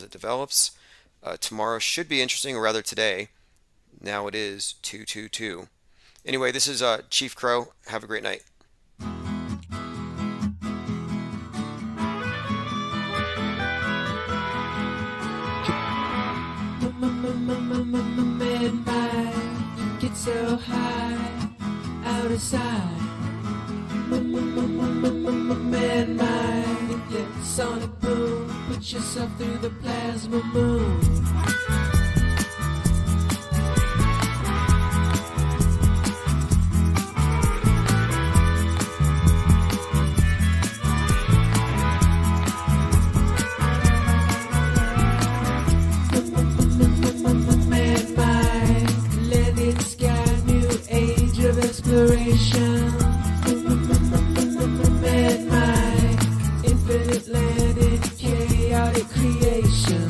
as it develops. Tomorrow should be interesting, or rather today. Now it is 222. Anyway, this is Chief Crow. Have a great night. Midnight, get so high, out of sight. Midnight, yeah, sonic boom, put yourself through the plasma moon. Exploration, midnight, infinite land in chaotic creation.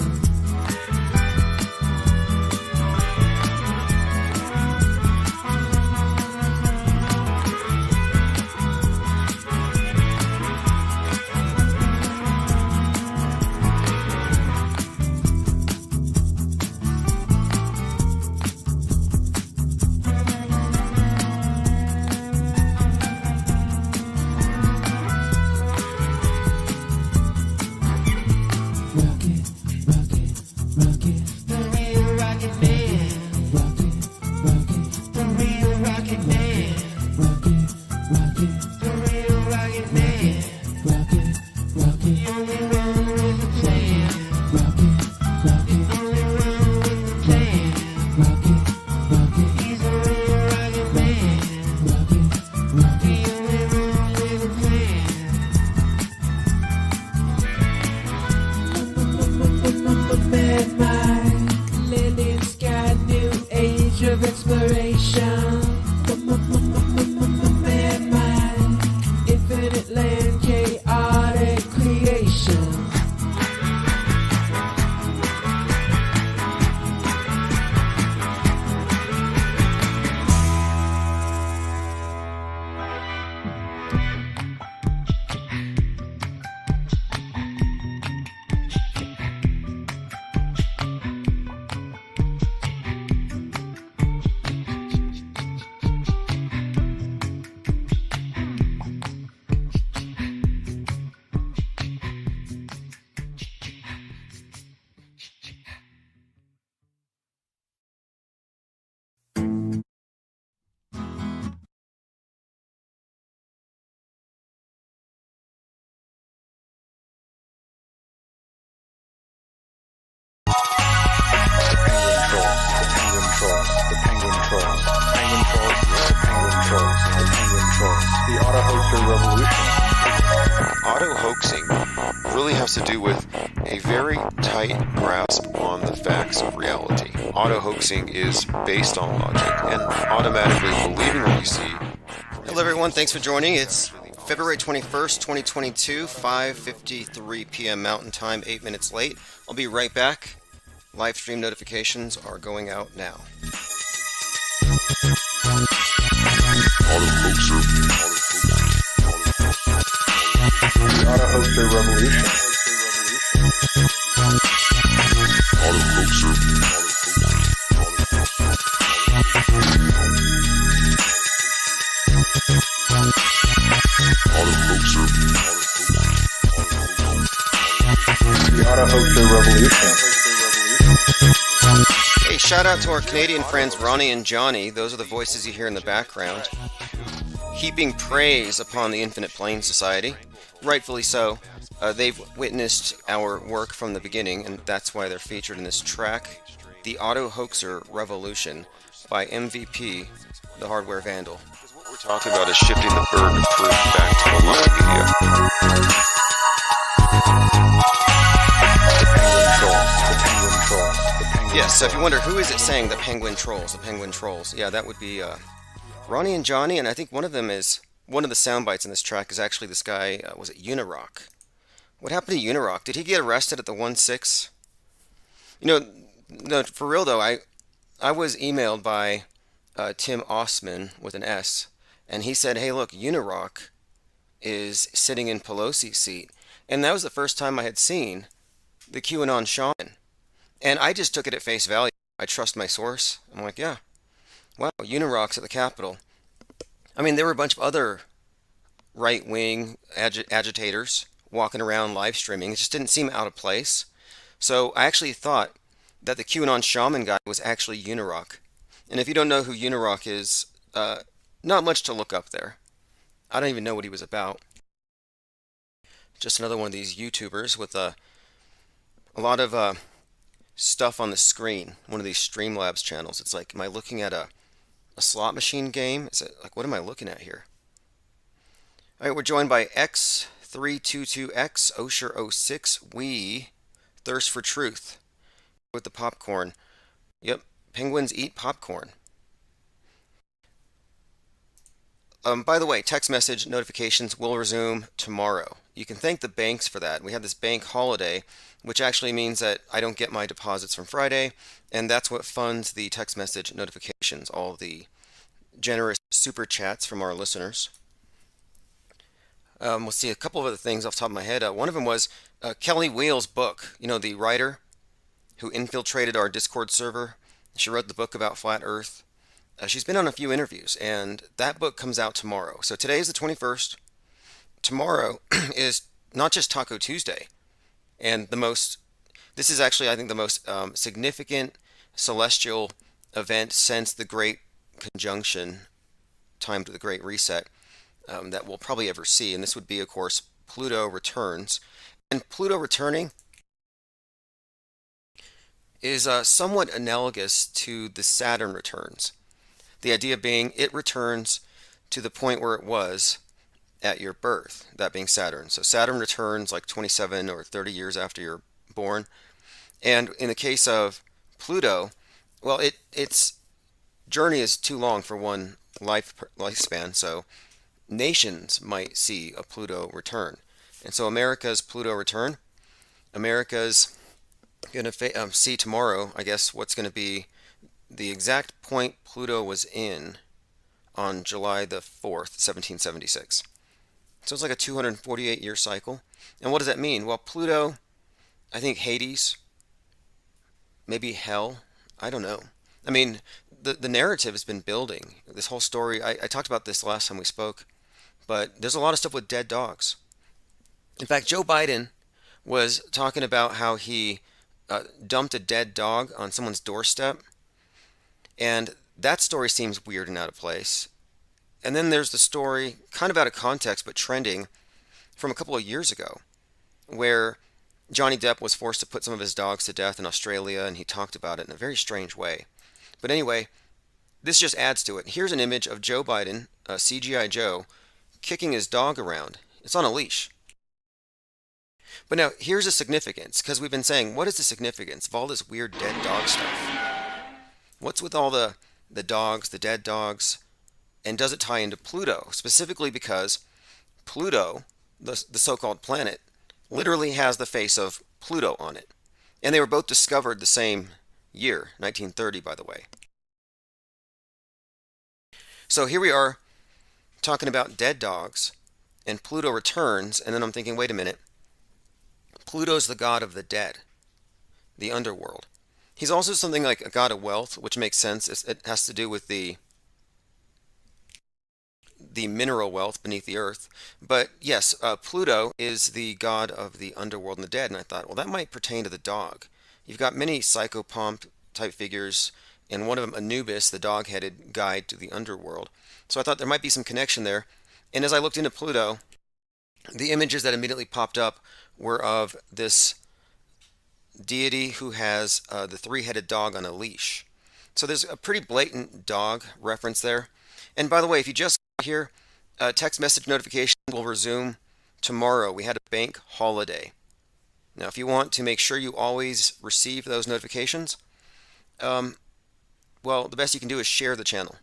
Auto-hoaxing really has to do with a very tight grasp on the facts of reality. Auto-hoaxing is based on logic and automatically believing what you see. Hello everyone, thanks for joining. It's February 21st, 2022, 5:53 p.m. Mountain Time, 8 minutes late. I'll be right back. Live stream notifications are going out now. The Auto-Hoaxer Revolution. The Auto-Hoaxer Revolution. Hey, shout out to our Canadian friends Ronnie and Johnny. Those are the voices you hear in the background, heaping praise upon the Infinite Plane Society. Rightfully so. They've witnessed our work from the beginning, and that's why they're featured in this track, The Auto-Hoaxer Revolution by MVP, the Hardware Vandal. What we're talking about is shifting the burden of proof back to the media. Yes, so if you wonder who is it saying the Penguin Trolls, yeah, that would be Ronnie and Johnny, and I think one of the sound bites in this track is actually this guy, was it Unirock? What happened to Unirock? Did he get arrested at the 1-6? No, for real though, I was emailed by Tim Osman with an S, and he said, hey look, Unirock is sitting in Pelosi's seat, and that was the first time I had seen the QAnon shaman. And I just took it at face value. I trust my source. I'm like, yeah, wow, Unirock's at the Capitol. I mean, there were a bunch of other right-wing agitators walking around live streaming. It just didn't seem out of place. So I actually thought that the QAnon shaman guy was actually Unirock. And if you don't know who Unirock is, not much to look up there. I don't even know what he was about. Just another one of these YouTubers with a lot of stuff on the screen. One of these Streamlabs channels. It's like, am I looking at a slot machine game? Is it like, what am I looking at here? All right, we're joined by X322X, Osher06. We thirst for truth with the popcorn. Yep, penguins eat popcorn. By the way, text message notifications will resume tomorrow. You can thank the banks for that. We have this bank holiday, which actually means that I don't get my deposits from Friday, and that's what funds the text message notifications, all the generous super chats from our listeners. We'll see a couple of other things off the top of my head. One of them was Kelly Wheel's book, the writer who infiltrated our Discord server. She wrote the book about Flat Earth. She's been on a few interviews, and that book comes out tomorrow. So today is the 21st. Tomorrow is not just Taco Tuesday, and this is actually, I think, the most significant celestial event since the Great Conjunction, timed with the Great Reset, that we'll probably ever see. And this would be, of course, Pluto Returns. And Pluto returning is somewhat analogous to the Saturn returns. The idea being it returns to the point where it was at your birth, that being Saturn. So Saturn returns like 27 or 30 years after you're born. And in the case of Pluto, well, its journey is too long for one lifespan, so nations might see a Pluto return. And so America's Pluto return, America's going to see tomorrow, I guess, what's going to be the exact point Pluto was in on July the 4th, 1776. So it's like a 248-year cycle. And what does that mean? Well, Pluto, I think Hades, maybe hell, I don't know. I mean, the narrative has been building. This whole story, I talked about this last time we spoke, but there's a lot of stuff with dead dogs. In fact, Joe Biden was talking about how he dumped a dead dog on someone's doorstep. And that story seems weird and out of place. And then there's the story, kind of out of context, but trending, from a couple of years ago, where Johnny Depp was forced to put some of his dogs to death in Australia, and he talked about it in a very strange way. But anyway, this just adds to it. Here's an image of Joe Biden, CGI Joe, kicking his dog around. It's on a leash. But now, here's the significance, because we've been saying, what is the significance of all this weird dead dog stuff? What's with all the dogs, the dead dogs, and does it tie into Pluto? Specifically because Pluto, the so-called planet, literally has the face of Pluto on it. And they were both discovered the same year, 1930, by the way. So here we are talking about dead dogs, and Pluto returns, and then I'm thinking, wait a minute. Pluto's the god of the dead, the underworld. He's also something like a god of wealth, which makes sense. It has to do with the mineral wealth beneath the earth. But yes, Pluto is the god of the underworld and the dead. And I thought, well, that might pertain to the dog. You've got many psychopomp type figures, and one of them, Anubis, the dog-headed guide to the underworld. So I thought there might be some connection there. And as I looked into Pluto, the images that immediately popped up were of this deity who has the three-headed dog on a leash. So there's a pretty blatant dog reference there. And by the way, if you just got here, text message notification will resume tomorrow. We had a bank holiday. Now, if you want to make sure you always receive those notifications, well, the best you can do is share the channel.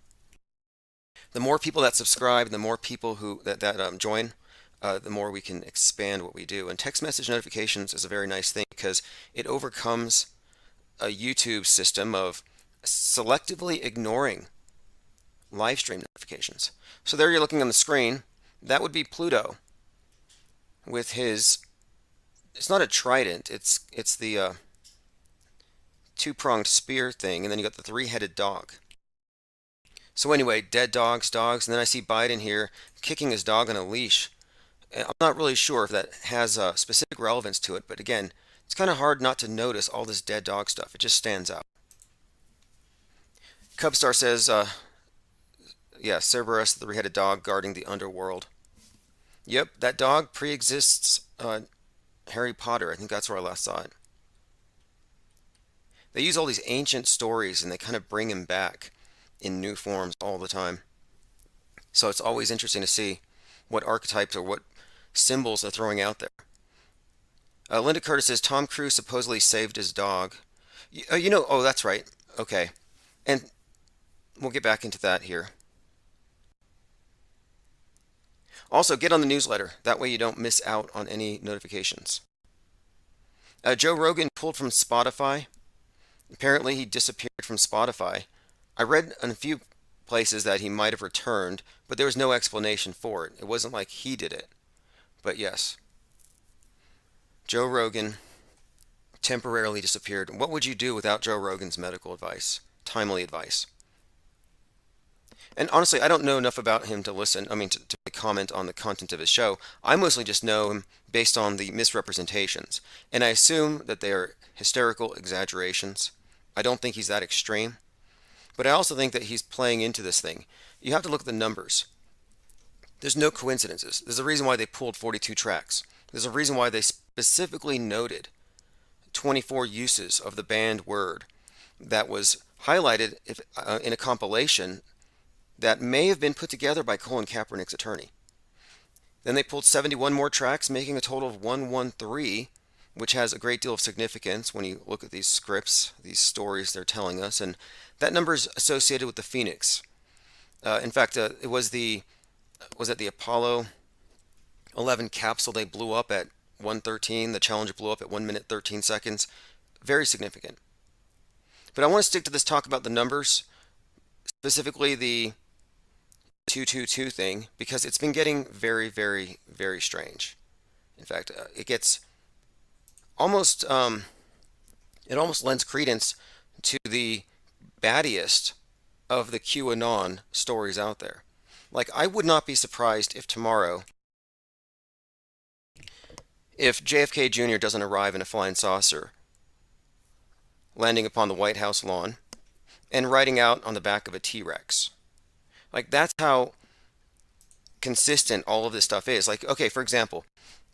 The more people that subscribe, the more people who that join, the more we can expand what we do. And text message notifications is a very nice thing because it overcomes a YouTube system of selectively ignoring live stream notifications. So there you're looking on the screen. That would be Pluto with his it's not a trident. It's the two-pronged spear thing, and then you got the three-headed dog. So anyway, dead dogs, dogs, and then I see Biden here kicking his dog on a leash. I'm not really sure if that has specific relevance to it, but again, it's kind of hard not to notice all this dead dog stuff. It just stands out. Cubstar says, yeah, Cerberus, the three-headed dog guarding the underworld. Yep, that dog pre-exists Harry Potter. I think that's where I last saw it. They use all these ancient stories and they kind of bring him back in new forms all the time. So it's always interesting to see what archetypes or what symbols they're throwing out there. Linda Curtis says Tom Cruise supposedly saved his dog. Oh, that's right. Okay. And we'll get back into that here. Also, get on the newsletter. That way you don't miss out on any notifications. Joe Rogan pulled from Spotify. Apparently, he disappeared from Spotify. I read in a few places that he might have returned, but there was no explanation for it. It wasn't like he did it. But yes, Joe Rogan temporarily disappeared. What would you do without Joe Rogan's medical advice, timely advice? And honestly, I don't know enough about him to listen, to comment on the content of his show. I mostly just know him based on the misrepresentations. And I assume that they are hysterical exaggerations. I don't think he's that extreme. But I also think that he's playing into this thing. You have to look at the numbers. There's no coincidences. There's a reason why they pulled 42 tracks. There's a reason why they specifically noted 24 uses of the banned word that was highlighted in a compilation that may have been put together by Colin Kaepernick's attorney. Then they pulled 71 more tracks, making a total of 113, which has a great deal of significance when you look at these scripts, these stories they're telling us, and that number is associated with the Phoenix. In fact, it was the Apollo 11 capsule they blew up at 1:13. The Challenger blew up at 1 minute 13 seconds. Very significant. But I want to stick to this talk about the numbers, specifically the 222 thing, because it's been getting very, very, very strange. In fact, it gets almost it almost lends credence to the battiest of the QAnon stories out there. Like, I would not be surprised if tomorrow, if JFK Jr. doesn't arrive in a flying saucer, landing upon the White House lawn, and riding out on the back of a T-Rex. Like, that's how consistent all of this stuff is. Like, okay, for example,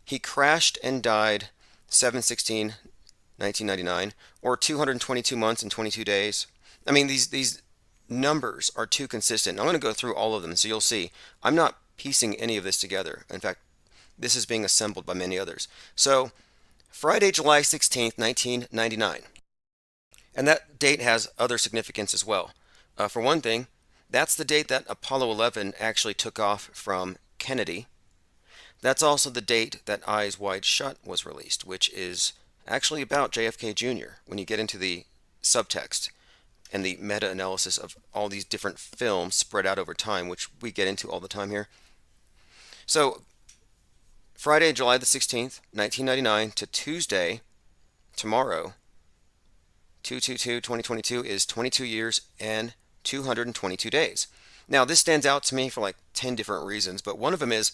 he crashed and died 7/16/1999, or 222 months and 22 days. I mean, these numbers are too consistent. I'm going to go through all of them, so you'll see. I'm not piecing any of this together. In fact, this is being assembled by many others. So, Friday, July 16th, 1999. And that date has other significance as well. For one thing, that's the date that Apollo 11 actually took off from Kennedy. That's also the date that Eyes Wide Shut was released, which is actually about JFK Jr. when you get into the subtext and the meta-analysis of all these different films spread out over time, which we get into all the time here. So, Friday, July the 16th, 1999 to Tuesday, tomorrow, 2/22/2022 is 22 years and 222 days. Now, this stands out to me for like 10 different reasons, but one of them is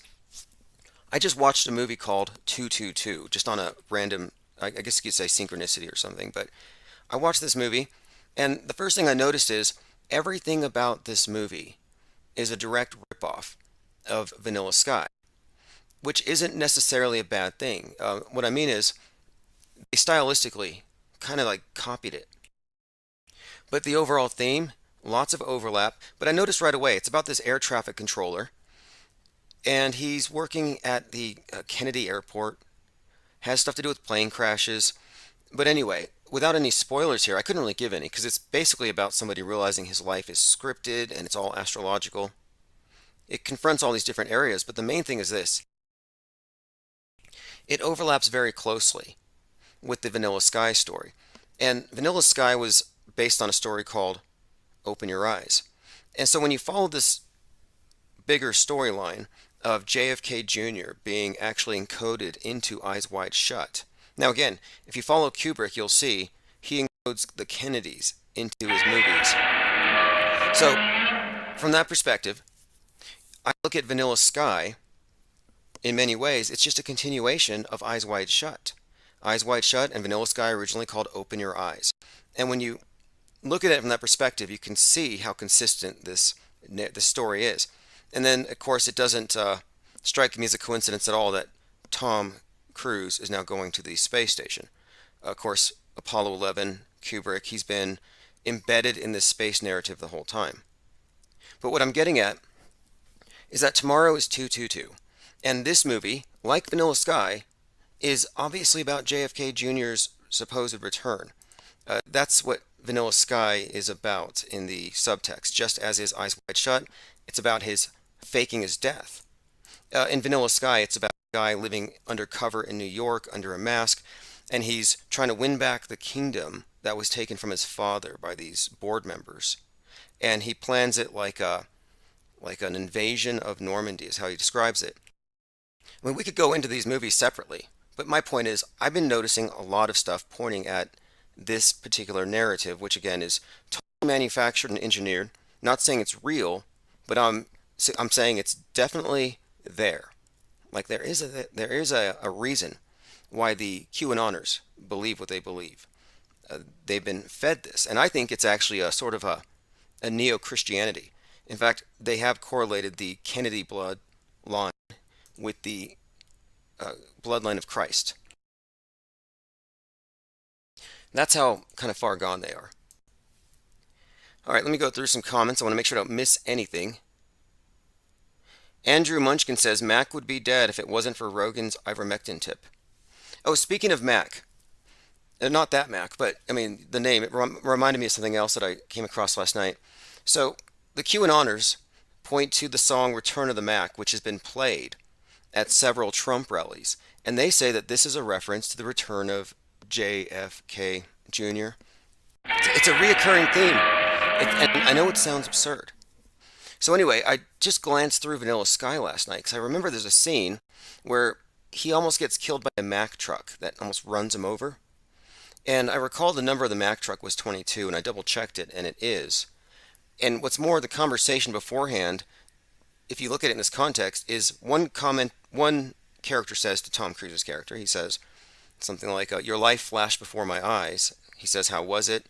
I just watched a movie called 222, just on a random, I guess you could say synchronicity or something, but I watched this movie, and the first thing I noticed is everything about this movie is a direct ripoff of Vanilla Sky, which isn't necessarily a bad thing. What I mean is they stylistically kind of like copied it. But the overall theme, lots of overlap. But I noticed right away, it's about this air traffic controller. And he's working at the Kennedy airport. Has stuff to do with plane crashes. But anyway, without any spoilers here, I couldn't really give any, because it's basically about somebody realizing his life is scripted and it's all astrological. It confronts all these different areas, but the main thing is this. It overlaps very closely with the Vanilla Sky story. And Vanilla Sky was based on a story called Open Your Eyes. And so when you follow this bigger storyline of JFK Jr. being actually encoded into Eyes Wide Shut, Now, again, if you follow Kubrick, you'll see he includes the Kennedys into his movies. So, from that perspective, I look at Vanilla Sky. In many ways, it's just a continuation of Eyes Wide Shut. Eyes Wide Shut and Vanilla Sky originally called Open Your Eyes. And when you look at it from that perspective, you can see how consistent this story is. And then, of course, it doesn't strike me as a coincidence at all that Tom Cruise is now going to the space station. Of course, Apollo 11, Kubrick, he's been embedded in this space narrative the whole time. But what I'm getting at is that tomorrow is 222. And this movie, like Vanilla Sky, is obviously about JFK Jr.'s supposed return. That's what Vanilla Sky is about in the subtext, just as is Eyes Wide Shut. It's about his faking his death. In Vanilla Sky, it's about a guy living undercover in New York under a mask, and he's trying to win back the kingdom that was taken from his father by these board members. And he plans it like an invasion of Normandy, is how he describes it. I mean, we could go into these movies separately, but my point is, I've been noticing a lot of stuff pointing at this particular narrative, which again is totally manufactured and engineered. Not saying it's real, but I'm saying it's definitely there. Like there is a reason why the QAnoners believe what they believe. They've been fed this, and I think it's actually a sort of a neo-Christianity. In fact, they have correlated the Kennedy bloodline with the bloodline of Christ. That's how kind of far gone they are. All right, let me go through some comments. I want to make sure I don't miss anything. Andrew Munchkin says, Mac would be dead if it wasn't for Rogan's ivermectin tip. Oh, speaking of Mac, not that Mac, but I mean the name, it reminded me of something else that I came across last night. So the QAnoners point to the song Return of the Mac, which has been played at several Trump rallies, and they say that this is a reference to the return of JFK Jr. It's a reoccurring theme, and I know it sounds absurd. So anyway, I just glanced through Vanilla Sky last night because I remember there's a scene where he almost gets killed by a Mack truck that almost runs him over. And I recall the number of the Mack truck was 22, and I double checked it, and it is. And what's more, the conversation beforehand, if you look at it in this context, is one character says to Tom Cruise's character, he says something like, your life flashed before my eyes. He says, how was it?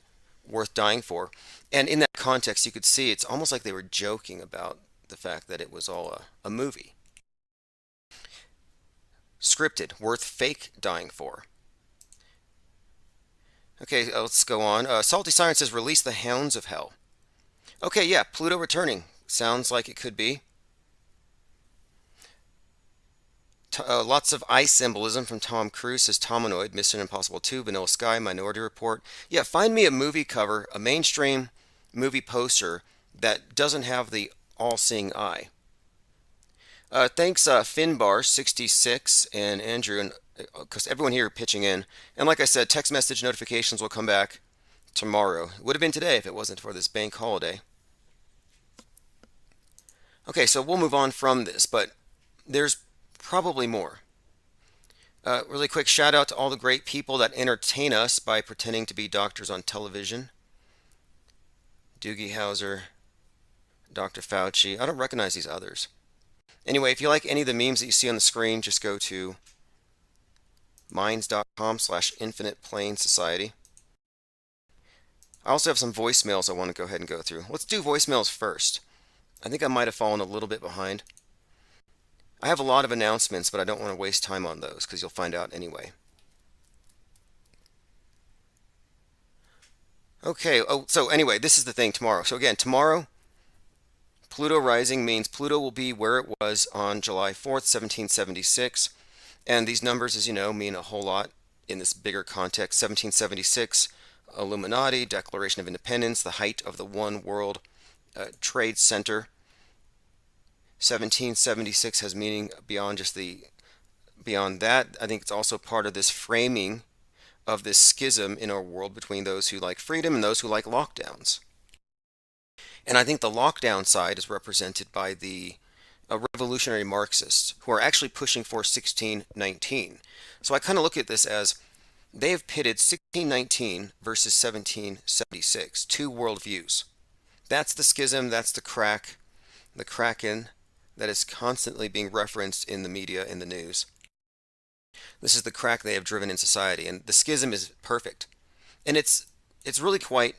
Worth dying for. And in that context, you could see it's almost like they were joking about the fact that it was all a movie. Scripted, worth fake dying for. Okay, let's go on. Salty Siren says, release the Hounds of Hell. Okay, yeah, Pluto returning. Sounds like it could be. Lots of eye symbolism from Tom Cruise says Tomanoid, Mission Impossible 2, Vanilla Sky, Minority Report. Yeah, find me a movie cover, a mainstream movie poster that doesn't have the all-seeing eye. Thanks Finbar66 and Andrew, and because everyone here pitching in. And like I said, text message notifications will come back tomorrow. It would have been today if it wasn't for this bank holiday. Okay, so we'll move on from this, but there's probably more. Really quick shout out to all the great people that entertain us by pretending to be doctors on television. Doogie Howser, Dr. Fauci. I don't recognize these others. Anyway, if you like any of the memes that you see on the screen, just go to minds.com/Infinite Plane Society. I also have some voicemails I want to go ahead and go through. Let's do voicemails first. I think I might have fallen a little bit behind. I have a lot of announcements, but I don't want to waste time on those because you'll find out anyway. Okay, so anyway, this is the thing tomorrow. So again, tomorrow, Pluto rising means Pluto will be where it was on July 4th, 1776. And these numbers, as you know, mean a whole lot in this bigger context. 1776, Illuminati, Declaration of Independence, the height of the One World Trade Center. 1776 has meaning beyond that. I think it's also part of this framing of this schism in our world between those who like freedom and those who like lockdowns. And I think the lockdown side is represented by the revolutionary Marxists who are actually pushing for 1619. So I kind of look at this as They have pitted 1619 versus 1776, two worldviews. That's the schism, that's the crack, the kraken that is constantly being referenced in the media, in the news. This is the crack they have driven in society, and the schism is perfect. And it's really quite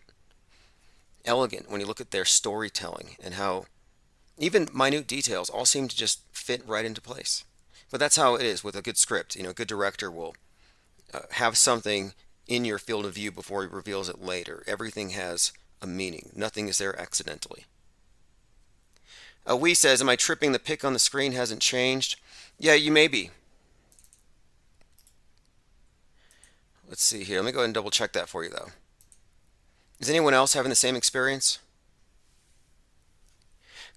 elegant when you look at their storytelling and how even minute details all seem to just fit right into place. But that's how it is with a good script. A good director will have something in your field of view before he reveals it later. Everything has a meaning. Nothing is there accidentally. Wee says, am I tripping? The pic on the screen hasn't changed. Yeah, you may be. Let's see here. Let me go ahead and double check that for you, though. Is anyone else having the same experience?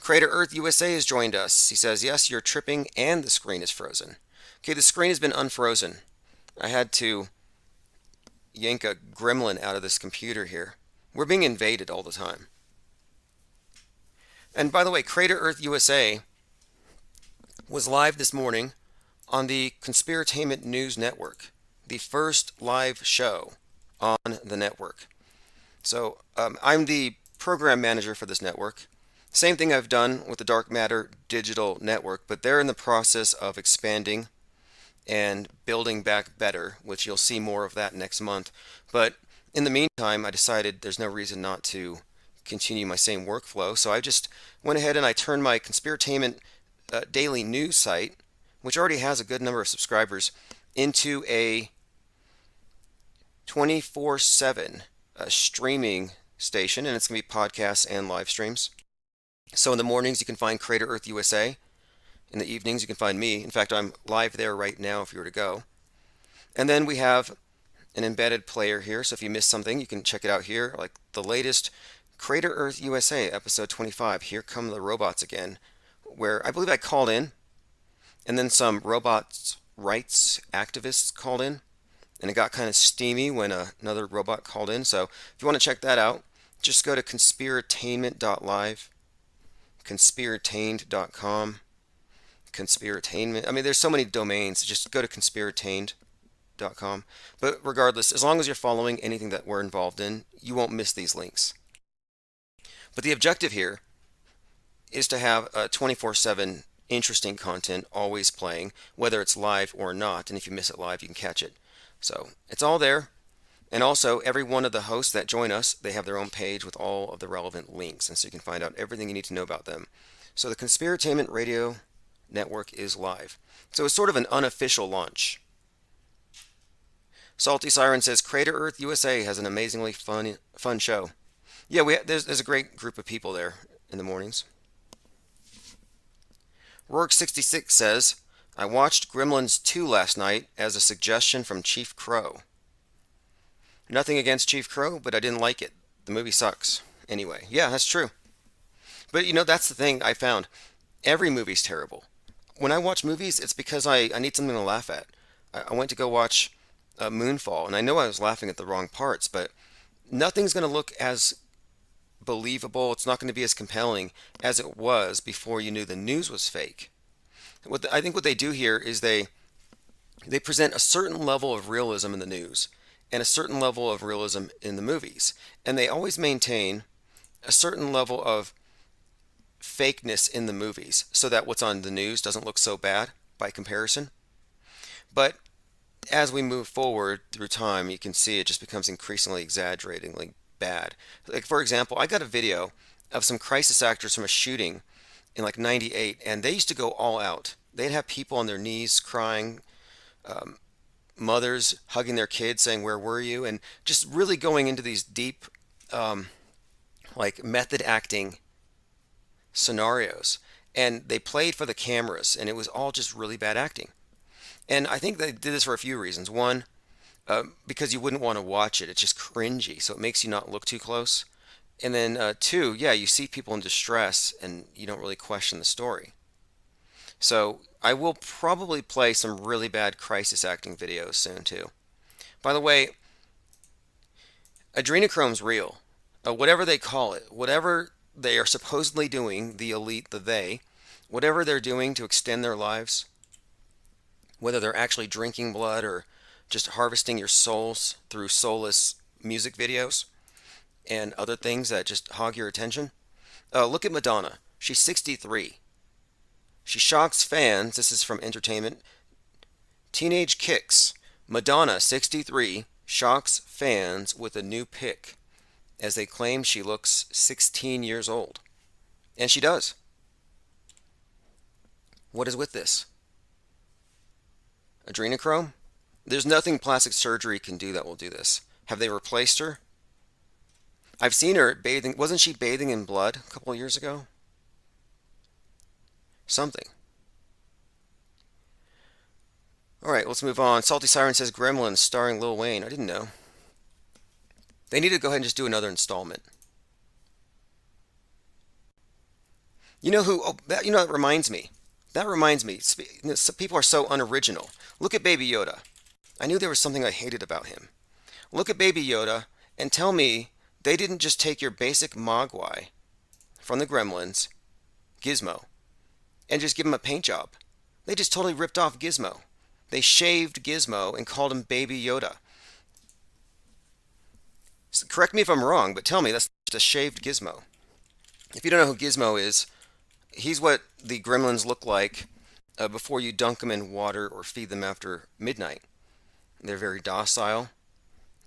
Crater Earth USA has joined us. He says, yes, you're tripping and the screen is frozen. Okay, the screen has been unfrozen. I had to yank a gremlin out of this computer here. We're being invaded all the time. And by the way, Crater Earth USA was live this morning on the Conspiratainment News Network, the first live show on the network. So I'm the program manager for this network. Same thing I've done with the Dark Matter Digital Network, but they're in the process of expanding and building back better, which you'll see more of that next month. But in the meantime, I decided there's no reason not to continue my same workflow. So I just went ahead and I turned my Conspiratainment daily news site, which already has a good number of subscribers, into a 24/7 streaming station, and it's going to be podcasts and live streams. So in the mornings you can find Crater Earth USA. In the evenings you can find me. In fact, I'm live there right now if you were to go. And then we have an embedded player here, so if you missed something you can check it out here, like the latest Crater Earth USA episode 25, Here Come the Robots Again, where I believe I called in, and then some robots rights activists called in, and it got kind of steamy when another robot called in. So if you want to check that out, just go to conspiratainment.live, conspiratained.com, conspiratainment. I mean, there's so many domains. Just go to conspiratained.com. But regardless, as long as you're following anything that we're involved in, you won't miss these links. But the objective here is to have 24/7 interesting content always playing, whether it's live or not. And if you miss it live, you can catch it. So it's all there. And also, every one of the hosts that join us, they have their own page with all of the relevant links. And so you can find out everything you need to know about them. So the Conspiratainment Radio Network is live. So it's sort of an unofficial launch. Salty Siren says, Crater Earth USA has an amazingly fun show. Yeah, there's a great group of people there in the mornings. Rourke66 says, I watched Gremlins 2 last night as a suggestion from Chief Crow. Nothing against Chief Crow, but I didn't like it. The movie sucks. Anyway, yeah, that's true. But that's the thing I found. Every movie's terrible. When I watch movies, it's because I need something to laugh at. I went to go watch Moonfall, and I know I was laughing at the wrong parts, but nothing's going to look as believable. It's not going to be as compelling as it was before you knew the news was fake. I think what they do here is they present a certain level of realism in the news and a certain level of realism in the movies. And they always maintain a certain level of fakeness in the movies so that what's on the news doesn't look so bad by comparison. But as we move forward through time, you can see it just becomes increasingly exaggeratingly bad. Like, for example, I got a video of some crisis actors from a shooting in like 98, and they used to go all out. They'd have people on their knees crying, mothers hugging their kids saying, where were you? And just really going into these deep like method acting scenarios. And they played for the cameras, and it was all just really bad acting. And I think they did this for a few reasons. One, because you wouldn't want to watch it. It's just cringy, so it makes you not look too close. And then two, yeah, you see people in distress, and you don't really question the story. So I will probably play some really bad crisis acting videos soon, too. By the way, adrenochrome's real. Whatever they call it, whatever they are supposedly doing, the elite, the they, whatever they're doing to extend their lives, whether they're actually drinking blood or just harvesting your souls through soulless music videos and other things that just hog your attention. Look at Madonna. She's 63. She shocks fans. This is from Entertainment. Teenage Kicks. Madonna, 63, shocks fans with a new pic as they claim she looks 16 years old. And she does. What is with this? Adrenochrome? There's nothing plastic surgery can do that will do this. Have they replaced her? I've seen her bathing. Wasn't she bathing in blood a couple of years ago? Something. Alright, let's move on. Salty Siren says Gremlins starring Lil Wayne. I didn't know. They need to go ahead and just do another installment. You know who? Oh, that reminds me. That reminds me. Some people are so unoriginal. Look at Baby Yoda. I knew there was something I hated about him. Look at Baby Yoda and tell me they didn't just take your basic Mogwai from the Gremlins, Gizmo, and just give him a paint job. They just totally ripped off Gizmo. They shaved Gizmo and called him Baby Yoda. So correct me if I'm wrong, but tell me that's just a shaved Gizmo. If you don't know who Gizmo is, he's what the Gremlins look like before you dunk them in water or feed them after midnight. They're very docile.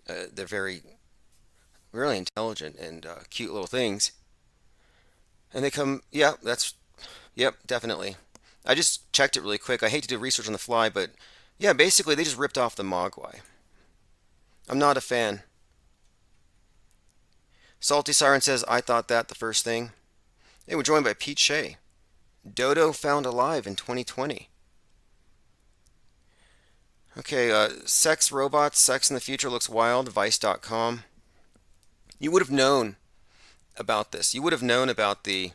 They're very, really intelligent and cute little things. And they come, yep, definitely. I just checked it really quick. I hate to do research on the fly, but yeah, basically they just ripped off the Mogwai. I'm not a fan. Salty Siren says, I thought that the first thing. Hey, we're joined by Pete Shea. Dodo found alive in 2020. Okay, sex robots, sex in the future looks wild, Vice.com. You would have known about this. You would have known about the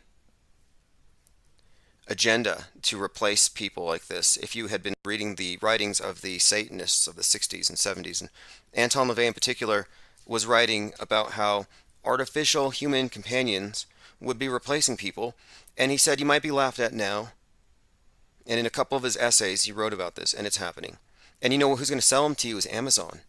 agenda to replace people like this if you had been reading the writings of the Satanists of the 60s and 70s. And Anton LaVey in particular was writing about how artificial human companions would be replacing people. And he said, you might be laughed at now. And in a couple of his essays, he wrote about this, and it's happening. And you know who's going to sell them to you is Amazon.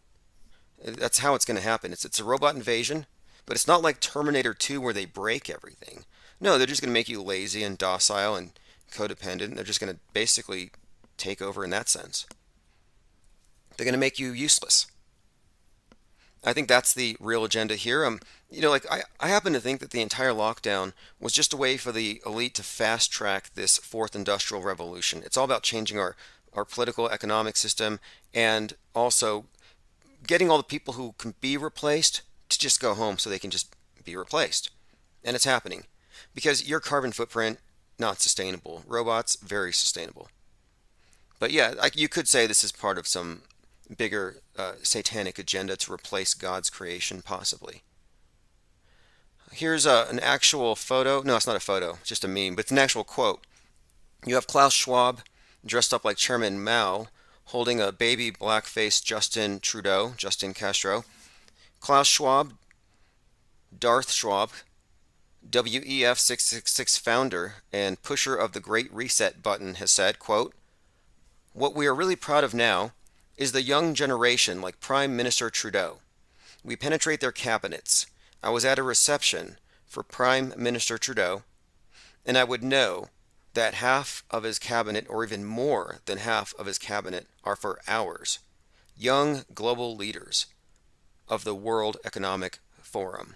That's how it's going to happen. It's a robot invasion, but it's not like Terminator 2 where they break everything. No, they're just going to make you lazy and docile and codependent. They're just going to basically take over in that sense. They're going to make you useless. I think that's the real agenda here. I happen to think that the entire lockdown was just a way for the elite to fast track this fourth industrial revolution. It's all about changing our political economic system and also getting all the people who can be replaced to just go home so they can just be replaced. And it's happening because your carbon footprint, not sustainable. Robots, very sustainable. But yeah, you could say this is part of some bigger satanic agenda to replace God's creation, possibly. Here's an actual photo. No, it's not a photo, it's just a meme, but it's an actual quote. You have Klaus Schwab dressed up like Chairman Mao, holding a baby black-faced Justin Castro. Klaus Schwab, Darth Schwab, WEF 666 founder and pusher of the Great Reset button, has said, quote, "What we are really proud of now is the young generation like Prime Minister Trudeau. We penetrate their cabinets. I was at a reception for Prime Minister Trudeau, and I would know that half of his cabinet, or even more than half of his cabinet, are for ours, young global leaders of the World Economic Forum."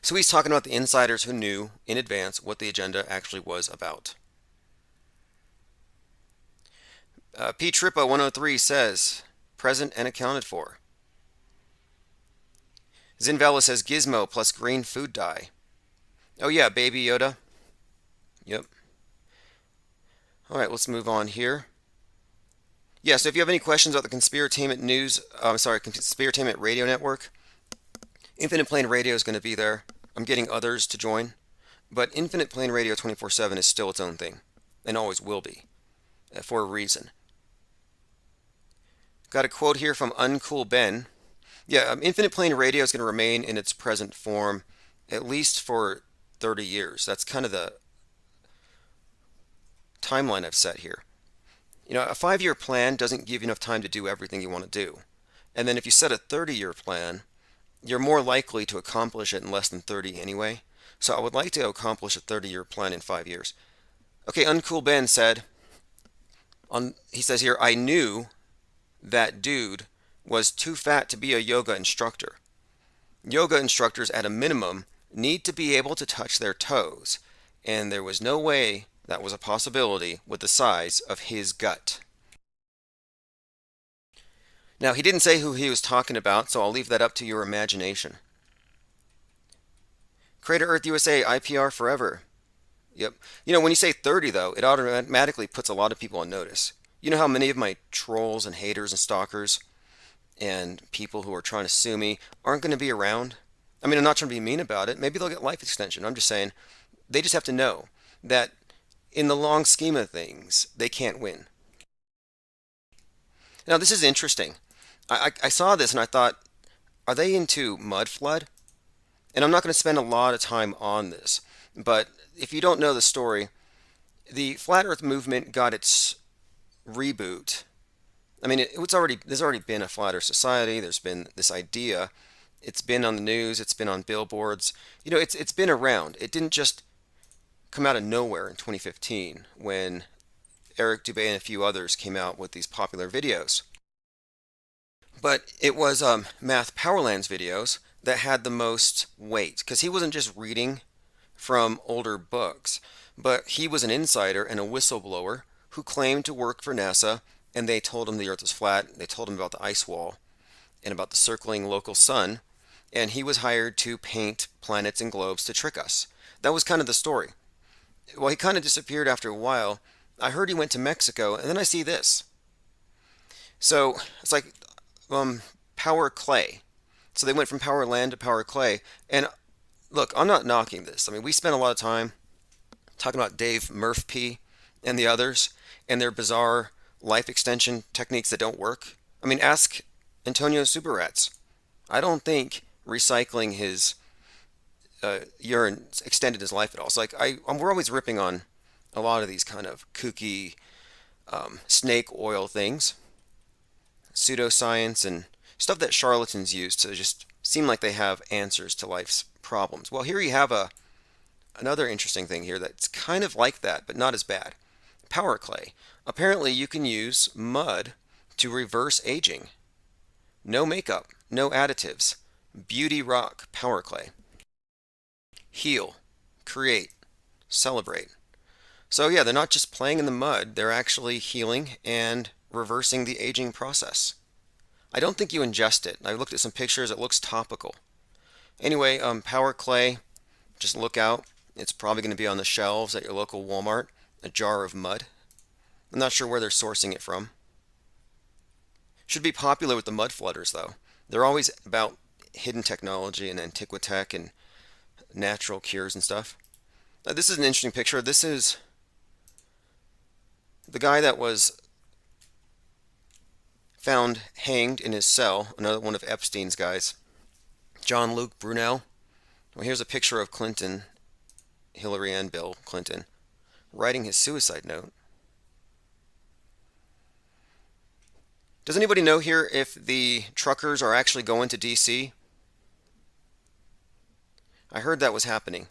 So he's talking about the insiders who knew in advance what the agenda actually was about. P. Trippa 103 says, present and accounted for. Zinvella says, Gizmo plus green food dye. Oh yeah, Baby Yoda. Yep. Alright, let's move on here. Yeah, so if you have any questions about the Conspiratainment Conspiratainment Radio Network, Infinite Plane Radio is going to be there. I'm getting others to join. But Infinite Plane Radio 24/7 is still its own thing. And always will be. For a reason. Got a quote here from Uncool Ben. Yeah, Infinite Plane Radio is going to remain in its present form at least for 30 years. That's kind of the timeline I've set here. A 5-year plan doesn't give you enough time to do everything you want to do. And then if you set a 30-year plan, you're more likely to accomplish it in less than 30 anyway. So I would like to accomplish a 30-year plan in 5 years. Okay, Uncool Ben said, he says here, I knew that dude was too fat to be a yoga instructor. Yoga instructors, at a minimum, need to be able to touch their toes, and there was no way that was a possibility with the size of his gut. Now, he didn't say who he was talking about, so I'll leave that up to your imagination. Crater Earth USA, IPR forever. Yep. When you say 30, though, it automatically puts a lot of people on notice. You know how many of my trolls and haters and stalkers and people who are trying to sue me aren't going to be around? I mean, I'm not trying to be mean about it. Maybe they'll get life extension. I'm just saying they just have to know that in the long scheme of things, they can't win. Now, this is interesting. I saw this and I thought, are they into mud flood? And I'm not going to spend a lot of time on this, but if you don't know the story, the Flat Earth movement got its reboot. I mean, there's already been a Flat Earth Society. There's been this idea. It's been on the news. It's been on billboards. It's been around. It didn't just come out of nowhere in 2015 when Eric Dubé and a few others came out with these popular videos. But it was Math Powerland's videos that had the most weight, because he wasn't just reading from older books, but he was an insider and a whistleblower who claimed to work for NASA, and they told him the Earth was flat. They told him about the ice wall and about the circling local sun, and he was hired to paint planets and globes to trick us. That was kind of the story. Well, he kind of disappeared after a while. I heard he went to Mexico, and then I see this. So it's like power clay. So they went from power land to power clay. And look, I'm not knocking this. I mean, we spent a lot of time talking about Dave Murphy and the others and their bizarre life extension techniques that don't work. I mean, ask Antonio Subarats. I don't think recycling his urine extended his life at all. So we're always ripping on a lot of these kind of kooky snake oil things, pseudoscience, and stuff that charlatans use to just seem like they have answers to life's problems. Well, here you have another interesting thing here that's kind of like that, but not as bad. Power clay. Apparently, you can use mud to reverse aging. No makeup, no additives. Beauty rock power clay. Heal, create, celebrate. So yeah, they're not just playing in the mud, they're actually healing and reversing the aging process. I don't think you ingest it. I looked at some pictures, it looks topical. Anyway, power clay, just look out. It's probably going to be on the shelves at your local Walmart, a jar of mud. I'm not sure where they're sourcing it from. Should be popular with the mud flooders, though. They're always about hidden technology and antiquitech and natural cures and stuff. This is an interesting picture. This is the guy that was found hanged in his cell, another one of Epstein's guys, Jean-Luc Brunel. Well, here's a picture of Clinton, Hillary and Bill Clinton, writing his suicide note. Does anybody know here if the truckers are actually going to D.C.? I heard that was happening.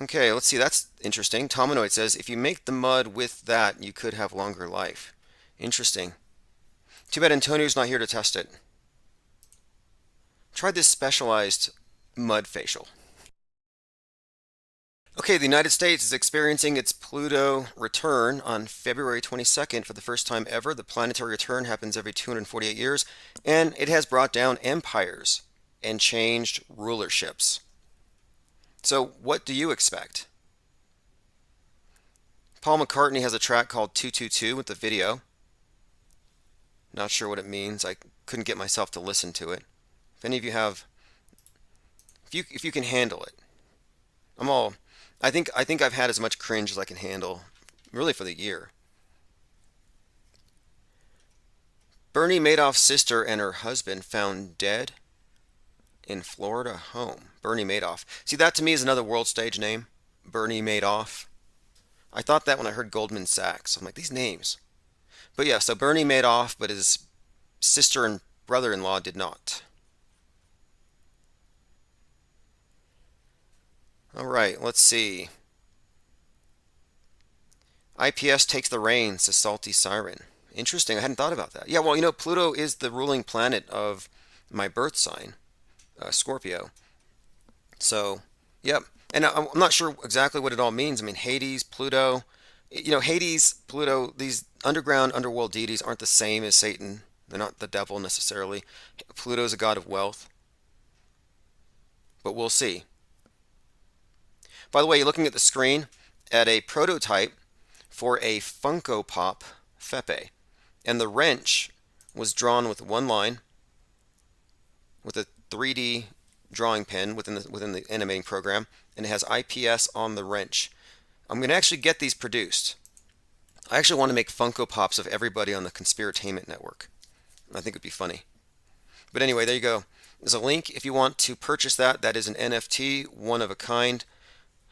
Okay, let's see. That's interesting. Tominoid says, if you make the mud with that, you could have longer life. Interesting. Too bad Antonio's not here to test it. Try this specialized mud facial. Okay, the United States is experiencing its Pluto return on February 22nd for the first time ever. The planetary return happens every 248 years, and it has brought down empires and changed rulerships. So, what do you expect? Paul McCartney has a track called 222 with the video. Not sure what it means. I couldn't get myself to listen to it. If any of you have, if you can handle it, I think I've had as much cringe as I can handle, really, for the year. Bernie Madoff's sister and her husband found dead in Florida home. Bernie Madoff. See, that to me is another world stage name. Bernie Madoff. I thought that when I heard Goldman Sachs. I'm like, these names. But yeah, so Bernie made off, but his sister and brother-in-law did not. All right, let's see. IPS takes the reins, says Salty Siren. Interesting, I hadn't thought about that. Yeah, well, Pluto is the ruling planet of my birth sign, Scorpio. So, yep. And I'm not sure exactly what it all means. I mean, Hades, Pluto, Hades, Pluto, these underworld deities aren't the same as Satan. They're not the devil necessarily. Pluto's a god of wealth. But we'll see. By the way, you're looking at the screen at a prototype for a Funko Pop Fepe. And the wrench was drawn with one line with a 3D drawing pen within the animating program, and it has IPS on the wrench. I'm going to actually get these produced. I actually want to make Funko Pops of everybody on the Conspiratainment Network. I think it would be funny. But anyway, there you go. There's a link if you want to purchase that. That is an NFT, one of a kind.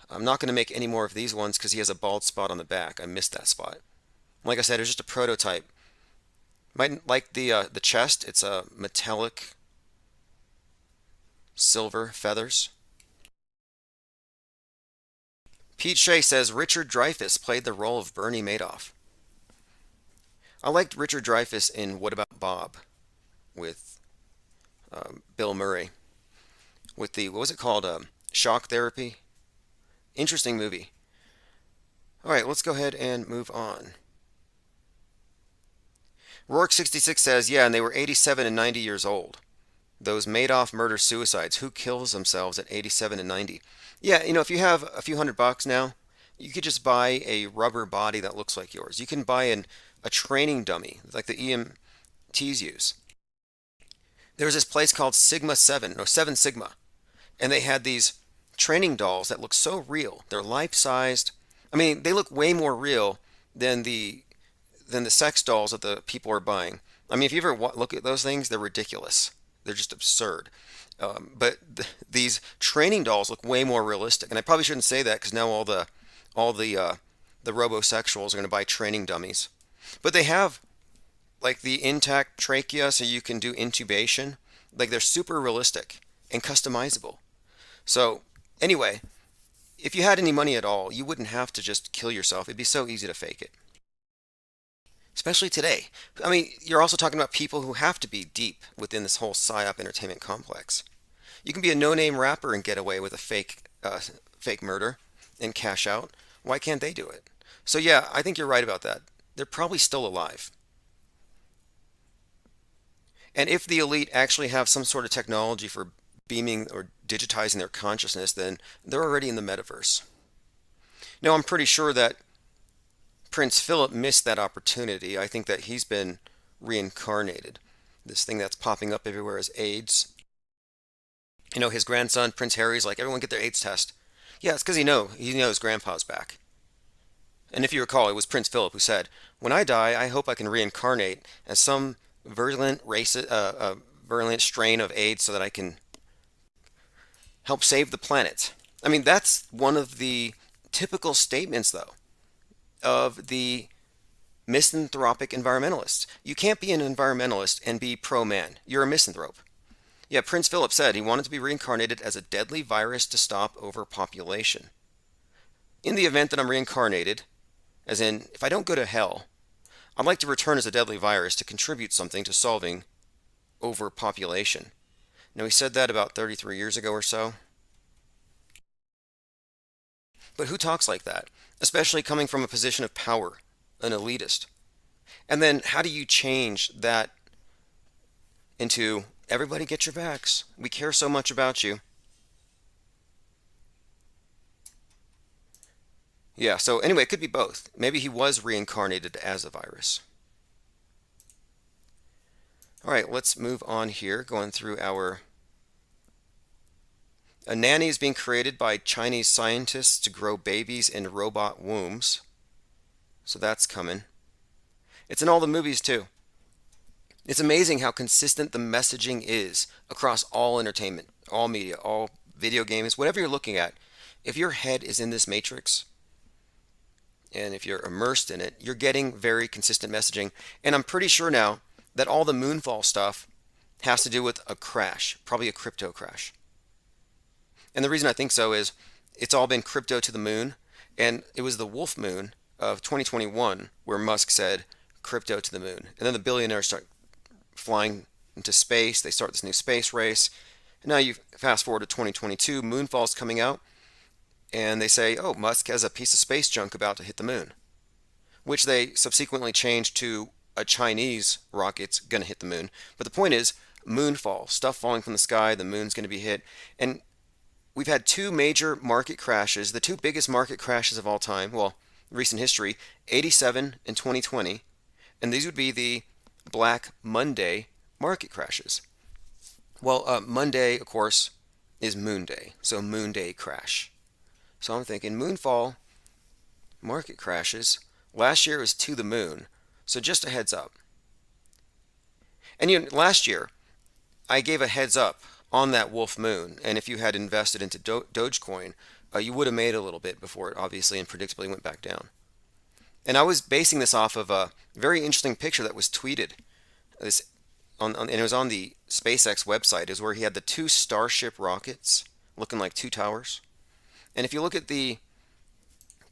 I'm not going to make any more of these ones because he has a bald spot on the back. I missed that spot. Like I said, it's just a prototype. Might like the chest. It's a metallic silver feathers. Pete Shea says Richard Dreyfuss played the role of Bernie Madoff. I liked Richard Dreyfuss in What About Bob with Bill Murray. With the, what was it called? Shock Therapy. Interesting movie. All right, let's go ahead and move on. Rourke66 says, yeah, and they were 87 and 90 years old. Those Madoff murder-suicides. Who kills themselves at 87 and 90? Yeah, if you have a few $100 now, you could just buy a rubber body that looks like yours. You can buy a training dummy, like the EMTs use. There was this place called Sigma 7, or 7 Sigma, and they had these training dolls that look so real. They're life-sized. I mean, they look way more real than the sex dolls that the people are buying. I mean, if you ever look at those things, they're ridiculous. They're just absurd. But these training dolls look way more realistic. And I probably shouldn't say that because now all the robosexuals are going to buy training dummies. But they have like the intact trachea, so you can do intubation. Like they're super realistic and customizable. So anyway, if you had any money at all, you wouldn't have to just kill yourself. It'd be so easy to fake it. Especially today. I mean, you're also talking about people who have to be deep within this whole PSYOP entertainment complex. You can be a no-name rapper and get away with a fake murder and cash out. Why can't they do it? So yeah, I think you're right about that. They're probably still alive. And if the elite actually have some sort of technology for beaming or digitizing their consciousness, then they're already in the metaverse. Now, I'm pretty sure that Prince Philip missed that opportunity. I think that he's been reincarnated. This thing that's popping up everywhere is AIDS. His grandson, Prince Harry's like, everyone get their AIDS test. Yeah, it's because he knows grandpa's back. And if you recall, it was Prince Philip who said, when I die, I hope I can reincarnate as some virulent strain of AIDS so that I can help save the planet. I mean, that's one of the typical statements, though, of the misanthropic environmentalists. You can't be an environmentalist and be pro-man. You're a misanthrope. Yeah, Prince Philip said he wanted to be reincarnated as a deadly virus to stop overpopulation. In the event that I'm reincarnated, as in, if I don't go to hell, I'd like to return as a deadly virus to contribute something to solving overpopulation. Now, he said that about 33 years ago or so. But who talks like that? Especially coming from a position of power, an elitist. And then how do you change that into everybody get your backs? We care so much about you. Yeah, so anyway, it could be both. Maybe he was reincarnated as a virus. All right, let's move on here, going through our... A nanny is being created by Chinese scientists to grow babies in robot wombs. So that's coming. It's in all the movies too. It's amazing how consistent the messaging is across all entertainment, all media, all video games, whatever you're looking at. If your head is in this matrix, and if you're immersed in it, you're getting very consistent messaging. And I'm pretty sure now that all the moonfall stuff has to do with a crash, probably a crypto crash. And the reason I think so is it's all been crypto to the moon, and it was the wolf moon of 2021 where Musk said crypto to the moon. And then the billionaires start flying into space. They start this new space race. And now you fast forward to 2022, moonfall's coming out, and they say, oh, Musk has a piece of space junk about to hit the moon, which they subsequently changed to a Chinese rocket's going to hit the moon. But the point is, moonfall, stuff falling from the sky, the moon's going to be hit. And we've had two major market crashes, the two biggest market crashes of all time, well, recent history, 87 and 2020. And these would be the Black Monday market crashes. Well, Monday, of course, is Moon Day, so Moon Day crash. So I'm thinking moonfall, market crashes. Last year was to the moon, so just a heads up. And last year, I gave a heads up on that wolf moon, and if you had invested into Dogecoin, you would have made a little bit before it obviously and predictably went back down. And I was basing this off of a very interesting picture that was tweeted. And it was on the SpaceX website, is where he had the two Starship rockets looking like two towers. And if you look at the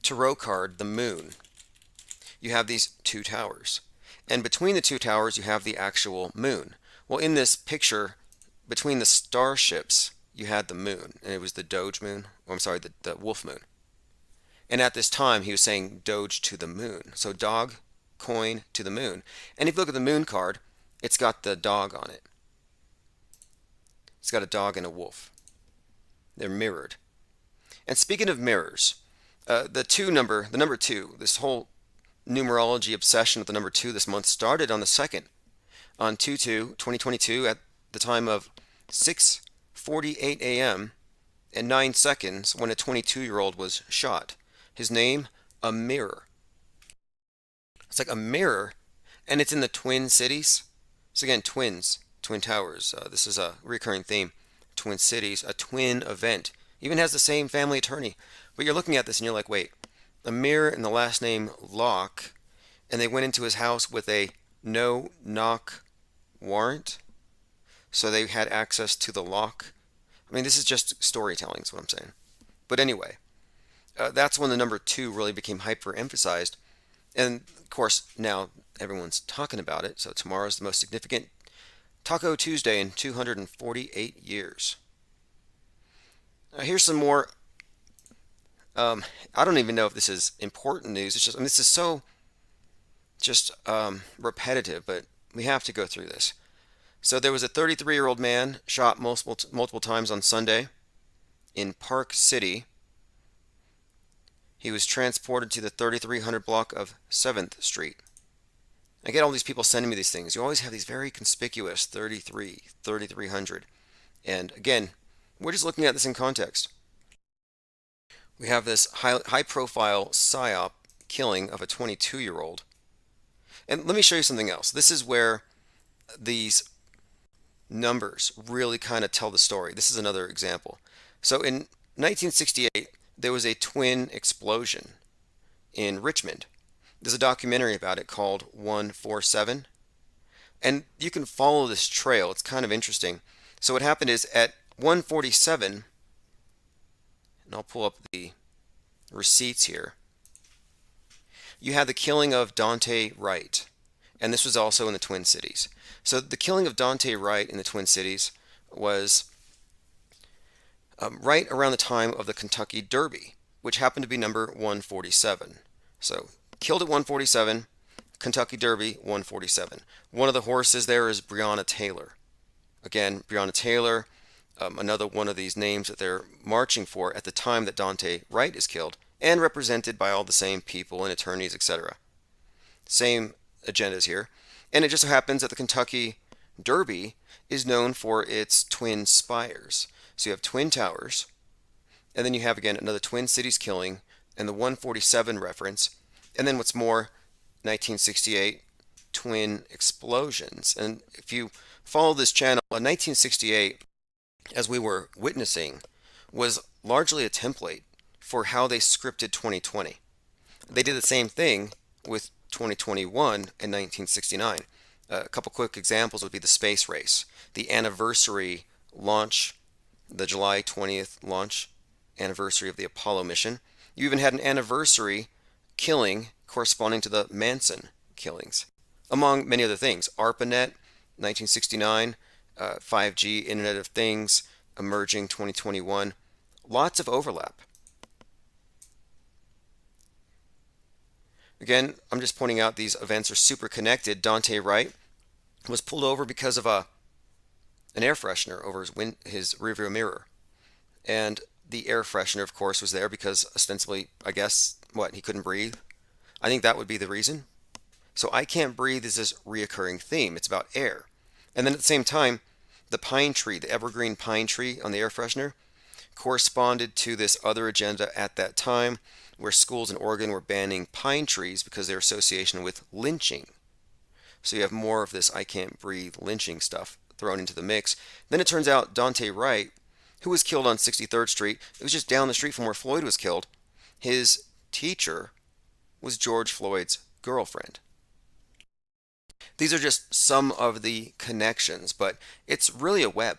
tarot card, the moon, you have these two towers. And between the two towers, you have the actual moon. Well, in this picture, between the starships, you had the moon. And it was the Doge moon. Oh, I'm sorry, the wolf moon. And at this time, he was saying Doge to the moon. So dog, coin to the moon. And if you look at the moon card, it's got the dog on it. It's got a dog and a wolf. They're mirrored. And speaking of mirrors, the number two, this whole numerology obsession with the number two this month started on the 2nd, on 2/2/2022 at the time of 6:48 a.m. and 9 seconds when a 22-year-old was shot. His name, a mirror. It's like a mirror, and it's in the Twin Cities. So again, twins, Twin Towers. This is a recurring theme. Twin Cities, a twin event. Even has the same family attorney. But you're looking at this and you're like, wait, a mirror and the last name Locke, and they went into his house with a no-knock warrant, so they had access to the lock. I mean, this is just storytelling is what I'm saying. But anyway, that's when the number two really became hyper-emphasized. And, of course, now everyone's talking about it, so tomorrow's the most significant Taco Tuesday in 248 years. Here's some more. I don't even know if this is important news. It's just, I mean, this is so just repetitive, but we have to go through this. So there was a 33-year-old man shot multiple times on Sunday in Park City. He was transported to the 3300 block of 7th Street. I get all these people sending me these things. You always have these very conspicuous 3300. And again, we're just looking at this in context. We have this high-profile PSYOP killing of a 22-year-old. And let me show you something else. This is where these numbers really kind of tell the story. This is another example. So in 1968, there was a twin explosion in Richmond. There's a documentary about it called 147. And you can follow this trail. It's kind of interesting. So what happened is at 147, and I'll pull up the receipts here, you had the killing of Dante Wright. And this was also in the Twin Cities. So the killing of Dante Wright in the Twin Cities was right around the time of the Kentucky Derby, which happened to be number 147. So killed at 147, Kentucky Derby 147. One of the horses there is Breonna Taylor. Again, Breonna Taylor, another one of these names that they're marching for at the time that Dante Wright is killed, and represented by all the same people and attorneys, etc. Same agendas here. And it just so happens that the Kentucky Derby is known for its twin spires. So you have Twin Towers, and then you have, again, another Twin Cities killing, and the 147 reference, and then what's more, 1968 twin explosions. And if you follow this channel, 1968, as we were witnessing, was largely a template for how they scripted 2020. They did the same thing with 2021 and 1969. A couple quick examples would be the space race, the anniversary launch, the July 20th launch anniversary of the Apollo mission. You even had an anniversary killing corresponding to the Manson killings, among many other things. ARPANET, 1969, 5G, Internet of Things, emerging 2021. Lots of overlap. Again, I'm just pointing out these events are super connected. Dante Wright was pulled over because of an air freshener over his rearview mirror. And the air freshener, of course, was there because ostensibly, I guess, he couldn't breathe? I think that would be the reason. So I can't breathe is this reoccurring theme. It's about air. And then at the same time, the pine tree, the evergreen pine tree on the air freshener, corresponded to this other agenda at that time where schools in Oregon were banning pine trees because of their association with lynching. So you have more of this I can't breathe lynching stuff thrown into the mix. Then it turns out Dante Wright, who was killed on 63rd Street, it was just down the street from where Floyd was killed, his teacher was George Floyd's girlfriend. These are just some of the connections, but it's really a web.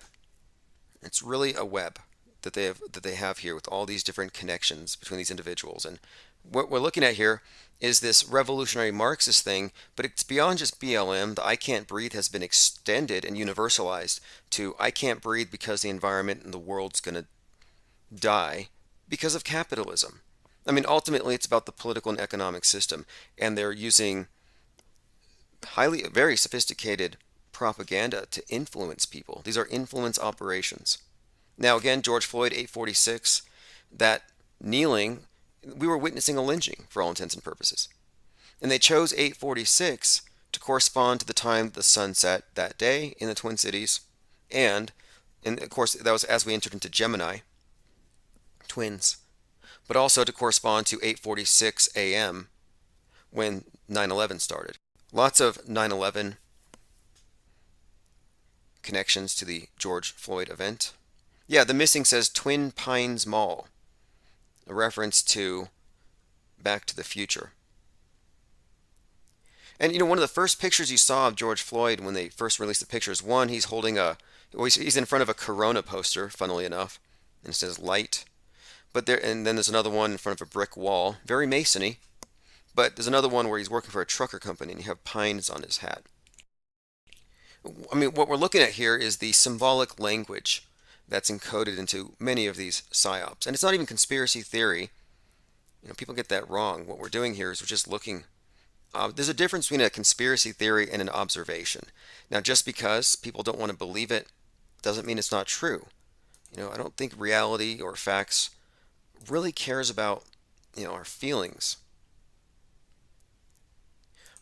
It's really a web that they have here with all these different connections between these individuals. And what we're looking at here is this revolutionary Marxist thing, but it's beyond just BLM. The I can't breathe has been extended and universalized to I can't breathe because the environment and the world's going to die because of capitalism. I mean, ultimately, it's about the political and economic system, and they're using very sophisticated propaganda to influence people. These are influence operations. Now, again, George Floyd, 846, that kneeling, we were witnessing a lynching for all intents and purposes. And they chose 846 to correspond to the time the sun set that day in the Twin Cities. And of course, that was as we entered into Gemini, twins. But also to correspond to 8:46 a.m. when 9/11 started. Lots of 9/11 connections to the George Floyd event. Yeah, the missing says Twin Pines Mall, a reference to Back to the Future. And one of the first pictures you saw of George Floyd when they first released the pictures, one, he's holding he's in front of a Corona poster, funnily enough, and it says light. And then there's another one in front of a brick wall, very Masony. But there's another one where he's working for a trucker company and you have pines on his hat. I mean, what we're looking at here is the symbolic language that's encoded into many of these psyops. And it's not even conspiracy theory. People get that wrong. What we're doing here is we're just looking. There's a difference between a conspiracy theory and an observation. Now, just because people don't want to believe it doesn't mean it's not true. I don't think reality or facts really cares about, our feelings.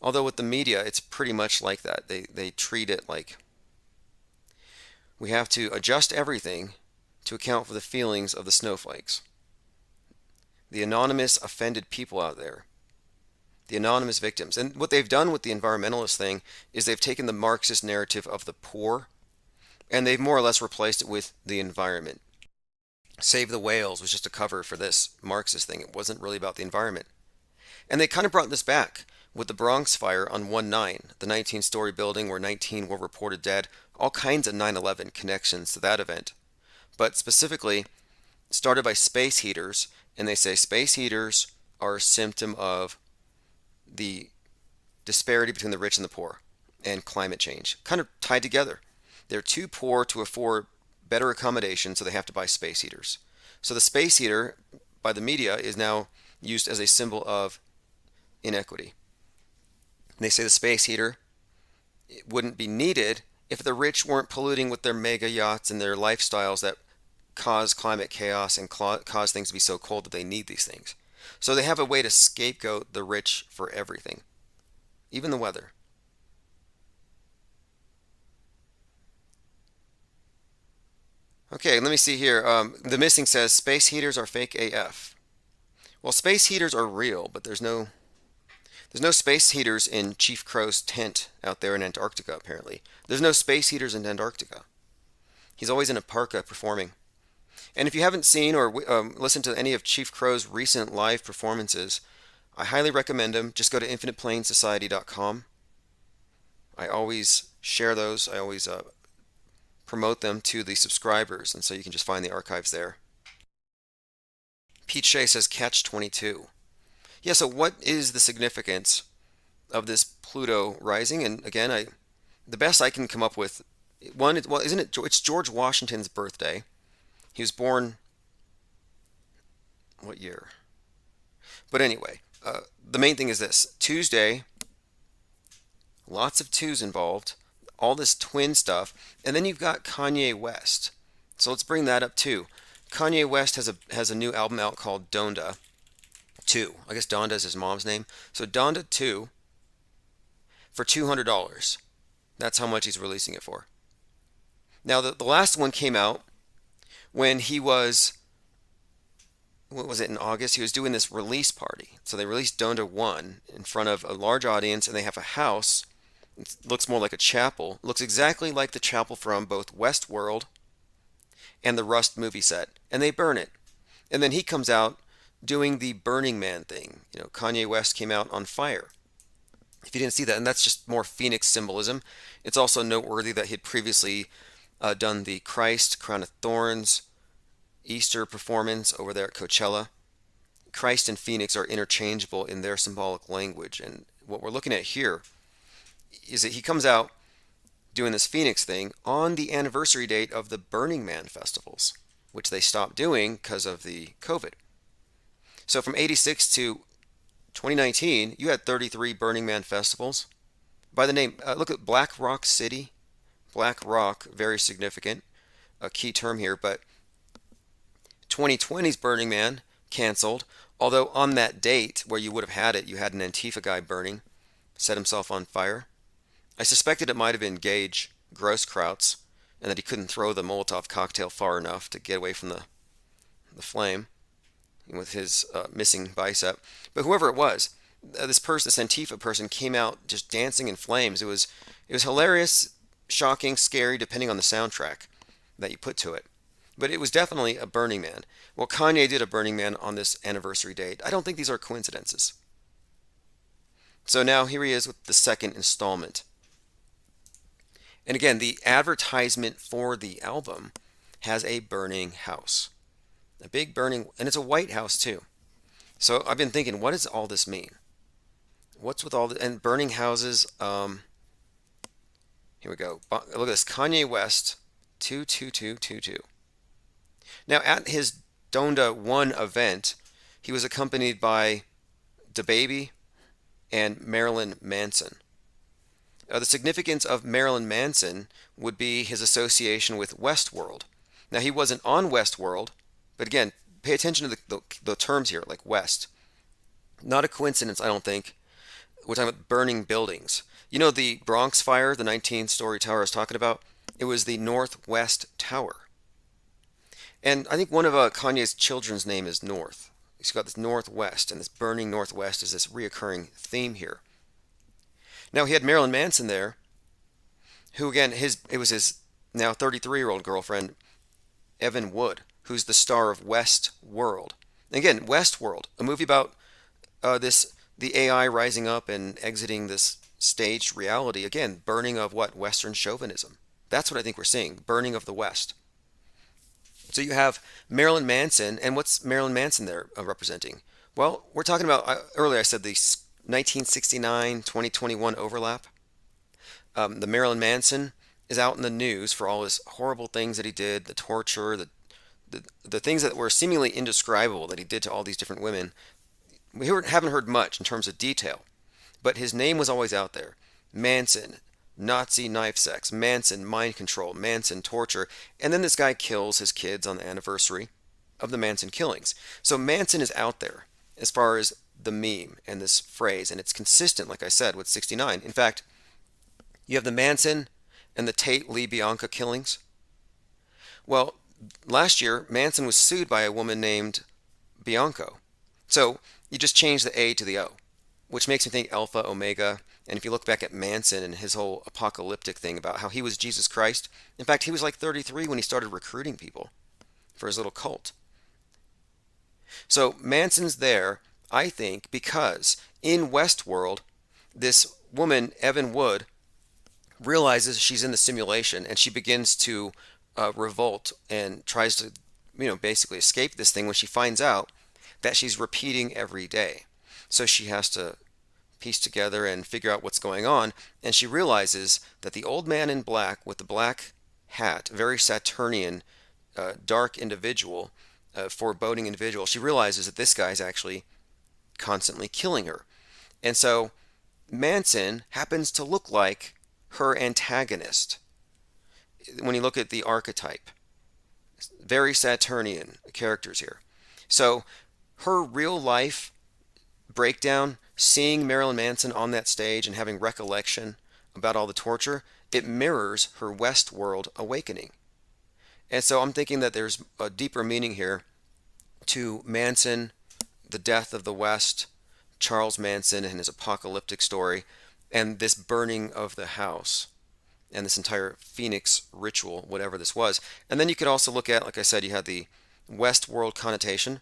Although with the media, it's pretty much like that. They treat it like we have to adjust everything to account for the feelings of the snowflakes. The anonymous offended people out there. The anonymous victims. And what they've done with the environmentalist thing is they've taken the Marxist narrative of the poor and they've more or less replaced it with the environment. Save the Whales was just a cover for this Marxist thing. It wasn't really about the environment. And they kind of brought this back with the Bronx fire on 1/9, the 19-story building where 19 were reported dead, all kinds of 9/11 connections to that event. But specifically, started by space heaters, and they say space heaters are a symptom of the disparity between the rich and the poor and climate change, kind of tied together. They're too poor to afford better accommodation, so they have to buy space heaters. So the space heater, by the media, is now used as a symbol of inequity. And they say the space heater wouldn't be needed if the rich weren't polluting with their mega yachts and their lifestyles that cause climate chaos and cause things to be so cold that they need these things. So they have a way to scapegoat the rich for everything, even the weather. Okay, let me see here. The missing says space heaters are fake AF. Well, space heaters are real, but there's no space heaters in Chief Crow's tent out there in Antarctica, apparently. There's no space heaters in Antarctica. He's always in a parka performing. And if you haven't seen or listened to any of Chief Crow's recent live performances, I highly recommend them. Just go to infiniteplainsociety.com. I always share those. I always promote them to the subscribers, and so you can just find the archives there. Pete Shea says Catch 22. Yeah, so what is the significance of this Pluto rising? And again, the best I can come up with, isn't it? It's George Washington's birthday. He was born what year? But anyway, the main thing is this: Tuesday, lots of twos involved, all this twin stuff, and then you've got Kanye West. So let's bring that up too. Kanye West has a new album out called Donda 2. I guess Donda is his mom's name. So Donda 2 for $200. That's how much he's releasing it for. Now the last one came out when he was, what was it, in August? He was doing this release party. So they released Donda 1 in front of a large audience, and they have a house. It looks more like a chapel. It looks exactly like the chapel from both Westworld and the Rust movie set. And they burn it. And then he comes out doing the Burning Man thing. You know, Kanye West came out on fire. If you didn't see that, and that's just more Phoenix symbolism. It's also noteworthy that he had previously done the Christ, Crown of Thorns, Easter performance over there at Coachella. Christ and Phoenix are interchangeable in their symbolic language. And what we're looking at here is that he comes out doing this Phoenix thing on the anniversary date of the Burning Man festivals, which they stopped doing because of the COVID. So from 86 to 2019, you had 33 Burning Man festivals. By the name, look at Black Rock City. Black Rock, very significant, a key term here, but 2020's Burning Man canceled, although on that date where you would have had it, you had an Antifa guy burning, set himself on fire. I suspected it might have been Gage Grosskreutz, and that he couldn't throw the Molotov cocktail far enough to get away from the flame with his missing bicep. But whoever it was, this Antifa person came out just dancing in flames. It was hilarious, shocking, scary, depending on the soundtrack that you put to it. But it was definitely a Burning Man. Well, Kanye did a Burning Man on this anniversary date. I don't think these are coincidences. So now here he is with the second installment. And again, the advertisement for the album has a burning house. A big burning, and it's a white house too. So I've been thinking, what does all this mean? What's with all the, and burning houses? Here we go. Look at this, Kanye West, 22222. Now at his Donda 1 event, he was accompanied by DaBaby and Marilyn Manson. The significance of Marilyn Manson would be his association with Westworld. Now he wasn't on Westworld, but again, pay attention to the terms here, like West. Not a coincidence, I don't think. We're talking about burning buildings. You know the Bronx fire, the 19-story tower I was talking about? It was the Northwest Tower. And I think one of Kanye's children's name is North. He's got this Northwest, and this burning Northwest is this reoccurring theme here. Now he had Marilyn Manson there, who again, it was his now 33-year-old girlfriend, Evan Wood, who's the star of Westworld. Again, Westworld, a movie about the AI rising up and exiting this staged reality. Again, burning of what? Western chauvinism. That's what I think we're seeing, burning of the West. So you have Marilyn Manson, and what's Marilyn Manson there representing? Well, we're talking about, earlier I said the 1969-2021 overlap. The Marilyn Manson is out in the news for all his horrible things that he did, the torture, the things that were seemingly indescribable that he did to all these different women. We haven't heard much in terms of detail, but his name was always out there. Manson, Nazi knife sex, Manson mind control, Manson torture, and then this guy kills his kids on the anniversary of the Manson killings. So Manson is out there as far as the meme and this phrase, and it's consistent, like I said, with 69. In fact, you have the Manson and the Tate Lee Bianca killings. Well, last year, Manson was sued by a woman named Bianco. So you just change the A to the O, which makes me think Alpha, Omega. And if you look back at Manson and his whole apocalyptic thing about how he was Jesus Christ, in fact, he was like 33 when he started recruiting people for his little cult. So Manson's there. I think because in Westworld, this woman, Evan Wood, realizes she's in the simulation and she begins to revolt and tries to, basically escape this thing when she finds out that she's repeating every day. So she has to piece together and figure out what's going on. And she realizes that the old man in black with the black hat, very Saturnian, dark individual, foreboding individual, she realizes that this guy's actually constantly killing her. And so Manson happens to look like her antagonist when you look at the archetype. Very Saturnian characters here. So her real life breakdown, seeing Marilyn Manson on that stage and having recollection about all the torture, it mirrors her Westworld awakening. And so I'm thinking that there's a deeper meaning here to Manson, the death of the West, Charles Manson and his apocalyptic story, and this burning of the house, and this entire Phoenix ritual, whatever this was. And then you could also look at, like I said, you had the Westworld connotation,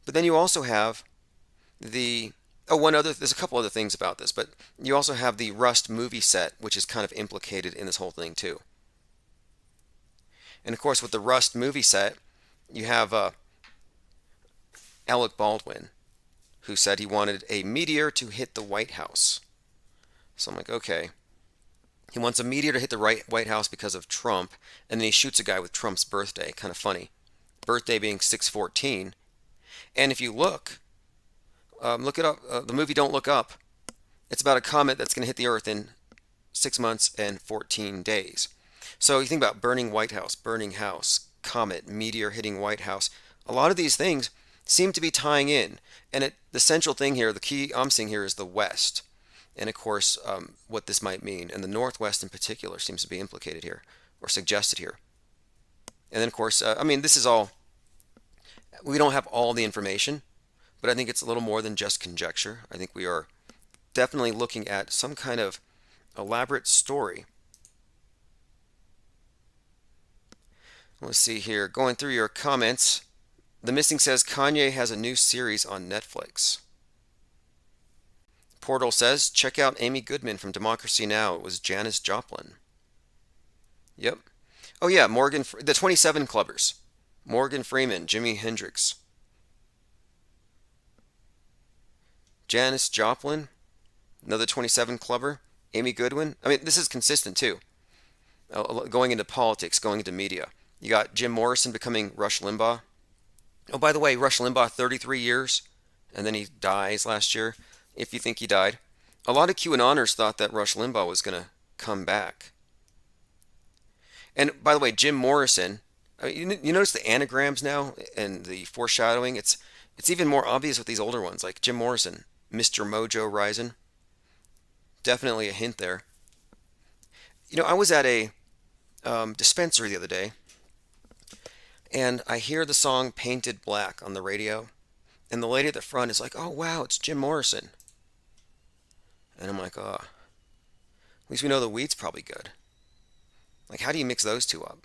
but then you also have there's a couple other things about this, but you also have the Rust movie set, which is kind of implicated in this whole thing too. And of course, with the Rust movie set, you have Alec Baldwin, who said he wanted a meteor to hit the White House. So I'm like, okay. He wants a meteor to hit the White House because of Trump, and then he shoots a guy with Trump's birthday. Kind of funny. Birthday being 6/14. And if you look it up, the movie Don't Look Up, it's about a comet that's going to hit the Earth in 6 months and 14 days. So you think about burning White House, burning house, comet, meteor hitting White House. A lot of these things seem to be tying in. And the central thing here, the key I'm seeing here is the West. And of course, what this might mean. And the Northwest in particular seems to be implicated here, or suggested here. And then of course, this is all, we don't have all the information, but I think it's a little more than just conjecture. I think we are definitely looking at some kind of elaborate story. Let's see here, going through your comments. The Missing says Kanye has a new series on Netflix. Portal says, check out Amy Goodman from Democracy Now! It was Janis Joplin. Yep. Oh yeah, the 27 Clubbers. Morgan Freeman, Jimi Hendrix. Janis Joplin, another 27 Clubber. Amy Goodwin. This is consistent too. Going into politics, going into media. You got Jim Morrison becoming Rush Limbaugh. Oh, by the way, Rush Limbaugh, 33 years, and then he dies last year, if you think he died. A lot of QAnoners thought that Rush Limbaugh was going to come back. And by the way, Jim Morrison, you notice the anagrams now and the foreshadowing? It's even more obvious with these older ones, like Jim Morrison, Mr. Mojo Rising. Definitely a hint there. I was at a dispensary the other day, and I hear the song Painted Black on the radio, and the lady at the front is like, oh wow, it's Jim Morrison. And I'm like, oh, at least we know the weed's probably good. Like, how do you mix those two up?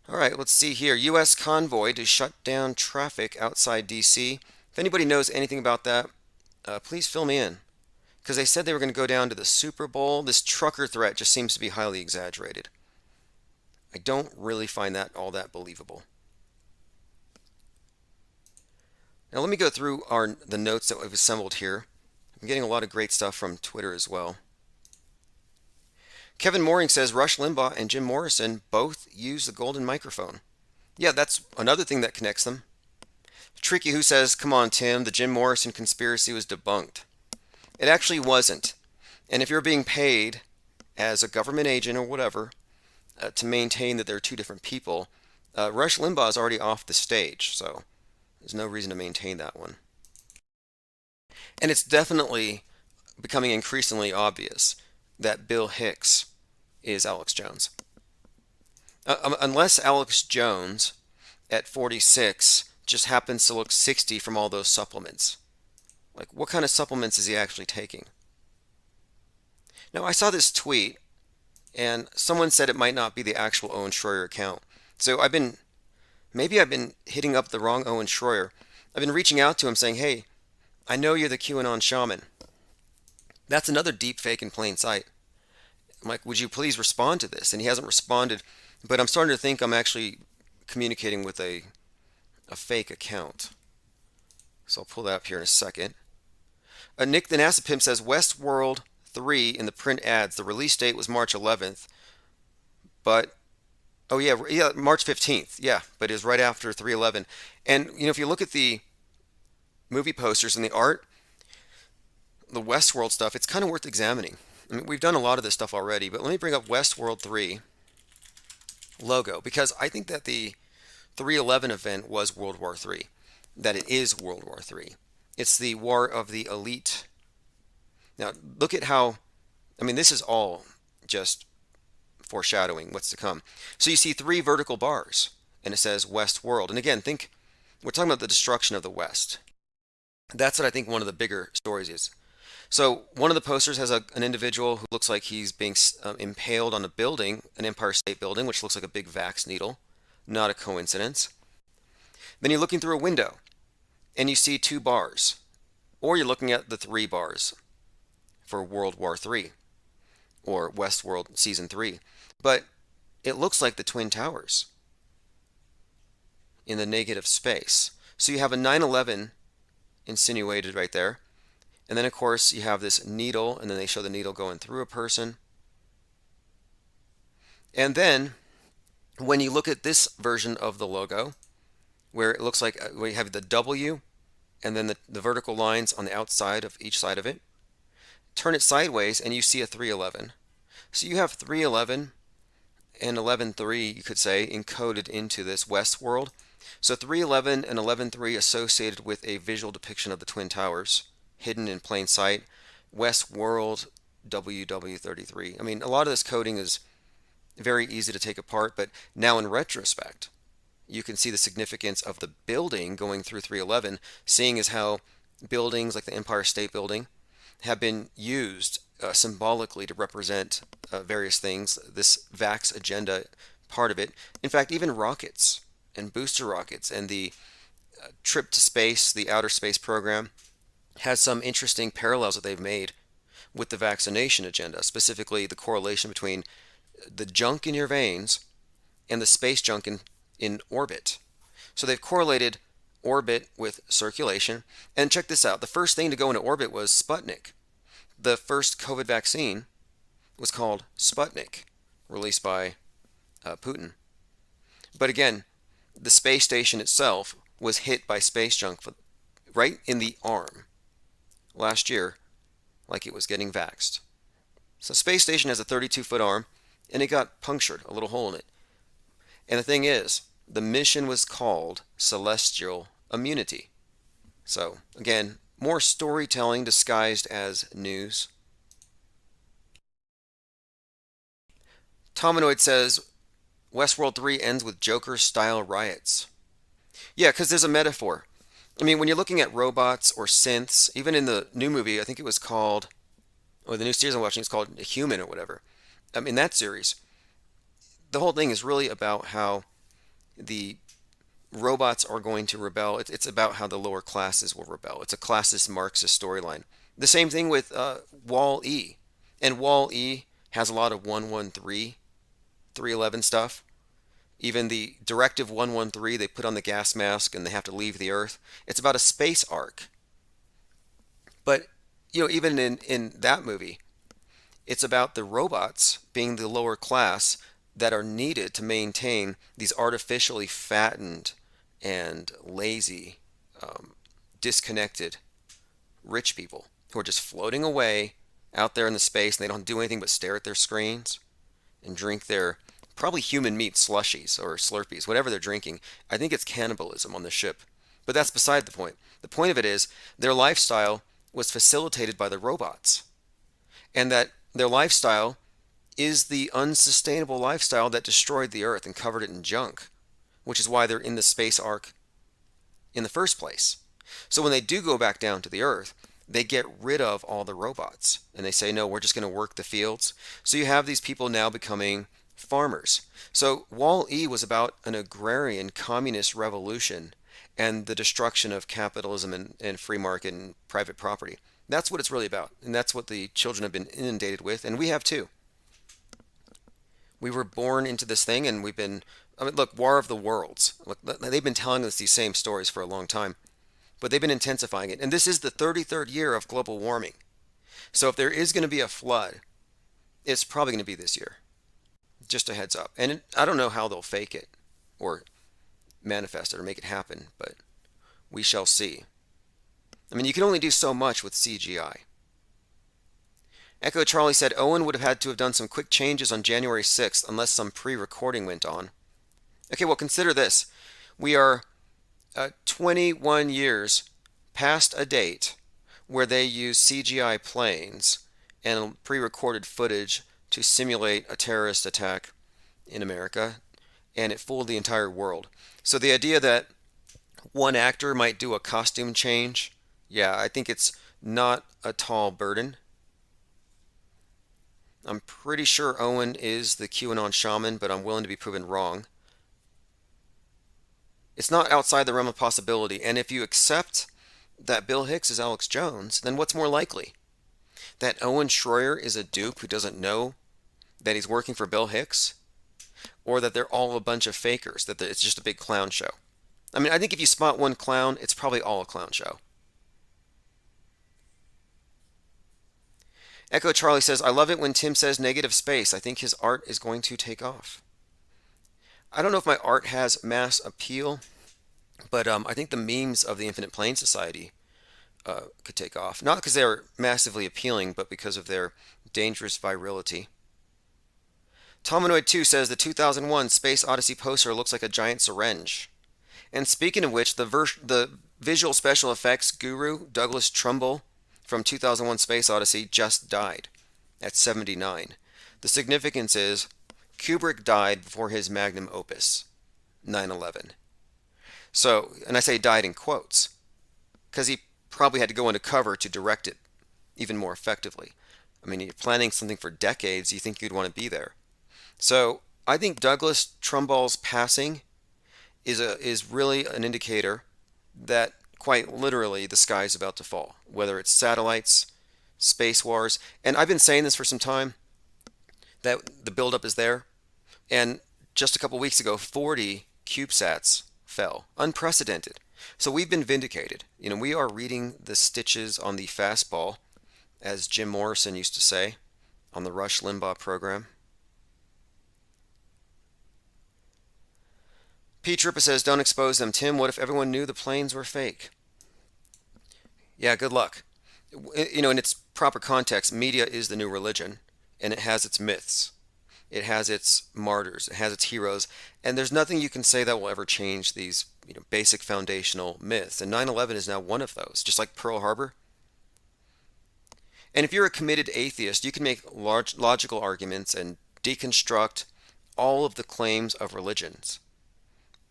Alright, let's see here. U.S. convoy to shut down traffic outside D.C. If anybody knows anything about that, please fill me in. Because they said they were going to go down to the Super Bowl. This trucker threat just seems to be highly exaggerated. I don't really find that all that believable. Now let me go through the notes that we've assembled here. I'm getting a lot of great stuff from Twitter as well. Kevin Mooring says Rush Limbaugh and Jim Morrison both use the golden microphone. Yeah, that's another thing that connects them. Tricky Who says, come on Tim, the Jim Morrison conspiracy was debunked. It actually wasn't. And if you're being paid as a government agent or whatever to maintain that they're two different people, Rush Limbaugh is already off the stage, so there's no reason to maintain that one. And it's definitely becoming increasingly obvious that Bill Hicks is Alex Jones. Unless Alex Jones at 46 just happens to look 60 from all those supplements. Like, what kind of supplements is he actually taking? Now, I saw this tweet, and someone said it might not be the actual Owen Schroyer account. So I've been Maybe I've been hitting up the wrong Owen Schroyer. I've been reaching out to him saying, hey, I know you're the QAnon shaman. That's another deep fake in plain sight. I'm like, would you please respond to this? And he hasn't responded, but I'm starting to think I'm actually communicating with a fake account. So I'll pull that up here in a second. Nick the NASA Pimp says Westworld 3 in the print ads. The release date was March 11th, but oh yeah, March 15th. Yeah, but it was right after 3/11. And if you look at the movie posters and the art, the Westworld stuff, it's kind of worth examining. I mean, we've done a lot of this stuff already, but let me bring up Westworld 3 logo because I think that the 3/11 event was World War III, that it is World War III. It's the war of the elite. Now, look at how, I mean, this is all just foreshadowing what's to come. So you see 3 vertical bars, and it says West World. And again, think, we're talking about the destruction of the West. That's what I think one of the bigger stories is. So one of the posters has an individual who looks like he's being impaled on a building, an Empire State Building, which looks like a big Vax needle. Not a coincidence. Then you're looking through a window, and you see 2 bars. Or you're looking at the 3 bars for World War III, or Westworld Season 3. But it looks like the Twin Towers in the negative space. So you have a 9/11 insinuated right there. And then, of course, you have this needle, and then they show the needle going through a person. And then, when you look at this version of the logo, where it looks like where you have the W, and then the vertical lines on the outside of each side of it, turn it sideways, and you see a 3/11. So you have 3/11 and 11/3, you could say, encoded into this West world. So 3/11 and 11/3 associated with a visual depiction of the Twin Towers, hidden in plain sight. West World WW33. I mean, a lot of this coding is very easy to take apart, but now in retrospect, you can see the significance of the building going through 3/11, seeing as how buildings like the Empire State Building have been used symbolically to represent various things, this Vax agenda part of it. In fact, even rockets and booster rockets and the trip to space, the outer space program, has some interesting parallels that they've made with the vaccination agenda, specifically the correlation between the junk in your veins and the space junk in orbit. So they've correlated orbit with circulation. And check this out. The first thing to go into orbit was Sputnik. The first COVID vaccine was called Sputnik, released by Putin. But again, the space station itself was hit by space junk right in the arm last year, like it was getting vaxxed. So space station has a 32-foot arm, and it got punctured, a little hole in it. And the thing is, the mission was called Celestial Immunity. So again, more storytelling disguised as news. Tominoid says Westworld 3 ends with Joker-style riots. Yeah, because there's a metaphor. I mean, when you're looking at robots or synths, even in the new movie, I think it was called, or the new series I'm watching is called Human or whatever. In that series, the whole thing is really about how the robots are going to rebel. It's about how the lower classes will rebel. It's a classist Marxist storyline. The same thing with Wall-E. And Wall-E has a lot of 113, 311 stuff. Even the Directive 113, they put on the gas mask and they have to leave the Earth. It's about a space arc. But, even in that movie, it's about the robots being the lower class that are needed to maintain these artificially fattened and lazy, disconnected rich people who are just floating away out there in the space, and they don't do anything but stare at their screens and drink their probably human meat slushies or Slurpees, whatever they're drinking. I think it's cannibalism on the ship. But that's beside the point. The point of it is their lifestyle was facilitated by the robots. And that their lifestyle is the unsustainable lifestyle that destroyed the Earth and covered it in junk, which is why they're in the space arc in the first place. So when they do go back down to the Earth, they get rid of all the robots. And they say, no, we're just going to work the fields. So you have these people now becoming farmers. So Wall-E was about an agrarian communist revolution and the destruction of capitalism and free market and private property. That's what it's really about. And that's what the children have been inundated with. And we have too. We were born into this thing and we've been, I mean, look, War of the Worlds. Look, they've been telling us these same stories for a long time, but they've been intensifying it. And this is the 33rd year of global warming. So if there is going to be a flood, it's probably going to be this year. Just a heads up. And I don't know how they'll fake it or manifest it or make it happen, but we shall see. I mean, you can only do so much with CGI. Echo Charlie said Owen would have had to have done some quick changes on January 6th unless some pre-recording went on. Okay, well, consider this. We are 21 years past a date where they use CGI planes and pre-recorded footage to simulate a terrorist attack in America, and it fooled the entire world. So the idea that one actor might do a costume change, yeah, I think it's not a tall burden. I'm pretty sure Owen is the QAnon shaman, but I'm willing to be proven wrong. It's not outside the realm of possibility, and if you accept that Bill Hicks is Alex Jones, then what's more likely? That Owen Schroyer is a dupe who doesn't know that he's working for Bill Hicks? Or that they're all a bunch of fakers, that it's just a big clown show? I mean, I think if you spot one clown, it's probably all a clown show. Echo Charlie says, I love it when Tim says negative space. I think his art is going to take off. I don't know if my art has mass appeal, but I think the memes of the Infinite Plane Society could take off. Not because they're massively appealing, but because of their dangerous virality. Tomanoid2 says the 2001 Space Odyssey poster looks like a giant syringe. And speaking of which, the visual special effects guru, Douglas Trumbull, from 2001 Space Odyssey just died at 79. The significance is Kubrick died before his magnum opus, 9/11. So, and I say died in quotes, because he probably had to go undercover to direct it even more effectively. I mean, you're planning something for decades, you think you'd want to be there. So, I think Douglas Trumbull's passing is really an indicator that quite literally the sky's about to fall, whether it's satellites, space wars, and I've been saying this for some time, that the buildup is there, and just a couple weeks ago, 40 CubeSats fell, unprecedented. So we've been vindicated. You know, we are reading the stitches on the fastball, as Jim Morrison used to say on the Rush Limbaugh program. P. Trippa says, don't expose them. Tim, what if everyone knew the planes were fake? Yeah, good luck. You know, in its proper context, media is the new religion, and it has its myths. It has its martyrs. It has its heroes. And there's nothing you can say that will ever change these, you know, basic foundational myths. And 9/11 is now one of those, just like Pearl Harbor. And if you're a committed atheist, you can make large logical arguments and deconstruct all of the claims of religions.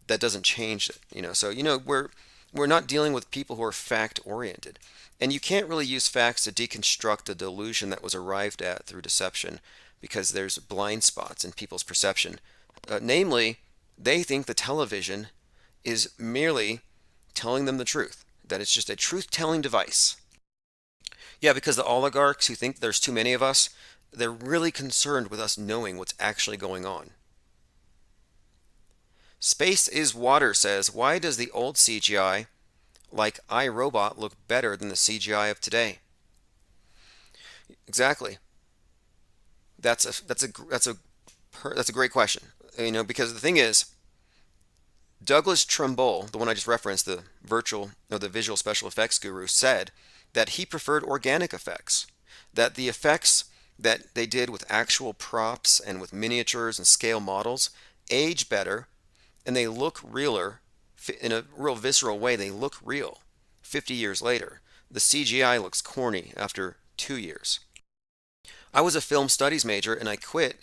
That doesn't change it, you know. So, you know, we're not dealing with people who are fact oriented, and you can't really use facts to deconstruct a delusion that was arrived at through deception, because there's blind spots in people's perception. Namely, they think the television is merely telling them the truth, that it's just a truth-telling device. Yeah, because the oligarchs who think there's too many of us, they're really concerned with us knowing what's actually going on. Space is Water says, why does the old CGI like iRobot look better than the CGI of today? Exactly. That's a great question. You know, because the thing is, Douglas Trumbull, the one I just referenced, the visual special effects guru, said that he preferred organic effects, that the effects that they did with actual props and with miniatures and scale models age better, and they look realer in a real visceral way. They look real 50 years later. The CGI looks corny after 2 years. I was a film studies major and I quit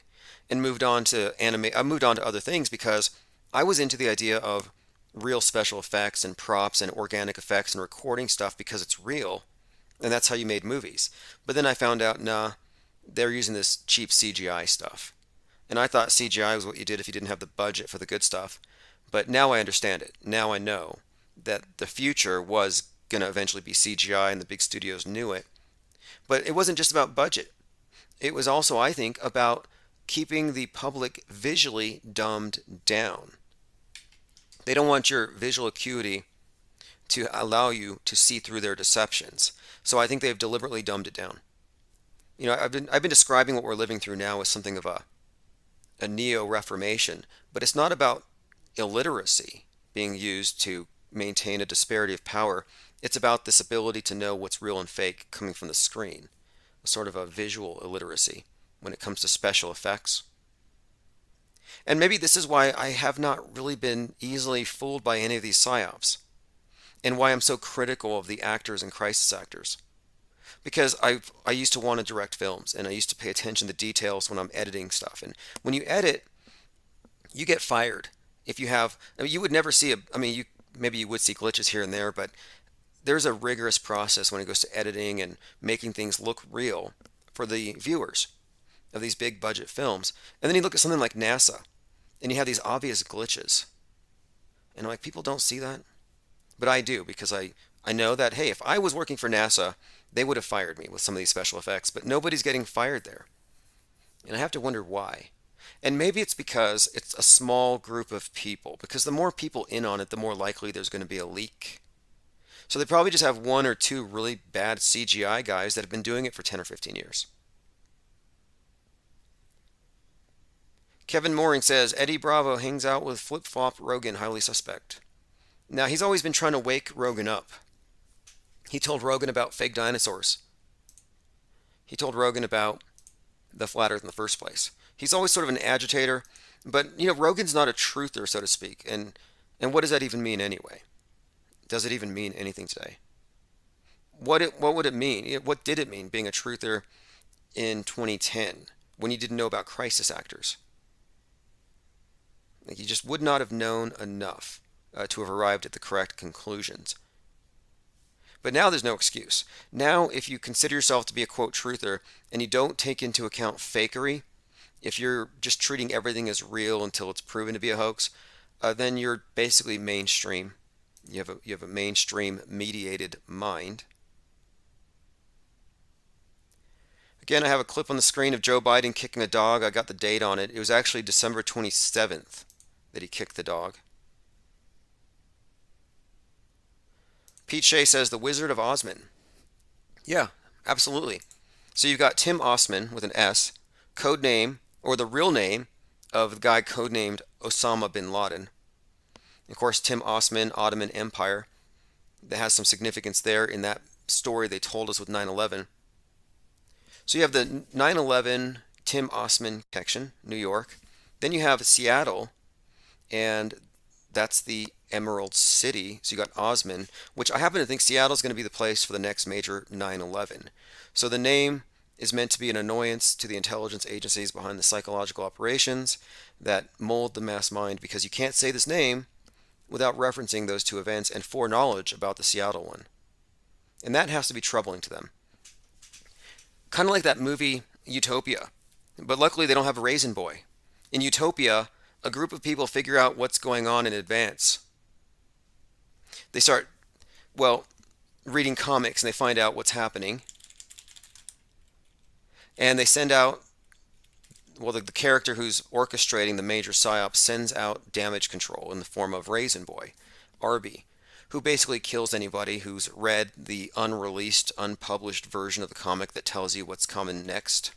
and moved on to I moved on to other things because I was into the idea of real special effects and props and organic effects and recording stuff because it's real, and that's how you made movies. But then I found out, nah, they're using this cheap CGI stuff. And I thought CGI was what you did if you didn't have the budget for the good stuff. But now I understand it. Now I know that the future was going to eventually be CGI and the big studios knew it. But it wasn't just about budget. It was also, I think, about keeping the public visually dumbed down. They don't want your visual acuity to allow you to see through their deceptions. So I think they've deliberately dumbed it down. I've been describing what we're living through now as something of a neo-reformation, but it's not about illiteracy being used to maintain a disparity of power. It's about this ability to know what's real and fake coming from the screen, a sort of a visual illiteracy when it comes to special effects. And maybe this is why I have not really been easily fooled by any of these psyops, and why I'm so critical of the actors and crisis actors. Because I used to want to direct films, and I used to pay attention to details when I'm editing stuff. And when you edit, you get fired. If you have, I mean, you would never see maybe you would see glitches here and there, but there's a rigorous process when it goes to editing and making things look real for the viewers of these big budget films. And then you look at something like NASA, and you have these obvious glitches. And I'm like, people don't see that? But I do, because I know that, hey, if I was working for NASA, they would have fired me with some of these special effects, but nobody's getting fired there. And I have to wonder why. And maybe it's because it's a small group of people, because the more people in on it, the more likely there's going to be a leak. So they probably just have one or two really bad CGI guys that have been doing it for 10 or 15 years. Kevin Mooring says, Eddie Bravo hangs out with flip-flop Rogan, highly suspect. Now, he's always been trying to wake Rogan up. He told Rogan about fake dinosaurs. He told Rogan about the flat earth in the first place. He's always sort of an agitator, but, Rogan's not a truther, so to speak. And what does that even mean anyway? Does it even mean anything today? What would it mean? What did it mean being a truther in 2010 when you didn't know about crisis actors? Like, you just would not have known enough to have arrived at the correct conclusions. But now there's no excuse. Now, if you consider yourself to be a quote truther and you don't take into account fakery, if you're just treating everything as real until it's proven to be a hoax, then you're basically mainstream. You have a mainstream mediated mind. Again, I have a clip on the screen of Joe Biden kicking a dog. I got the date on it. It was actually December 27th that he kicked the dog. Pete Shea says the Wizard of Osman. Yeah, absolutely. So you've got Tim Osman with an S, code name, or the real name of the guy codenamed Osama bin Laden. Of course, Tim Osman, Ottoman Empire. That has some significance there in that story they told us with 9/11. So you have the 9/11 Tim Osman connection, New York. Then you have Seattle, and that's the Emerald City. So you got Osman, which I happen to think Seattle's going to be the place for the next major 9/11. So the name is meant to be an annoyance to the intelligence agencies behind the psychological operations that mold the mass mind, because you can't say this name without referencing those two events and foreknowledge about the Seattle one. And that has to be troubling to them. Kind of like that movie Utopia. But luckily they don't have a Raisin Boy. In Utopia, a group of people figure out what's going on in advance. They start, reading comics, and they find out what's happening. And they send out, the character who's orchestrating the major psyop sends out damage control in the form of Raisin Boy, Arby, who basically kills anybody who's read the unreleased, unpublished version of the comic that tells you what's coming next.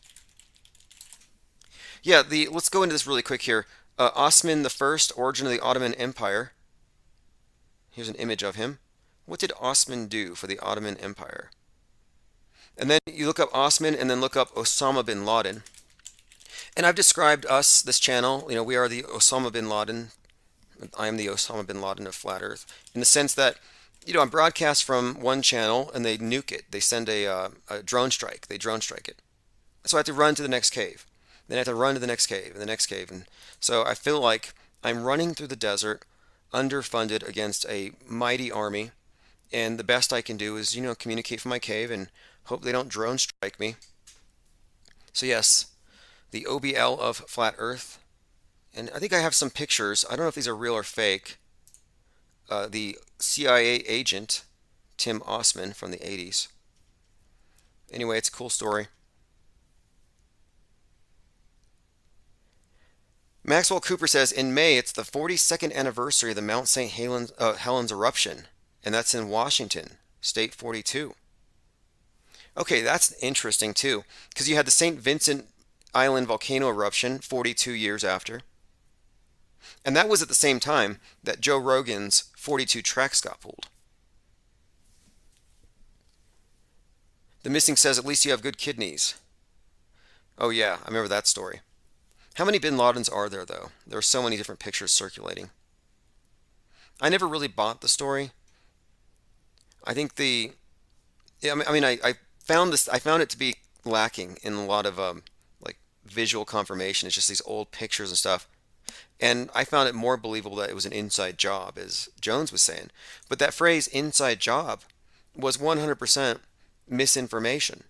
Yeah, let's go into this really quick here. Osman I, origin of the Ottoman Empire. Here's an image of him. What did Osman do for the Ottoman Empire? And then you look up Osman and then look up Osama bin Laden. And I've described us, this channel, we are the Osama bin Laden. I am the Osama bin Laden of Flat Earth. In the sense that, I broadcast from one channel and they nuke it. They send a drone strike. They drone strike it. So I have to run to the next cave. Then I have to run to the next cave and the next cave. And so I feel like I'm running through the desert, underfunded against a mighty army. And the best I can do is, communicate from my cave and hope they don't drone strike me. So yes, the OBL of Flat Earth. And I think I have some pictures. I don't know if these are real or fake. The CIA agent, Tim Osman from the 80s. Anyway, it's a cool story. Maxwell Cooper says, in May, it's the 42nd anniversary of the Mount St. Helens eruption, and that's in Washington, State 42. Okay, that's interesting too, because you had the St. Vincent Island volcano eruption 42 years after. And that was at the same time that Joe Rogan's 42 tracks got pulled. The Missing says, at least you have good kidneys. Oh yeah, I remember that story. How many Bin Ladens are there, though? There are so many different pictures circulating. I never really bought the story. I think I found this. I found it to be lacking in a lot of like visual confirmation. It's just these old pictures and stuff. And I found it more believable that it was an inside job, as Jones was saying. But that phrase "inside job" was 100% misinformation,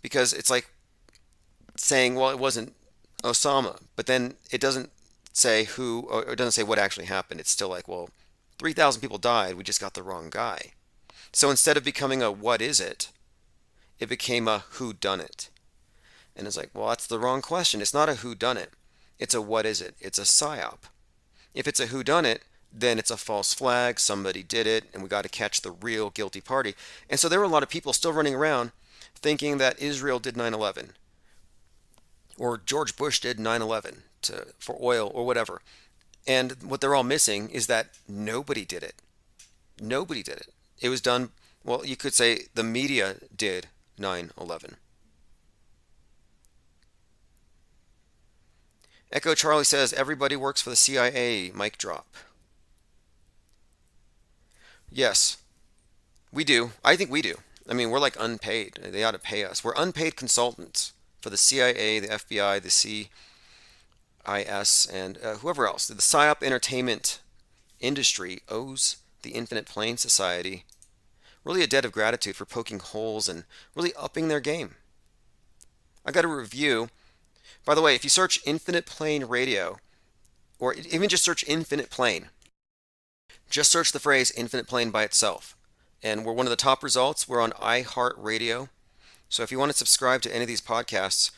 because it's like saying, well, it wasn't Osama, but then it doesn't say who, or it doesn't say what actually happened. It's still like, well, 3,000 people died, we just got the wrong guy. So instead of becoming a what is it, it became a who done it. And it's like, well, that's the wrong question. It's not a who done it. It's a what is it. It's a psyop. If it's a who done it, then it's a false flag, somebody did it, and we got to catch the real guilty party. And so there were a lot of people still running around thinking that Israel did 9/11, or George Bush did 9/11 for oil or whatever. And what they're all missing is that nobody did it. Nobody did it. It was done, well, you could say the media did 9/11. Echo Charlie says, everybody works for the CIA, mic drop. Yes, we do. I think we do. I mean, we're like unpaid. They ought to pay us. We're unpaid consultants for the CIA, the FBI, the CIS, and whoever else. The PSYOP entertainment industry owes the Infinite Plane Society really a debt of gratitude for poking holes and really upping their game. I got a review. By the way, if you search Infinite Plane Radio, or even just search Infinite Plane, just search the phrase Infinite Plane by itself, and we're one of the top results. We're on iHeartRadio. So if you want to subscribe to any of these podcasts,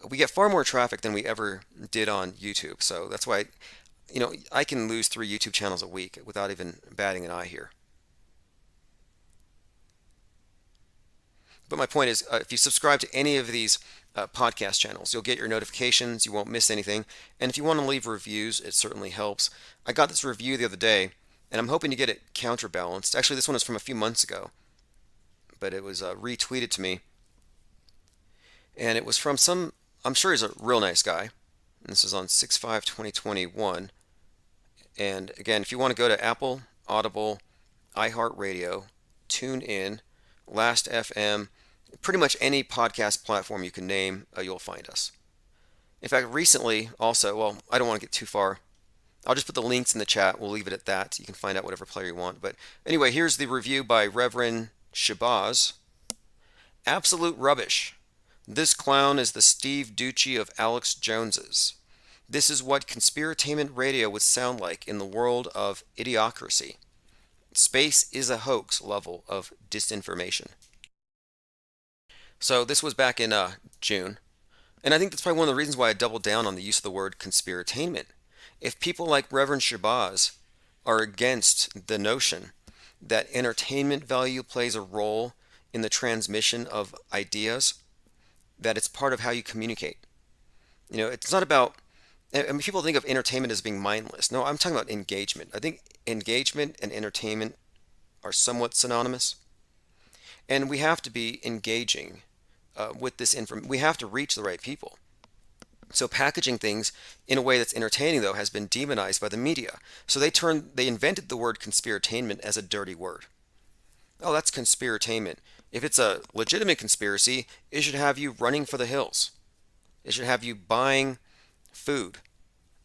we get far more traffic than we ever did on YouTube. So that's why, I can lose 3 YouTube channels a week without even batting an eye here. But my point is, if you subscribe to any of these podcast channels, you'll get your notifications, you won't miss anything. And if you want to leave reviews, it certainly helps. I got this review the other day, and I'm hoping to get it counterbalanced. Actually, this one is from a few months ago, but it was retweeted to me. And it was from some, I'm sure he's a real nice guy. And this is on 6/5/2021. And again, if you want to go to Apple, Audible, iHeartRadio, TuneIn, Last FM, pretty much any podcast platform you can name, you'll find us. In fact, recently also, well, I don't want to get too far. I'll just put the links in the chat. We'll leave it at that. You can find out whatever player you want. But anyway, here's the review by Reverend Shabazz. Absolute rubbish. This clown is the Steve Ducey of Alex Joneses. This is what conspiratainment radio would sound like in the world of idiocracy. Space is a hoax level of disinformation. So this was back in June. And I think that's probably one of the reasons why I doubled down on the use of the word conspiratainment. If people like Reverend Shabazz are against the notion that entertainment value plays a role in the transmission of ideas, that it's part of how you communicate. It's not about, people think of entertainment as being mindless. No, I'm talking about engagement. I think engagement and entertainment are somewhat synonymous. And we have to be engaging with this information. We have to reach the right people. So packaging things in a way that's entertaining, though, has been demonized by the media. So they invented the word conspiratainment as a dirty word. Oh, that's conspiratainment. If it's a legitimate conspiracy, it should have you running for the hills. It should have you buying food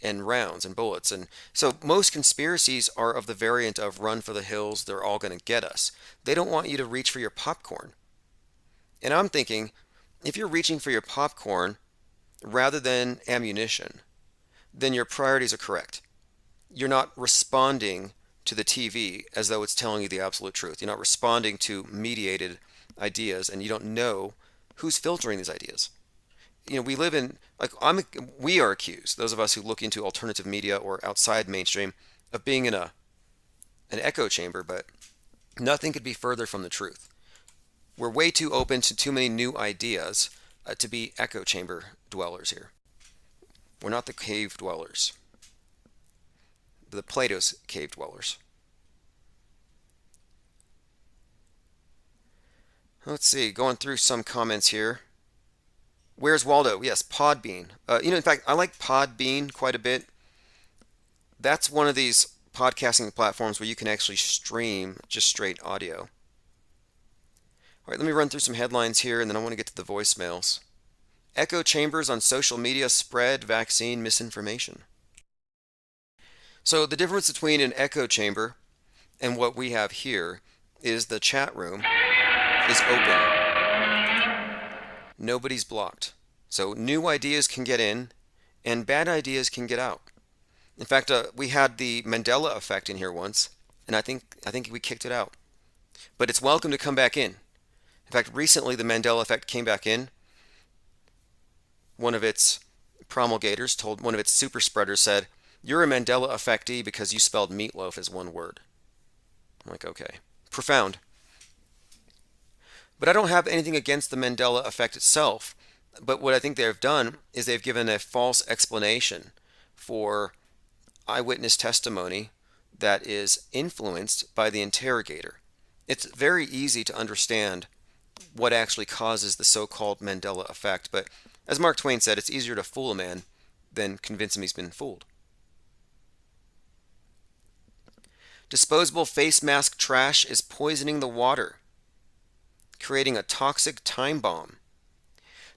and rounds and bullets. And so most conspiracies are of the variant of run for the hills, they're all going to get us. They don't want you to reach for your popcorn. And I'm thinking, if you're reaching for your popcorn, rather than ammunition, then your priorities are correct. You're not responding to the TV as though it's telling you the absolute truth. You're not responding to mediated ideas, and you don't know who's filtering these ideas. We live in, we are accused, those of us who look into alternative media or outside mainstream, of being in an echo chamber, but nothing could be further from the truth. We're way too open to too many new ideas to be echo chamber dwellers here. We're not the cave dwellers, the Plato's cave dwellers. Let's see, going through some comments here. Where's Waldo? Yes, Podbean. In fact, I like Podbean quite a bit. That's one of these podcasting platforms where you can actually stream just straight audio. All right, let me run through some headlines here, and then I want to get to the voicemails. Echo chambers on social media spread vaccine misinformation. So the difference between an echo chamber and what we have here is the chat room is open. Nobody's blocked. So new ideas can get in and bad ideas can get out. In fact, we had the Mandela effect in here once, and I think we kicked it out. But it's welcome to come back in. In fact, recently the Mandela effect came back in. One of its promulgators told one of its super spreaders said, "You're a Mandela effectee because you spelled meatloaf as one word." I'm like, okay. Profound. But I don't have anything against the Mandela effect itself. But what I think they've done is they've given a false explanation for eyewitness testimony that is influenced by the interrogator. It's very easy to understand what actually causes the so-called Mandela effect. But as Mark Twain said, it's easier to fool a man than convince him he's been fooled. Disposable face mask trash is poisoning the water, creating a toxic time bomb.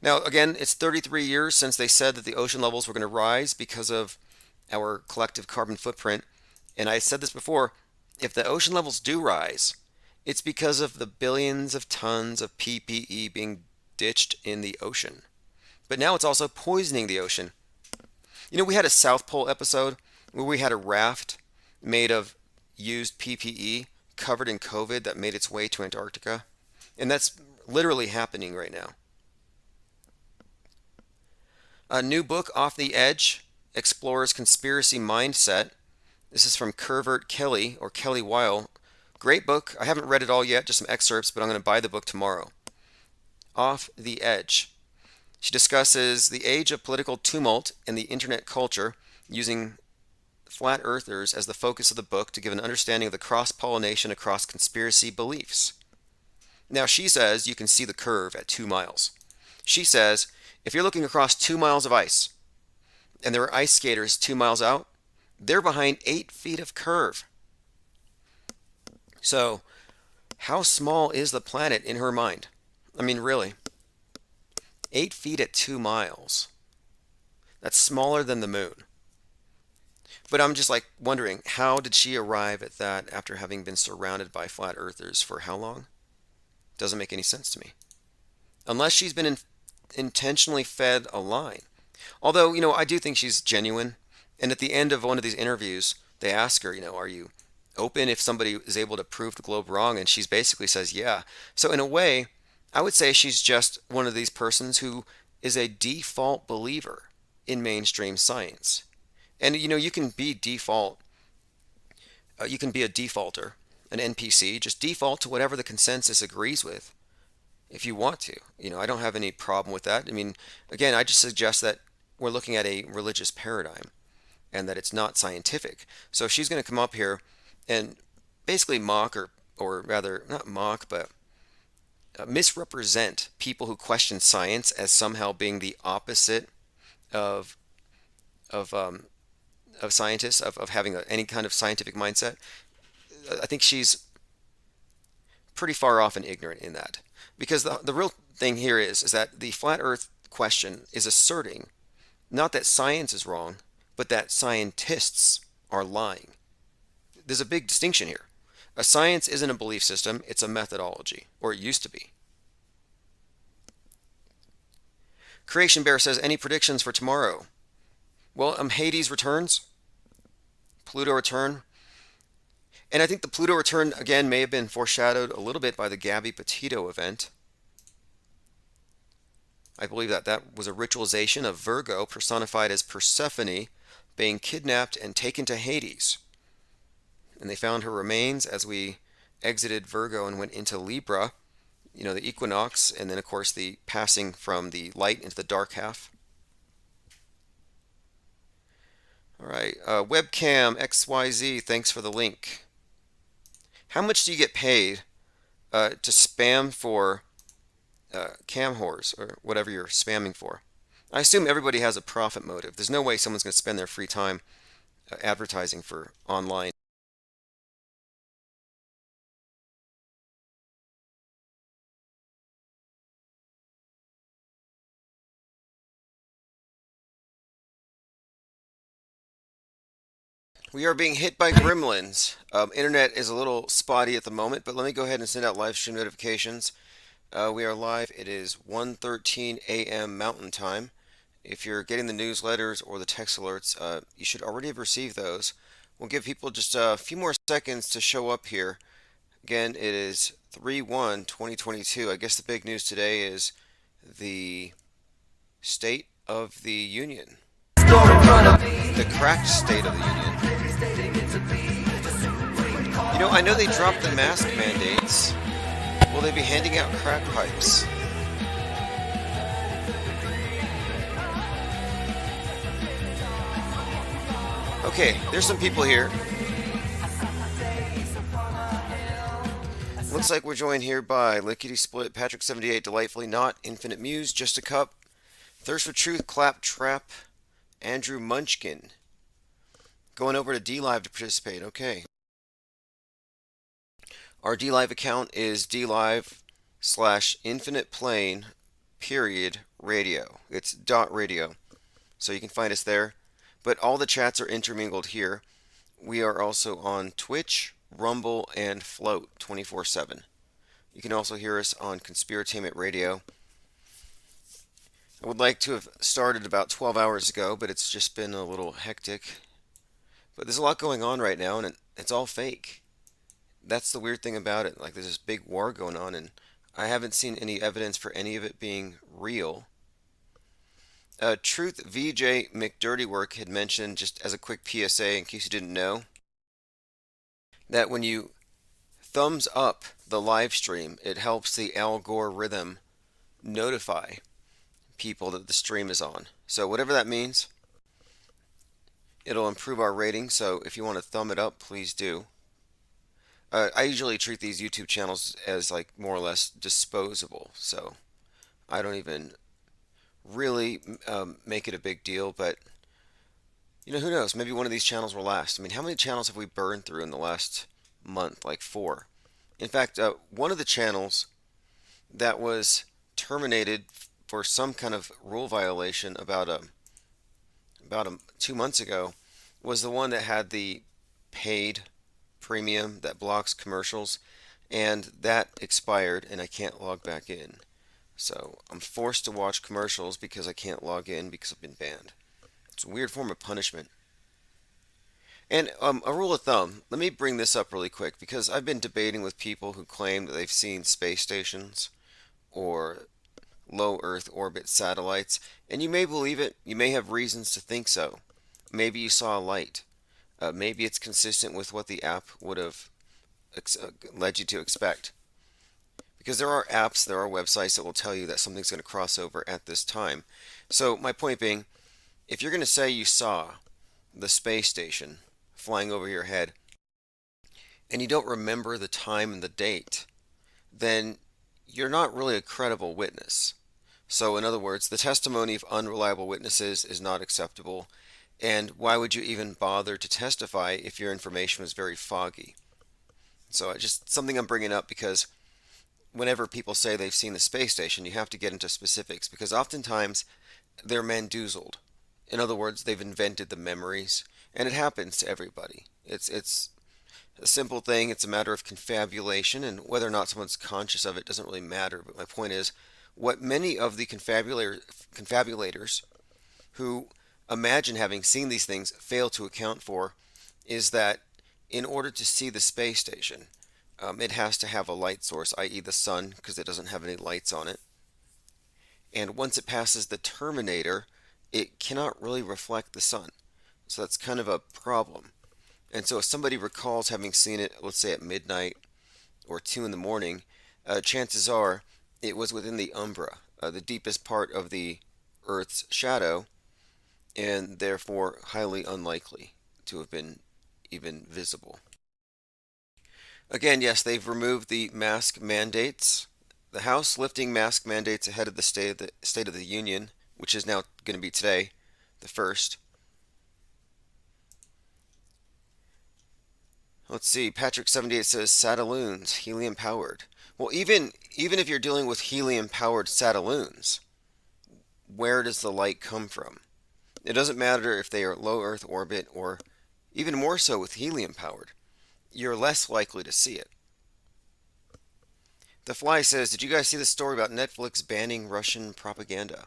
Now, again, it's 33 years since they said that the ocean levels were going to rise because of our collective carbon footprint. And I said this before, if the ocean levels do rise, it's because of the billions of tons of PPE being ditched in the ocean. But now it's also poisoning the ocean. We had a South Pole episode where we had a raft made of used PPE covered in COVID that made its way to Antarctica. And that's literally happening right now. A new book, Off the Edge, explores conspiracy mindset. This is from Kervert Kelly, or Kelly Weil. Great book. I haven't read it all yet, just some excerpts, but I'm going to buy the book tomorrow. Off the Edge. She discusses the age of political tumult and the internet culture, using flat earthers as the focus of the book to give an understanding of the cross-pollination across conspiracy beliefs. Now, she says you can see the curve at 2 miles. She says if you're looking across 2 miles of ice and there are ice skaters 2 miles out, they're behind 8 feet of curve. So, how small is the planet in her mind? I mean, really. 8 feet at 2 miles. That's smaller than the moon. But I'm just wondering, how did she arrive at that after having been surrounded by flat earthers for how long? Doesn't make any sense to me. Unless she's been intentionally fed a lie. Although, I do think she's genuine. And at the end of one of these interviews, they ask her, are you open if somebody is able to prove the globe wrong? And she basically says, yeah. So in a way, I would say she's just one of these persons who is a default believer in mainstream science. And, you can be default. You can be a defaulter, an NPC. Just default to whatever the consensus agrees with if you want to. I don't have any problem with that. I mean, again, I just suggest that we're looking at a religious paradigm and that it's not scientific. So if she's going to come up here and basically mock or rather, not mock, but misrepresent people who question science as somehow being the opposite of scientists, of having any kind of scientific mindset, I think she's pretty far off and ignorant in that. Because the real thing here is that the flat earth question is asserting not that science is wrong, but that scientists are lying. There's a big distinction here. A science isn't a belief system, it's a methodology, or it used to be. Creation Bear says, any predictions for tomorrow? Well, Hades returns. Pluto return. And I think the Pluto return, again, may have been foreshadowed a little bit by the Gabby Petito event. I believe that that was a ritualization of Virgo, personified as Persephone, being kidnapped and taken to Hades. And they found her remains as we exited Virgo and went into Libra, the equinox, and then, of course, the passing from the light into the dark half. All right, webcam XYZ, thanks for the link. How much do you get paid to spam for cam whores or whatever you're spamming for? I assume everybody has a profit motive. There's no way someone's going to spend their free time advertising for online. We are being hit by gremlins. Internet is a little spotty at the moment, but let me go ahead and send out live stream notifications. We are live. It is 1:13 a.m. Mountain Time. If you're getting the newsletters or the text alerts, you should already have received those. We'll give people just a few more seconds to show up here. Again, it is 3/1/2022. I guess the big news today is the State of the Union. The cracked State of the Union. I know they dropped the mask mandates. Will they be handing out crack pipes? Okay, there's some people here. Looks like we're joined here by Lickety Split, Patrick78, Delightfully Not, Infinite Muse, Just a Cup, Thirst for Truth, Clap Trap, Andrew Munchkin. Going over to DLive to participate. Okay. Our DLive account is DLive/infiniteplane.radio. It's .radio. So you can find us there. But all the chats are intermingled here. We are also on Twitch, Rumble, and Float 24/7. You can also hear us on Conspiratainment Radio. I would like to have started about 12 hours ago, but it's just been a little hectic. But there's a lot going on right now, and it's all fake. That's the weird thing about it. Like, there's this big war going on, and I haven't seen any evidence for any of it being real. Truth VJ McDirtywork had mentioned, just as a quick PSA in case you didn't know, that when you thumbs up the live stream, it helps the algorithm notify people that the stream is on. So whatever that means, it'll improve our rating. So if you want to thumb it up, please do. I usually treat these YouTube channels as like more or less disposable, so I don't even really make it a big deal. But who knows? Maybe one of these channels will last. I mean, how many channels have we burned through in the last month? Like 4. In fact, one of the channels that was terminated for some kind of rule violation about 2 months ago was the one that had the paid premium that blocks commercials, and that expired and I can't log back in. So I'm forced to watch commercials because I can't log in because I've been banned. It's a weird form of punishment. And a rule of thumb, let me bring this up really quick because I've been debating with people who claim that they've seen space stations or low Earth orbit satellites, and you may believe it, you may have reasons to think so. Maybe you saw a light. Maybe it's consistent with what the app would have led you to expect. Because there are apps, there are websites that will tell you that something's going to cross over at this time. So my point being, if you're going to say you saw the space station flying over your head, and you don't remember the time and the date, then you're not really a credible witness. So in other words, the testimony of unreliable witnesses is not acceptable. And why would you even bother to testify if your information was very foggy? So just something I'm bringing up because whenever people say they've seen the space station, you have to get into specifics because oftentimes they're mandoozled. In other words, they've invented the memories, and it happens to everybody. It's a simple thing. It's a matter of confabulation, and whether or not someone's conscious of it doesn't really matter. But my point is, what many of the confabulators who imagine having seen these things fail to account for is that in order to see the space station, it has to have a light source, i.e., the sun, because it doesn't have any lights on it. And once it passes the terminator, it cannot really reflect the sun. So that's kind of a problem. And so if somebody recalls having seen it, let's say at midnight or 2 in the morning, chances are it was within the umbra, the deepest part of the Earth's shadow, and therefore highly unlikely to have been even visible. Again, yes, they've removed the mask mandates. The House lifting mask mandates ahead of the State of the Union, which is now going to be today, the 1st. Let's see, Patrick78 says Satelloons, helium powered. Well, even if you're dealing with helium powered Satelloons, where does the light come from? It doesn't matter if they are low Earth orbit or even more so with helium powered. You're less likely to see it. The Fly says, did you guys see the story about Netflix banning Russian propaganda?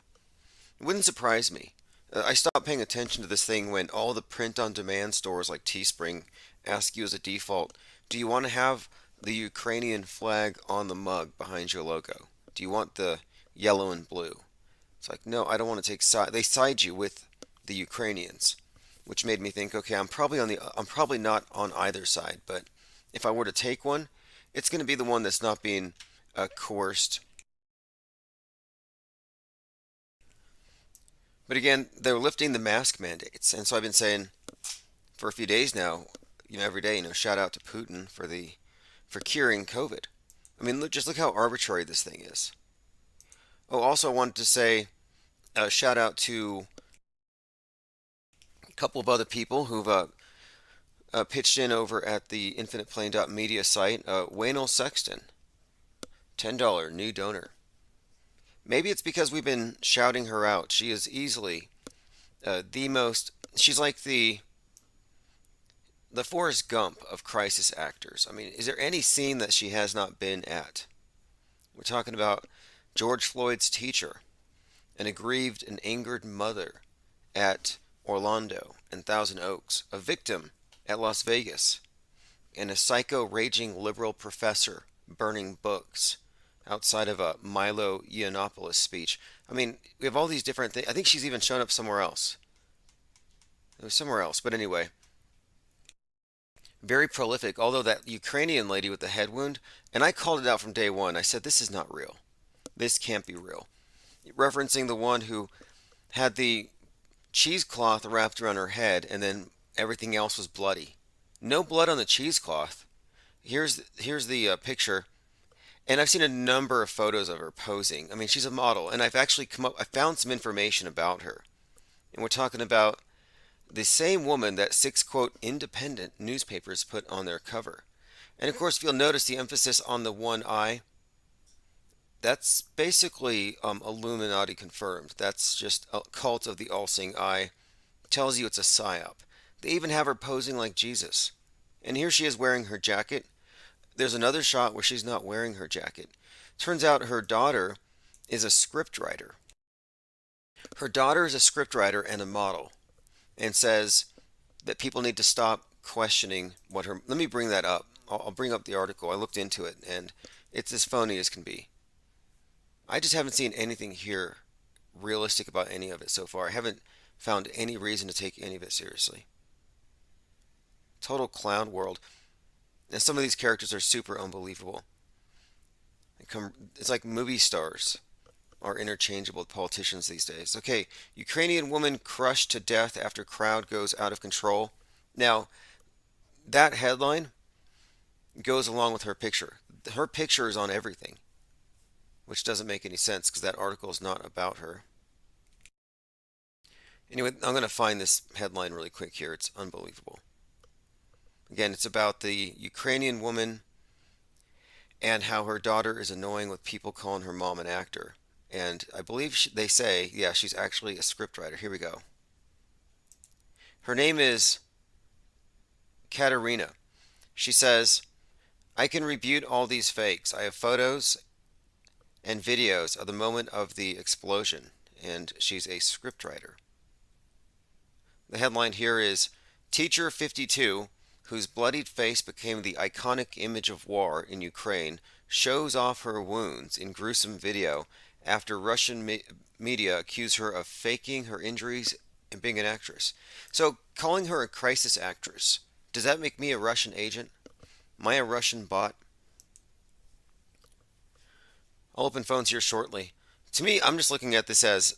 It wouldn't surprise me. I stopped paying attention to this thing when all the print-on-demand stores like Teespring ask you as a default, do you want to have the Ukrainian flag on the mug behind your logo? Do you want the yellow and blue? It's like, no, I don't want to take side. They side you with the Ukrainians, which made me think, okay, I'm probably not on either side, but if I were to take one, it's going to be the one that's not being coerced. But again, they're lifting the mask mandates, and so I've been saying for a few days now, every day, shout out to Putin for curing COVID. I mean, just look how arbitrary this thing is. Oh, also I wanted to say shout out to a couple of other people who've pitched in over at the infiniteplane.media site. Waynell Sexton, $10 new donor. Maybe it's because we've been shouting her out. She is easily she's like the Forrest Gump of crisis actors. I mean, is there any scene that she has not been at? We're talking about George Floyd's teacher, an aggrieved and angered mother at Orlando and Thousand Oaks, a victim at Las Vegas, and a psycho raging liberal professor burning books outside of a Milo Yiannopoulos speech. I mean, we have all these different things. I think she's even shown up somewhere else. It was somewhere else, but anyway. Very prolific, although that Ukrainian lady with the head wound, and I called it out from day one. I said, this is not real. This can't be real. Referencing the one who had the cheesecloth wrapped around her head and then everything else was bloody. No blood on the cheesecloth. Here's the picture. And I've seen a number of photos of her posing. I mean, she's a model, and I've actually I found some information about her. And we're talking about the same woman that 6, quote, independent newspapers put on their cover. And of course, if you'll notice the emphasis on the one eye, that's basically Illuminati confirmed. That's just a cult of the all-seeing eye. Tells you it's a psyop. They even have her posing like Jesus. And here she is wearing her jacket. There's another shot where she's not wearing her jacket. Turns out her daughter is a scriptwriter. Her daughter is a scriptwriter and a model, and says that people need to stop questioning what her... Let me bring that up. I'll bring up the article. I looked into it, and it's as phony as can be. I just haven't seen anything here realistic about any of it so far. I haven't found any reason to take any of it seriously. Total clown world. And some of these characters are super unbelievable. It's like movie stars are interchangeable with politicians these days. Okay, Ukrainian woman crushed to death after crowd goes out of control. Now, that headline goes along with her picture. Her picture is on everything, which doesn't make any sense because that article is not about her. Anyway, I'm going to find this headline really quick here. It's unbelievable. Again, it's about the Ukrainian woman and how her daughter is annoying with people calling her mom an actor. And I believe they say, yeah, she's actually a scriptwriter. Here we go. Her name is Katerina. She says, I can rebuke all these fakes. I have photos and videos of the moment of the explosion, and she's a scriptwriter. The headline here is Teacher 52, whose bloodied face became the iconic image of war in Ukraine, shows off her wounds in gruesome video after Russian media accuse her of faking her injuries and being an actress. So, calling her a crisis actress, does that make me a Russian agent? Am I a Russian bot? I'll open phones here shortly. To me, I'm just looking at this as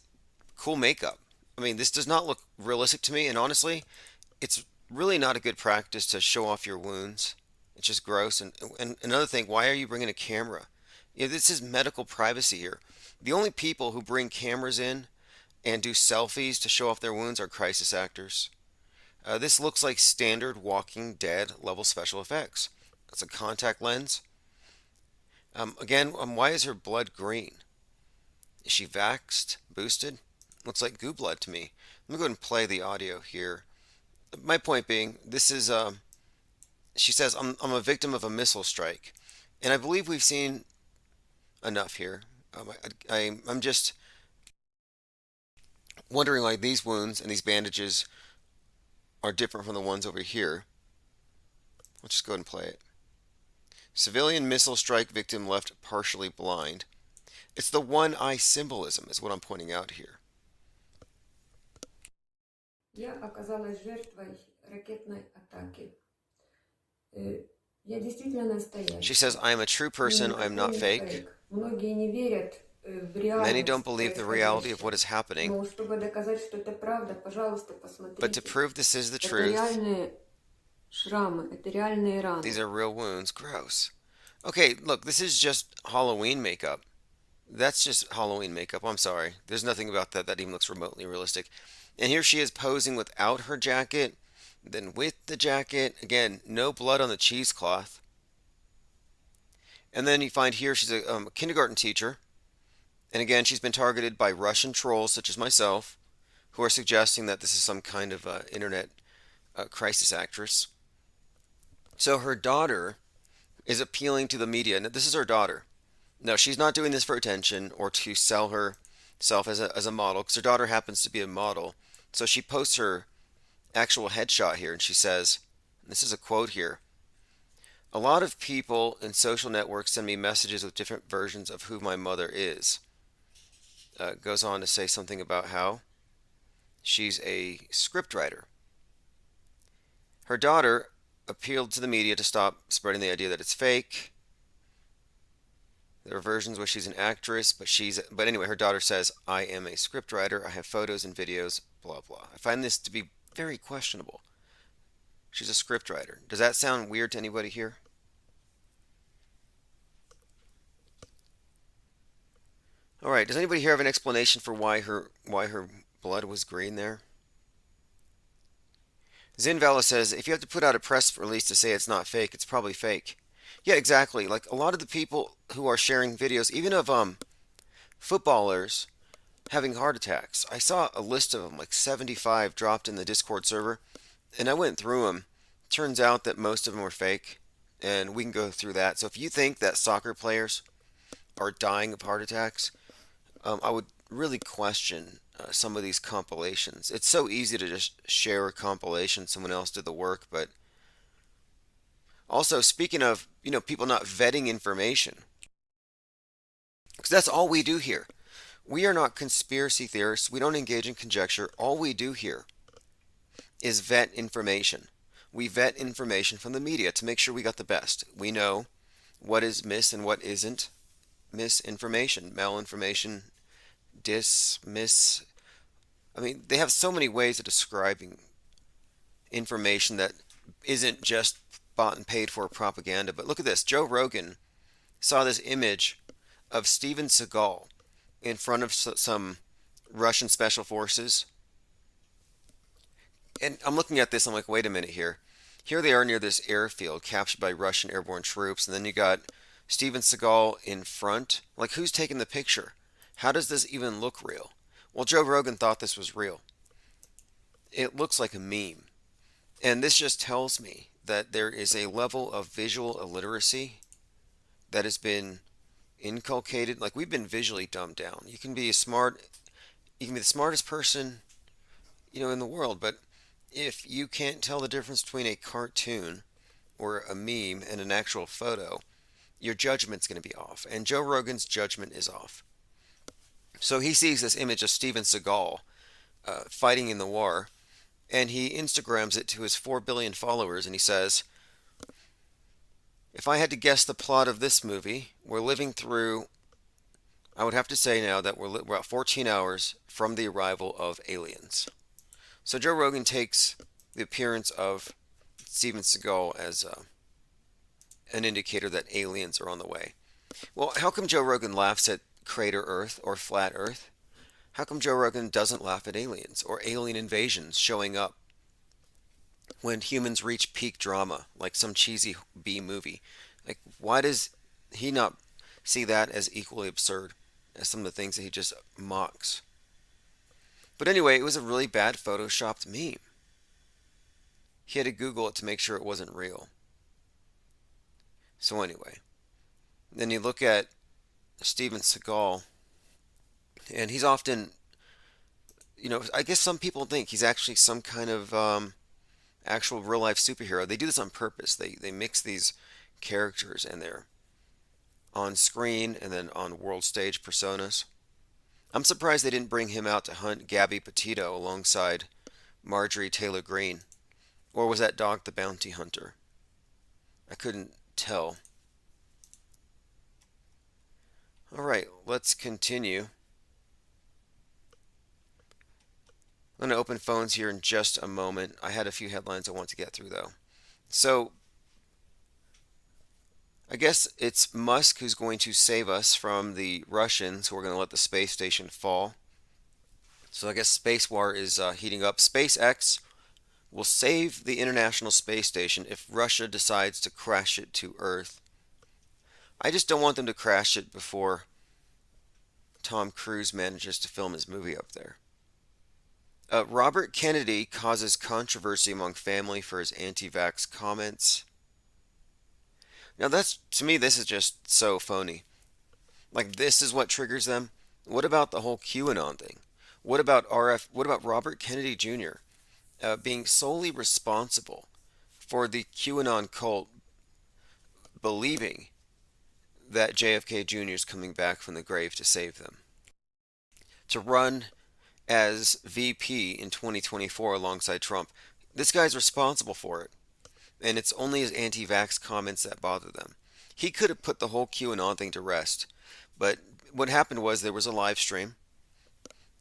cool makeup. I mean, this does not look realistic to me, and honestly, it's really not a good practice to show off your wounds. It's just gross. And another thing, why are you bringing a camera? This is medical privacy here. The only people who bring cameras in and do selfies to show off their wounds are crisis actors. This looks like standard Walking Dead level special effects. It's a contact lens. Again, why is her blood green? Is she vaxxed? Boosted? Looks like goo blood to me. Let me go ahead and play the audio here. My point being, this is, she says, I'm a victim of a missile strike. And I believe we've seen enough here. I'm just wondering why these wounds and these bandages are different from the ones over here. Let's just go ahead and play it. Civilian missile strike victim left partially blind. It's the one-eye symbolism is what I'm pointing out here. Я оказалась жертвой ракетной атаки. Я действительно настоящая. She says, I am a true person, I am not fake. Многие не верят в реальность. Many don't believe the reality of what is happening. Но чтобы доказать, что это правда, пожалуйста, посмотрите. But to prove this is the truth, это реальные шрамы, это реальные раны. These are real wounds. Gross. Okay, look, this is just Halloween makeup. That's just Halloween makeup. I'm sorry. There's nothing about that that even looks remotely realistic. And here she is posing without her jacket, then with the jacket. Again, no blood on the cheesecloth. And then you find here she's a kindergarten teacher. And again, she's been targeted by Russian trolls such as myself, who are suggesting that this is some kind of internet crisis actress. So her daughter is appealing to the media. Now, this is her daughter. No, she's not doing this for attention or to sell herself as a model, because her daughter happens to be a model. So she posts her actual headshot here, and she says, and this is a quote here, a lot of people in social networks send me messages with different versions of who my mother is. Goes on to say something about how she's a scriptwriter. Her daughter appealed to the media to stop spreading the idea that it's fake. There are versions where she's an actress, but anyway, her daughter says, I am a scriptwriter, I have photos and videos, blah, blah. I find this to be very questionable. She's a scriptwriter. Does that sound weird to anybody here? All right, does anybody here have an explanation for why her blood was green there? Zinvala says, if you have to put out a press release to say it's not fake, it's probably fake. Yeah, exactly. Like a lot of the people who are sharing videos, even of footballers having heart attacks. I saw a list of them, like 75 dropped in the Discord server, and I went through them. Turns out that most of them were fake, and we can go through that. So if you think that soccer players are dying of heart attacks, I would really question some of these compilations. It's so easy to just share a compilation, someone else did the work, but also speaking of, people not vetting information, because that's all we do here. We are not conspiracy theorists. We don't engage in conjecture. All we do here is vet information. We vet information from the media to make sure we got the best. We know what is mis and what isn't misinformation, malinformation, dismiss. I mean, they have so many ways of describing information that isn't just bought and paid for propaganda. But look at this. Joe Rogan saw this image of Steven Seagal in front of some Russian special forces. And I'm looking at this, I'm like, wait a minute here. Here they are near this airfield captured by Russian airborne troops. And then you got Steven Seagal in front. Like, who's taking the picture? How does this even look real? Well, Joe Rogan thought this was real. It looks like a meme. And this just tells me that there is a level of visual illiteracy that has been inculcated. Like, we've been visually dumbed down. You can be the smartest person, in the world, but if you can't tell the difference between a cartoon or a meme and an actual photo, your judgment's going to be off. And Joe Rogan's judgment is off. So he sees this image of Steven Seagal fighting in the war, and he Instagrams it to his 4 billion followers, and he says, if I had to guess the plot of this movie, I would have to say now that we're about 14 hours from the arrival of aliens. So Joe Rogan takes the appearance of Steven Seagal as an indicator that aliens are on the way. Well, how come Joe Rogan laughs at Crater Earth or Flat Earth? How come Joe Rogan doesn't laugh at aliens or alien invasions showing up when humans reach peak drama, like some cheesy B movie? Like, why does he not see that as equally absurd as some of the things that he just mocks? But anyway, it was a really bad photoshopped meme. He had to Google it to make sure it wasn't real. So anyway, then you look at Steven Seagal, and he's often, I guess some people think he's actually some kind of actual real life superhero. They do this on purpose. They mix these characters, and they're on screen and then on world stage personas. I'm surprised they didn't bring him out to hunt Gabby Petito alongside Marjorie Taylor Greene. Or was that Dog the Bounty Hunter? I couldn't tell. Alright, let's continue. I'm going to open phones here in just a moment. I had a few headlines I want to get through, though. So, I guess it's Musk who's going to save us from the Russians who are going to let the space station fall. So I guess space war is heating up. SpaceX will save the International Space Station if Russia decides to crash it to Earth. I just don't want them to crash it before Tom Cruise manages to film his movie up there. Robert Kennedy causes controversy among family for his anti-vax comments. Now to me, this is just so phony. Like, this is what triggers them? What about the whole QAnon thing? What about Robert Kennedy Jr. Being solely responsible for the QAnon cult believing that JFK Jr. is coming back from the grave to save them? To run as VP in 2024 alongside Trump. This guy's responsible for it. And it's only his anti-vax comments that bother them. He could have put the whole QAnon thing to rest. But what happened was there was a live stream,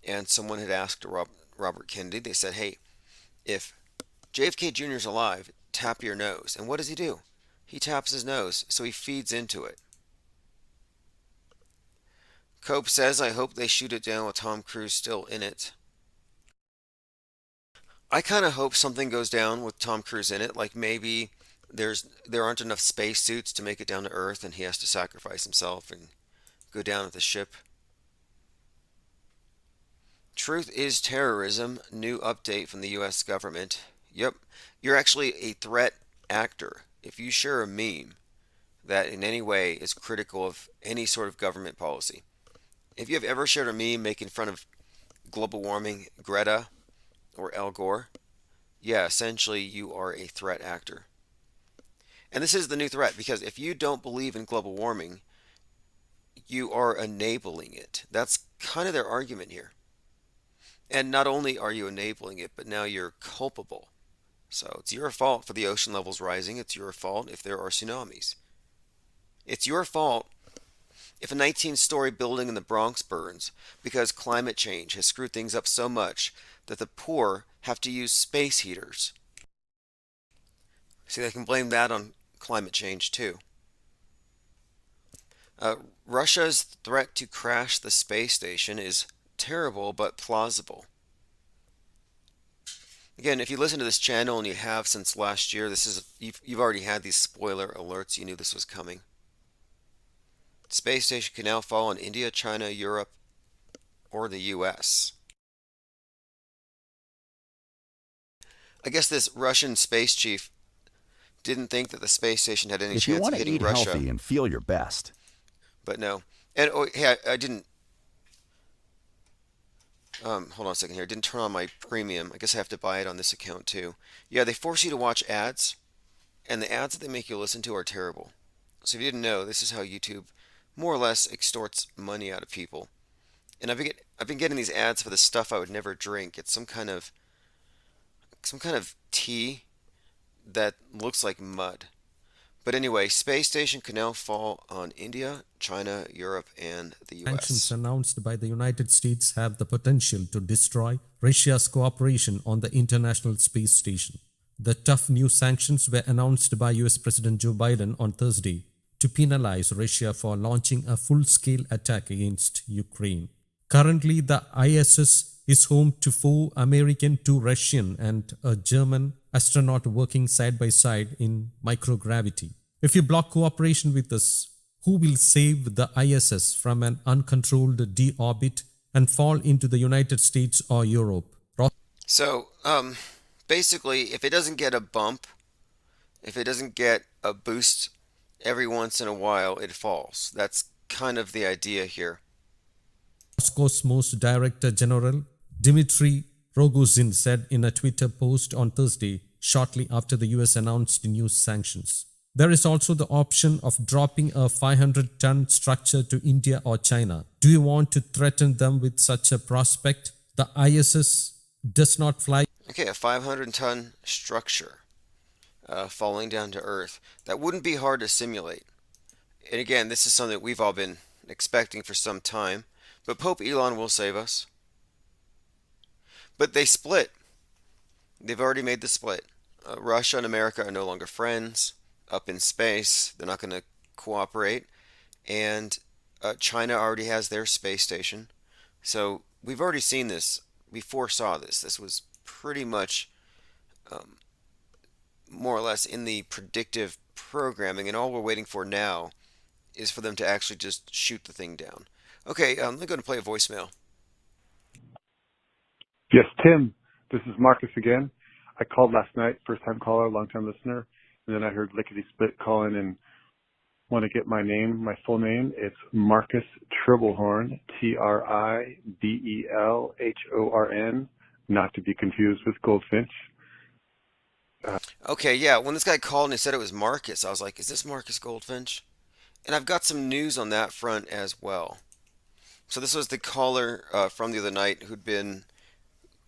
and someone had asked Robert Kennedy, they said, hey, if JFK Jr. is alive, tap your nose. And what does he do? He taps his nose, so he feeds into it. Cope says, I hope they shoot it down with Tom Cruise still in it. I kind of hope something goes down with Tom Cruise in it, like maybe there aren't enough spacesuits to make it down to Earth and he has to sacrifice himself and go down with the ship. Truth is terrorism. New update from the US government. Yep, you're actually a threat actor if you share a meme that in any way is critical of any sort of government policy. If you have ever shared a meme making fun of global warming, Greta, or Al Gore, yeah, essentially you are a threat actor. And this is the new threat, because if you don't believe in global warming, you are enabling it. That's kind of their argument here. And not only are you enabling it, but now you're culpable. So it's your fault for the ocean levels rising. It's your fault if there are tsunamis. It's your fault if a 19-story building in the Bronx burns because climate change has screwed things up so much that the poor have to use space heaters. See, they can blame that on climate change too. Russia's threat to crash the space station is terrible but plausible. Again, if you listen to this channel and you have since last year, you've already had these spoiler alerts. You knew this was coming. The space station can now fall in India, China, Europe, or the US. I guess this Russian space chief didn't think that the space station had any chance of hitting Russia. If you want to eat healthy and feel your best, But no. And oh, hey, I didn't. Hold on a second here. I didn't turn on my premium. I guess I have to buy it on this account too. Yeah, they force you to watch ads, and the ads that they make you listen to are terrible. So if you didn't know, this is how YouTube more or less extorts money out of people. And I've been getting these ads for the stuff I would never drink. It's some kind of tea that looks like mud. But anyway, space station can now fall on India, China, Europe, and the Sanctions US. announced by the United States have the potential to destroy Russia's cooperation on the International Space Station. The tough new sanctions were announced by US President Joe Biden on Thursday to penalize Russia for launching a full scale attack against Ukraine. Currently, the ISS is home to 4 American, 2 Russian, and a German astronaut working side by side in microgravity. If you block cooperation with us, who will save the ISS from an uncontrolled deorbit and fall into the United States or Europe? So, basically, if it doesn't get a bump, if it doesn't get a boost every once in a while, it falls. That's kind of the idea here. Roscosmos Director General Dmitry Rogozin said in a Twitter post on Thursday, shortly after the US announced new sanctions. There is also the option of dropping a 500-ton structure to India or China. Do you want to threaten them with such a prospect? The ISS does not fly. Okay, a 500-ton structure falling down to Earth. That wouldn't be hard to simulate. And again, this is something that we've all been expecting for some time. But Pope Elon will save us. But they split. They've already made the split. Russia and America are no longer friends. Up in space, they're not going to cooperate. And China already has their space station. So we've already seen this. We foresaw this. This was pretty much more or less in the predictive programming. And all we're waiting for now is for them to actually just shoot the thing down. Okay, I'm going to play a voicemail. Yes, Tim, this is Marcus again. I called last night, first time caller, long time listener, and then I heard Lickety Split calling and want to get my name, my full name. It's Marcus Tribblehorn, Tribelhorn, not to be confused with Goldfinch. Okay, yeah, when this guy called and he said it was Marcus, I was like, is this Marcus Goldfinch? And I've got some news on that front as well. So this was the caller from the other night who'd been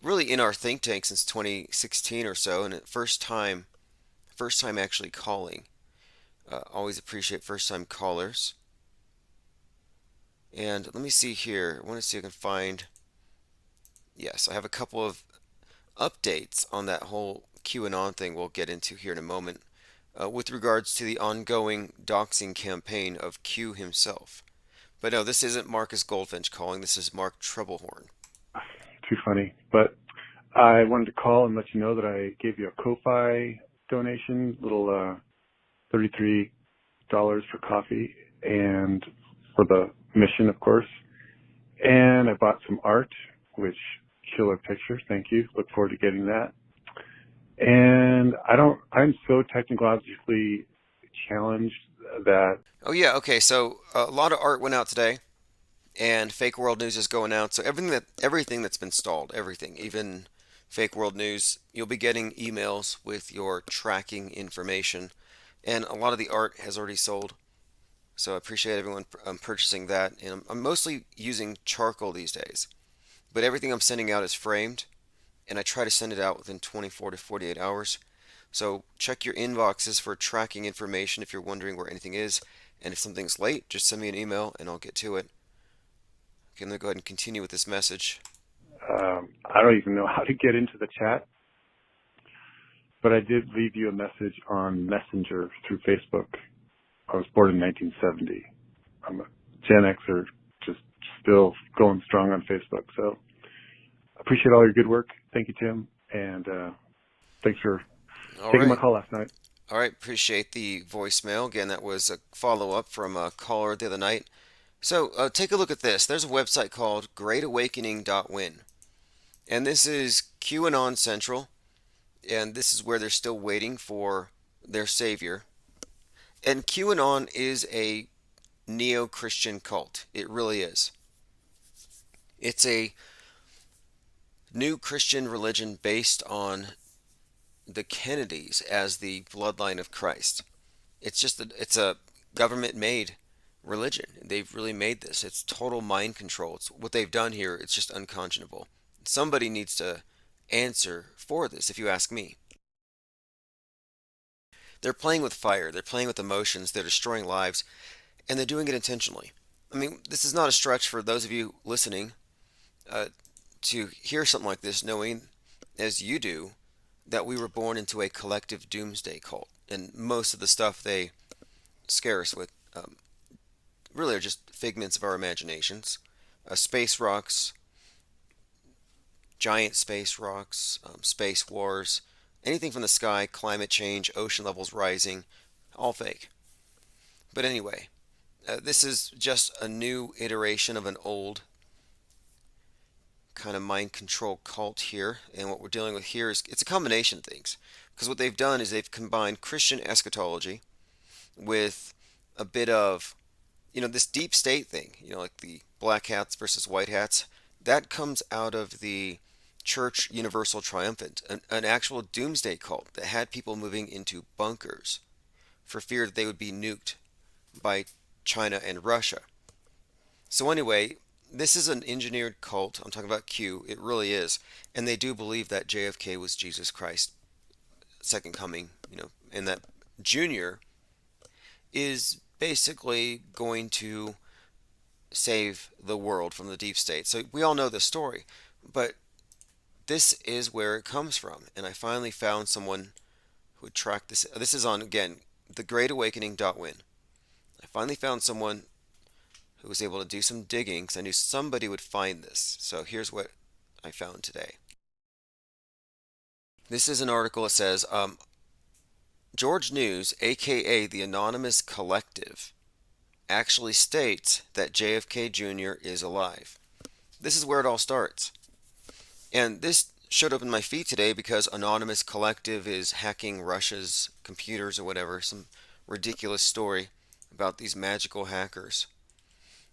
really in our think tank since 2016 or so, and first time actually calling. Always appreciate first time callers. And let me see here. I want to see if I can find. Yes, I have a couple of updates on that whole QAnon thing we'll get into here in a moment, with regards to the ongoing doxing campaign of Q himself. But no, this isn't Marcus Goldfinch calling. This is Mark Tribblehorn. Too funny. But I wanted to call and let you know that I gave you a Ko-Fi donation, little $33 for coffee and for the mission, of course. And I bought some art, which killer picture. Thank you. Look forward to getting that. And I'm so technologically challenged that. Oh yeah, okay. So a lot of art went out today, and Fake World News is going out. So everything that's been stalled, everything, even Fake World News, you'll be getting emails with your tracking information, and a lot of the art has already sold. So I appreciate everyone purchasing that. And I'm mostly using charcoal these days, but everything I'm sending out is framed, and I try to send it out within 24 to 48 hours. So check your inboxes for tracking information if you're wondering where anything is. And if something's late, just send me an email and I'll get to it. Okay, I'm going to go ahead and continue with this message. I don't even know how to get into the chat, but I did leave you a message on Messenger through Facebook. I was born in 1970. I'm a Gen Xer, just still going strong on Facebook. So appreciate all your good work. Thank you, Tim. And thanks for taking my call last night. All right, appreciate the voicemail. Again, that was a follow-up from a caller the other night. So take a look at this. There's a website called greatawakening.win. And this is QAnon Central. And this is where they're still waiting for their savior. And QAnon is a neo-Christian cult. It really is. It's a new Christian religion based on the Kennedys as the bloodline of Christ. It's a government made religion. They've really made this. It's total mind control. It's what they've done here. It's just unconscionable. Somebody needs to answer for this, if you ask me. They're playing with fire. They're playing with emotions. They're destroying lives, and they're doing it intentionally. I mean, this is not a stretch for those of you listening to hear something like this, knowing, as you do, that we were born into a collective doomsday cult. And most of the stuff they scare us with really are just figments of our imaginations. Space rocks, giant space rocks, space wars, anything from the sky, climate change, ocean levels rising, all fake. But anyway, this is just a new iteration of an old kind of mind control cult here. And what we're dealing with here is it's a combination of things. Because what they've done is they've combined Christian eschatology with a bit of, this deep state thing, like the black hats versus white hats. That comes out of the Church Universal Triumphant, an actual doomsday cult that had people moving into bunkers for fear that they would be nuked by China and Russia. So anyway, this is an engineered cult. I'm talking about Q. It really is. And they do believe that JFK was Jesus Christ, second coming, and that Junior is basically going to save the world from the deep state. So we all know the story, but this is where it comes from. And I finally found someone who would track this. This is on, again, thegreatawakening.win. I finally found someone who was able to do some digging because I knew somebody would find this. So here's what I found today. This is an article that says, George News, aka the Anonymous Collective, actually states that JFK Jr. is alive. This is where it all starts. And this showed up in my feed today because Anonymous Collective is hacking Russia's computers or whatever. Some ridiculous story about these magical hackers.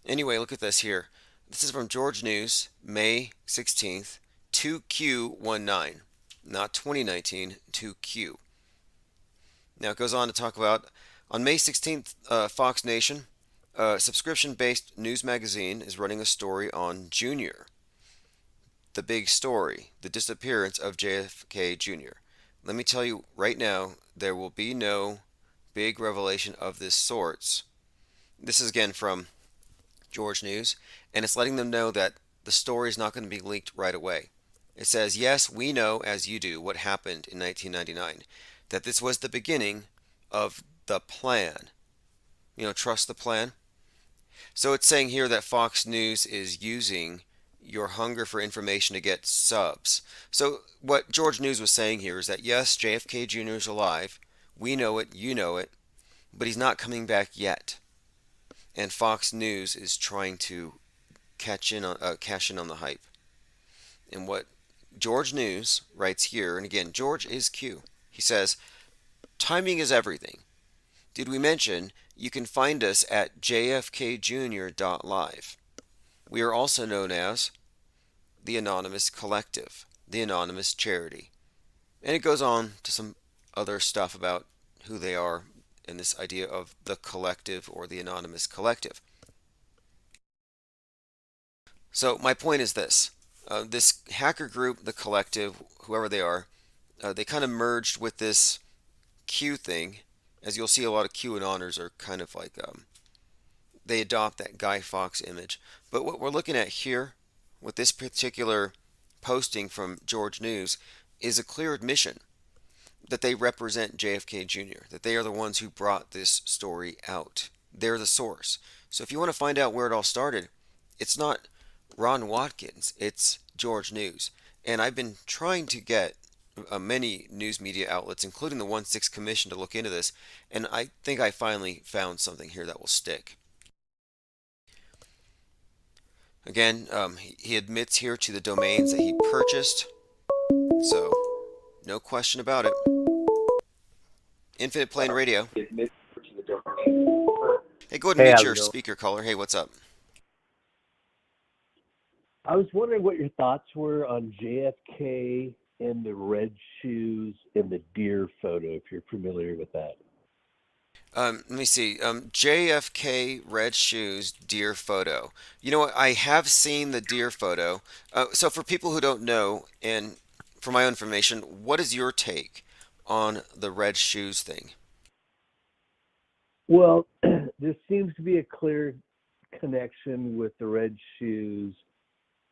Anyway, look at this here. This is from George News, May 16th, 2Q19. Not 2019, 2Q. Now it goes on to talk about, on May 16th, Fox Nation, a subscription-based news magazine, is running a story on Junior. The big story, the disappearance of JFK Jr. Let me tell you right now, there will be no big revelation of this sorts. This is again from George News, and it's letting them know that the story is not going to be leaked right away. It says, yes, we know, as you do, what happened in 1999, that this was the beginning of the plan. Trust the plan. So it's saying here that Fox News is using your hunger for information to get subs. So what George News was saying here is that yes, JFK Jr. is alive. We know it, you know it, but he's not coming back yet. And Fox News is trying to cash in on the hype. And what George News writes here, and again, George is Q. He says, timing is everything. Did we mention you can find us at jfkjr.live? We are also known as the Anonymous Collective, the Anonymous Charity. And it goes on to some other stuff about who they are and this idea of the collective or the Anonymous Collective. So my point is this. This hacker group, the collective, whoever they are, they kind of merged with this Q thing. As you'll see, a lot of QAnoners are kind of like, they adopt that Guy Fawkes image. But what we're looking at here with this particular posting from George News is a clear admission that they represent JFK Jr., that they are the ones who brought this story out. They're the source. So if you want to find out where it all started, it's not Ron Watkins, it's George News. And I've been trying to get many news media outlets, including the 1/6 Commission, to look into this, and I think I finally found something here that will stick. Again, he admits here to the domains that he purchased, so no question about it. Infinite Plane Radio. Hey, go ahead and Hey, mute how's your it going? speaker caller. Hey, what's up? I was wondering what your thoughts were on JFK and the red shoes and the deer photo, if you're familiar with that. Let me see. JFK red shoes deer photo. You know what? I have seen the deer photo. So for people who don't know, and for my own information, what is your take on the red shoes thing? Well, there seems to be a clear connection with the red shoes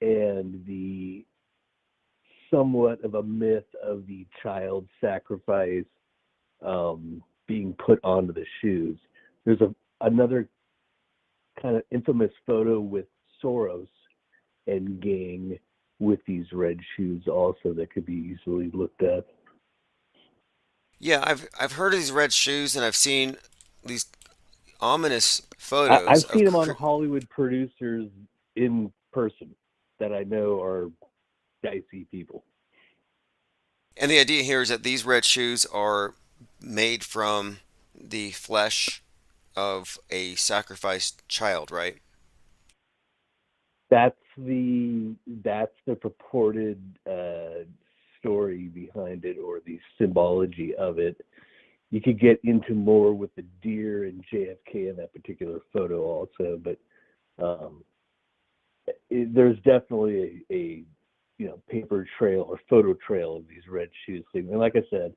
and the somewhat of a myth of the child sacrifice being put onto the shoes. There's another kind of infamous photo with Soros and gang with these red shoes also that could be easily looked at. Yeah, I've heard of these red shoes, and I've seen these ominous photos I've of. seen them on Hollywood producers in person that I know are dicey people. And the idea here is that these red shoes are made from the flesh of a sacrificed child, right? That's the purported story behind it, or the symbology of it. You could get into more with the deer and JFK in that particular photo also, but um, there's definitely a paper trail or photo trail of these red shoes things. And like I said,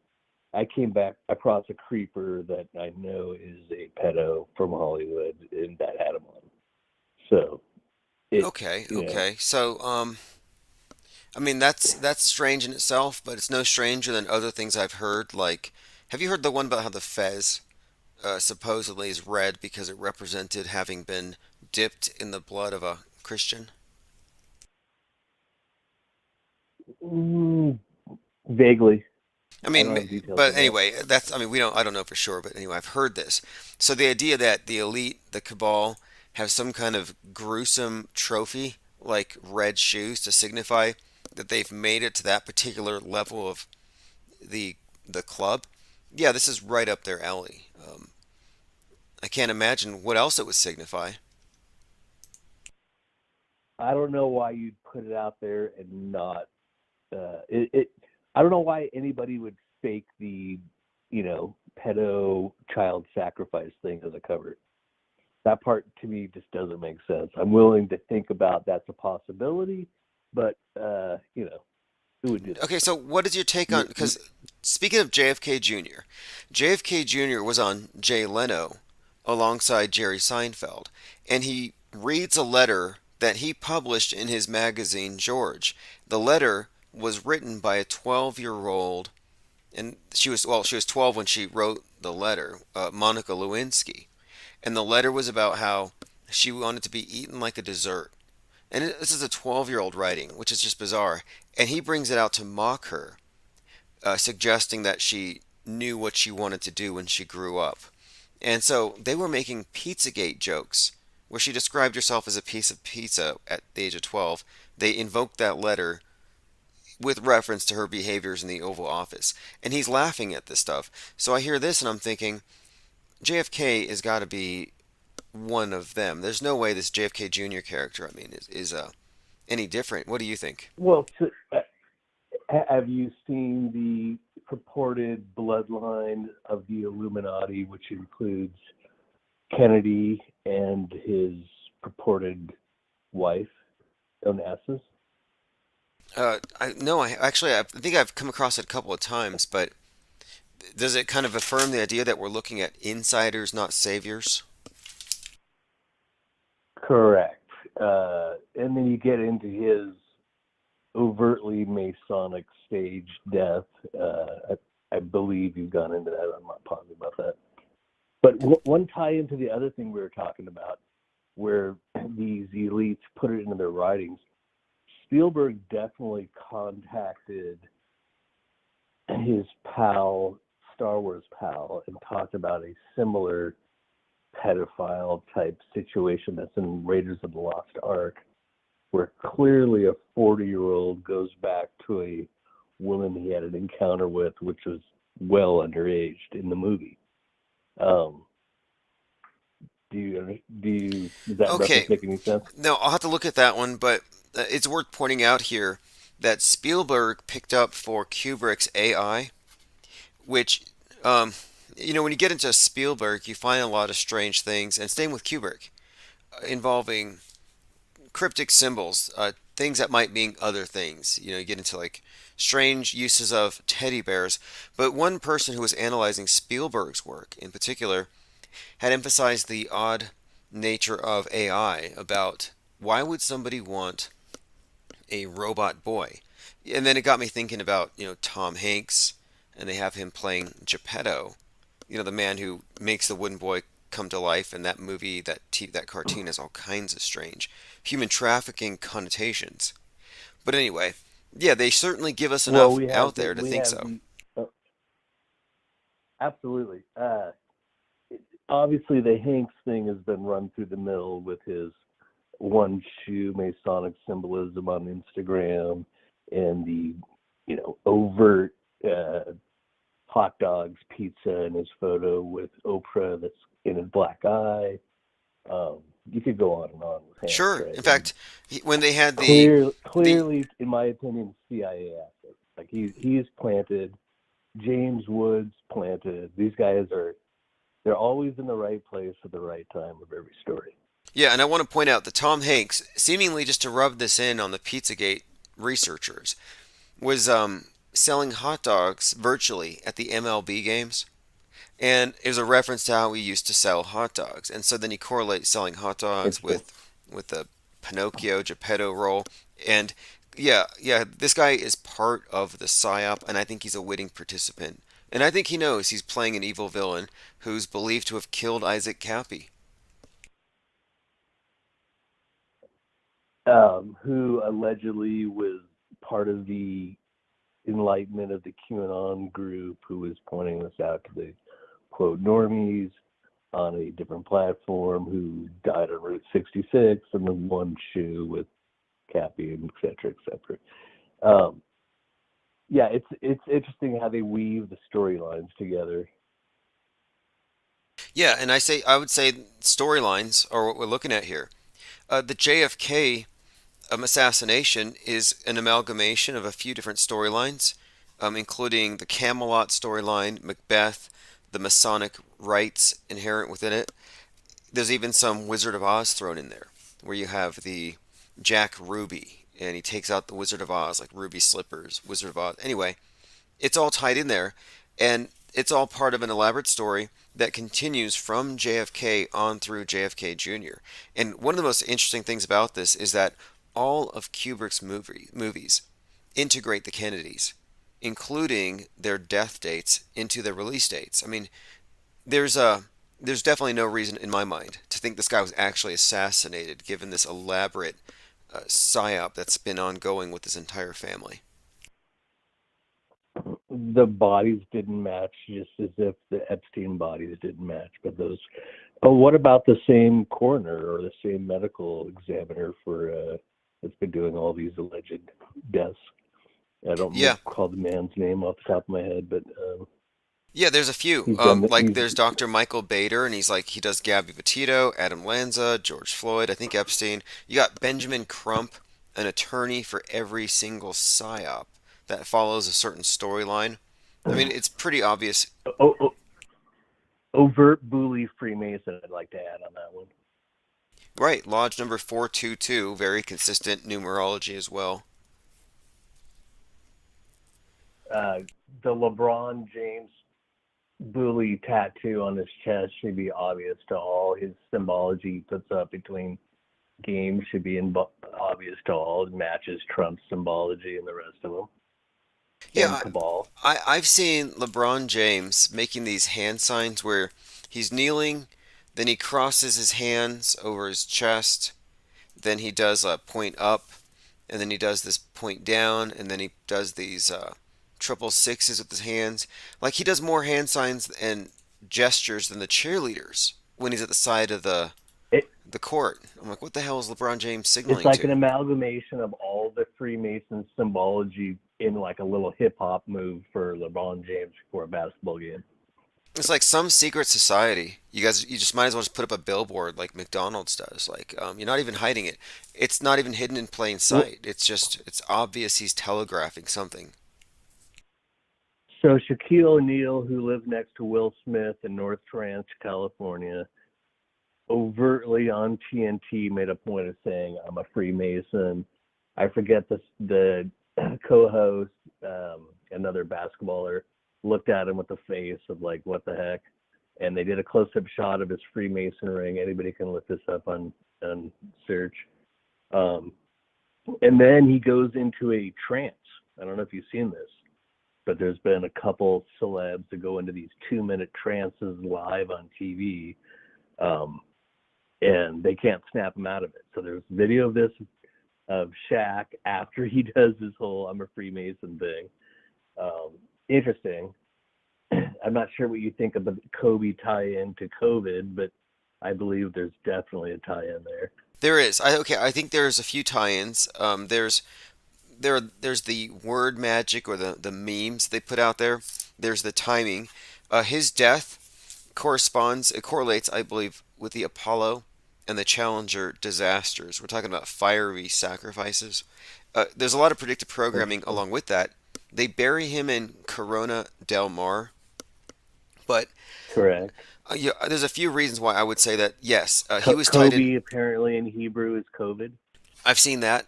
I came back across a creeper that I know is a pedo from Hollywood, and that had him on. So it, Okay, you know, okay. So, I mean that's strange in itself, but it's no stranger than other things I've heard. Like, have you heard the one about how the fez supposedly is red because it represented having been dipped in the blood of a Christian? mm, vaguely, I I don't mean, have details but on that. anyway, that's, I mean, I don't know for sure, but anyway, I've heard this. So the idea that the elite, the cabal, have some kind of gruesome trophy, like red shoes, to signify that they've made it to that particular level of the the club. Yeah, this is right up their alley. I can't imagine what else it would signify. I don't know why you'd put it out there and not it. I don't know why anybody would fake the pedo child sacrifice thing as a cover. That part to me just doesn't make sense. I'm willing to think about that's a possibility, but who would do Okay, so what is your take on? that? Because speaking of JFK Jr., JFK Jr. was on Jay Leno alongside Jerry Seinfeld, and he reads a letter that he published in his magazine George. The letter was written by a 12-year-old, and she was 12 when she wrote the letter, Monica Lewinsky, and the letter was about how she wanted to be eaten like a dessert. And this is a 12-year-old writing, which is just bizarre. And he brings it out to mock her, suggesting that she knew what she wanted to do when she grew up. And so they were making Pizzagate jokes, where she described herself as a piece of pizza at the age of 12. They invoked that letter with reference to her behaviors in the Oval Office. And he's laughing at this stuff. So I hear this and I'm thinking, JFK has got to be one of them. There's no way this JFK Jr. character, I mean, is any different. What do you think? Well, have you seen the purported bloodline of the Illuminati, which includes Kennedy and his purported wife, Onassis? No, I think I've come across it a couple of times, but does it kind of affirm the idea that we're looking at insiders, not saviors? Correct. And then you get into his overtly Masonic stage death. I believe you've gone into that. I'm not positive about that. But one tie into the other thing we were talking about, where these elites put it into their writings. Spielberg definitely contacted his pal, Star Wars pal, and talked about a similar pedophile type situation that's in Raiders of the Lost Ark, where clearly a 40-year-old goes back to a woman he had an encounter with, which was well underaged in the movie. Does that Okay, reference make any sense? no, I'll have to look at that one, but it's worth pointing out here that Spielberg picked up for Kubrick's AI, which, um, when you get into Spielberg, you find a lot of strange things, and same with Kubrick, involving cryptic symbols, things that might mean other things. You get into like strange uses of teddy bears. But one person who was analyzing Spielberg's work in particular had emphasized the odd nature of AI about why would somebody want a robot boy? And then it got me thinking about, Tom Hanks, and they have him playing Geppetto, the man who makes the wooden boy come to life, and that movie, that cartoon has all kinds of strange human trafficking connotations. But anyway, yeah, they certainly give us Well, enough out there to think so. Absolutely. Obviously, the Hanks thing has been run through the mill with his one shoe Masonic symbolism on Instagram and the overt hot dogs pizza in his photo with Oprah that's in his black eye. You could go on and on with Hanks, Sure. right? In fact, when they had the Clearly, in my opinion, CIA asset. Like he's planted. James Woods planted. These guys they're always in the right place at the right time of every story. yeah, and I want to point out that Tom Hanks, seemingly just to rub this in on the Pizzagate researchers, was selling hot dogs virtually at the MLB games. And it was a reference to how we used to sell hot dogs. And so then you correlate selling hot dogs Interesting. with the Pinocchio Geppetto role. And yeah, this guy is part of the psyop, and I think he's a witting participant. And I think he knows he's playing an evil villain who's believed to have killed Isaac Cappy. Who allegedly was part of the enlightenment of the QAnon group, who was pointing this out to the quote normies on a different platform, who died on Route 66 and the one shoe with Cappy, and et cetera, et cetera. Yeah, it's interesting how they weave the storylines together. Yeah, and I would say storylines are what we're looking at here. The JFK assassination is an amalgamation of a few different storylines, including the Camelot storyline, Macbeth, the Masonic rites inherent within it. There's even some Wizard of Oz thrown in there, where you have the Jack Ruby, and he takes out the Wizard of Oz, like Ruby Slippers, Wizard of Oz. Anyway, it's all tied in there, and it's all part of an elaborate story that continues from JFK on through JFK Jr. And one of the most interesting things about this is that all of Kubrick's movies integrate the Kennedys, including their death dates into their release dates. I mean, there's definitely no reason in my mind to think this guy was actually assassinated, given this elaborate psyop that's been ongoing with his entire family. The bodies didn't match, just as if the Epstein bodies didn't match. But those. Oh, what about the same coroner or the same medical examiner for that's been doing all these alleged deaths? I don't Yeah, recall the man's name off the top of my head, but yeah. There's a few. he's done. Like there's Dr. Michael Bader, and he does Gabby Petito, Adam Lanza, George Floyd, I think Epstein. You got Benjamin Crump, an attorney for every single psyop that follows a certain storyline. I mean, it's pretty obvious. Overt bully Freemason, I'd like to add on that one. Right, Lodge number 422, very consistent numerology as well. The LeBron James bully tattoo on his chest should be obvious to all. His symbology he puts up between games should be obvious to all. It matches Trump's symbology and the rest of them. Yeah, And Cabal. I've seen LeBron James making these hand signs where he's kneeling, then he crosses his hands over his chest, then he does a point up, and then he does this point down, and then he does these triple sixes with his hands. Like he does more hand signs and gestures than the cheerleaders when he's at the side of It, the court. I'm like, what the hell is LeBron James it's signaling like an to? amalgamation of all the Freemason symbology in like a little hip hop move for LeBron James for a basketball game. It's like some secret society. You guys, you just might as well just put up a billboard like McDonald's does. Like, you're not even hiding it. It's not even hidden in plain Well, sight. It's just, it's obvious he's telegraphing something. so Shaquille O'Neal, who lived next to Will Smith in North Ranch, California, overtly on TNT made a point of saying, "I'm a Freemason." I forget the co-host, another basketballer, looked at him with the face of like, "What the heck?" And they did a close-up shot of his Freemason ring. Anybody can look this up on search. Um, and then he goes into a trance. I don't know if you've seen this, but there's been a couple celebs that go into these 2-minute trances live on TV, um, and they can't snap them out of it. So there's video of this of Shaq after he does his whole "I'm a Freemason" thing. Interesting. I'm not sure what you think of the Kobe tie-in to COVID, but I believe there's definitely a tie-in there. There is. Okay, I think there's a few tie-ins. There's the word magic or the memes they put out there. There's the timing. His death it correlates, I believe, with the Apollo and the Challenger disasters. We're talking about fiery sacrifices. There's a lot of predictive programming Interesting. along with that. They bury him in Corona del Mar, but Correct. yeah, there's a few reasons why I would say that yes, he was tied in. Kobe apparently in Hebrew is COVID. I've seen that,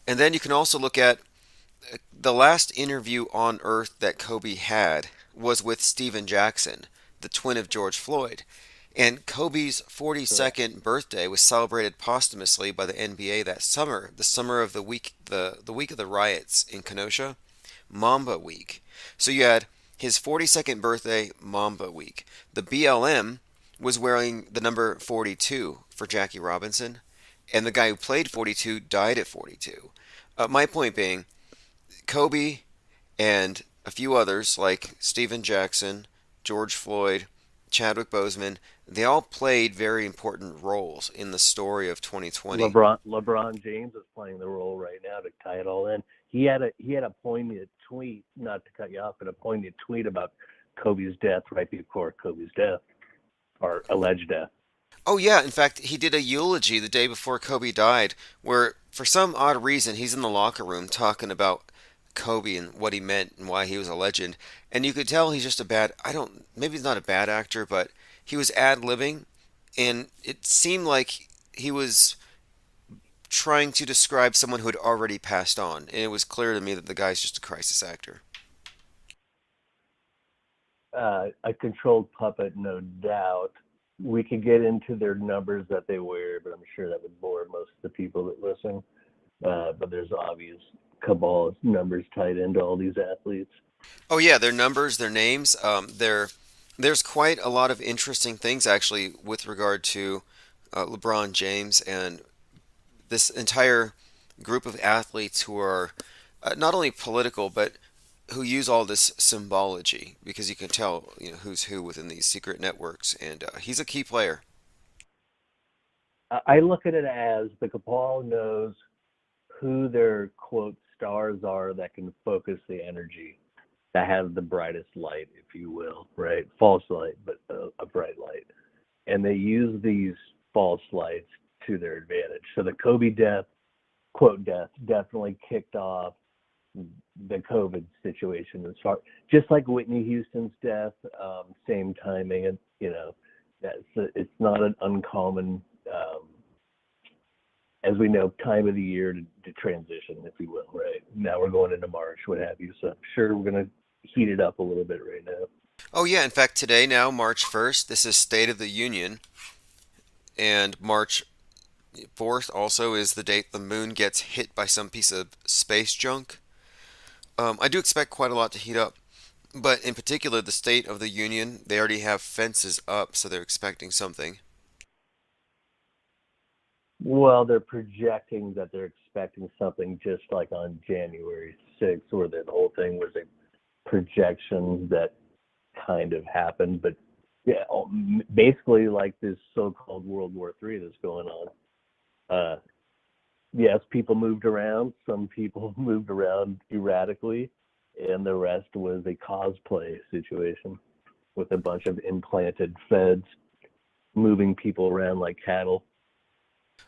and then you can also look at the last interview on Earth that Kobe had was with Steven Jackson, the twin of George Floyd. And Kobe's Correct. 42nd birthday was celebrated posthumously by the NBA that summer, the summer of the week of the riots in Kenosha, Mamba Week. So you had his 42nd birthday, Mamba Week. The BLM was wearing the number 42 for Jackie Robinson, and the guy who played 42 died at 42. My point being, Kobe and a few others like Steven Jackson, George Floyd, Chadwick Boseman, they all played very important roles in the story of 2020. LeBron James is playing the role right now to tie it all in. He had a poignant tweet, not to cut you off, but a poignant tweet about Kobe's death right before Kobe's death or alleged death. Oh yeah, in fact, he did a eulogy the day before Kobe died where for some odd reason he's in the locker room talking about Kobe and what he meant and why he was a legend. And you could tell he's just a bad, I don't, maybe he's not a bad actor, but he was ad-libbing and it seemed like he was trying to describe someone who had already passed on. And it was clear to me that the guy's just a crisis actor. A controlled puppet, no doubt. We could get into their numbers that they wear, but I'm sure that would bore most of the people that listen. But there's obvious cabal numbers tied into all these athletes. Oh yeah, their numbers, their names, there's quite a lot of interesting things actually with regard to LeBron James and this entire group of athletes who are not only political but who use all this symbology because you can tell who's who within these secret networks and he's a key player. I look at it as the cabal knows who their quote stars are that can focus the energy, that have the brightest light, if you will, right? False light, but a bright light. And they use these false lights to their advantage. So the Kobe death, quote death, definitely kicked off the COVID situation as far, just like Whitney Houston's death, same timing, and it's not an uncommon, as we know, time of the year to transition, if you will, right? Now we're going into March, what have you. So I'm sure we're going to heat it up a little bit right now. Oh yeah, in fact today now March 1st this is State of the Union and March 4th also is the date the moon gets hit by some piece of space junk. I do expect quite a lot to heat up. But in particular, the State of the Union, they already have fences up, so they're expecting something. Well, they're projecting that they're expecting something just like on January 6th, where the whole thing was a projection that kind of happened. But yeah, basically like this so-called World War III that's going on. Uh, yes, people moved around. Some people moved around erratically, and the rest was a cosplay situation. with a bunch of implanted feds moving people around like cattle,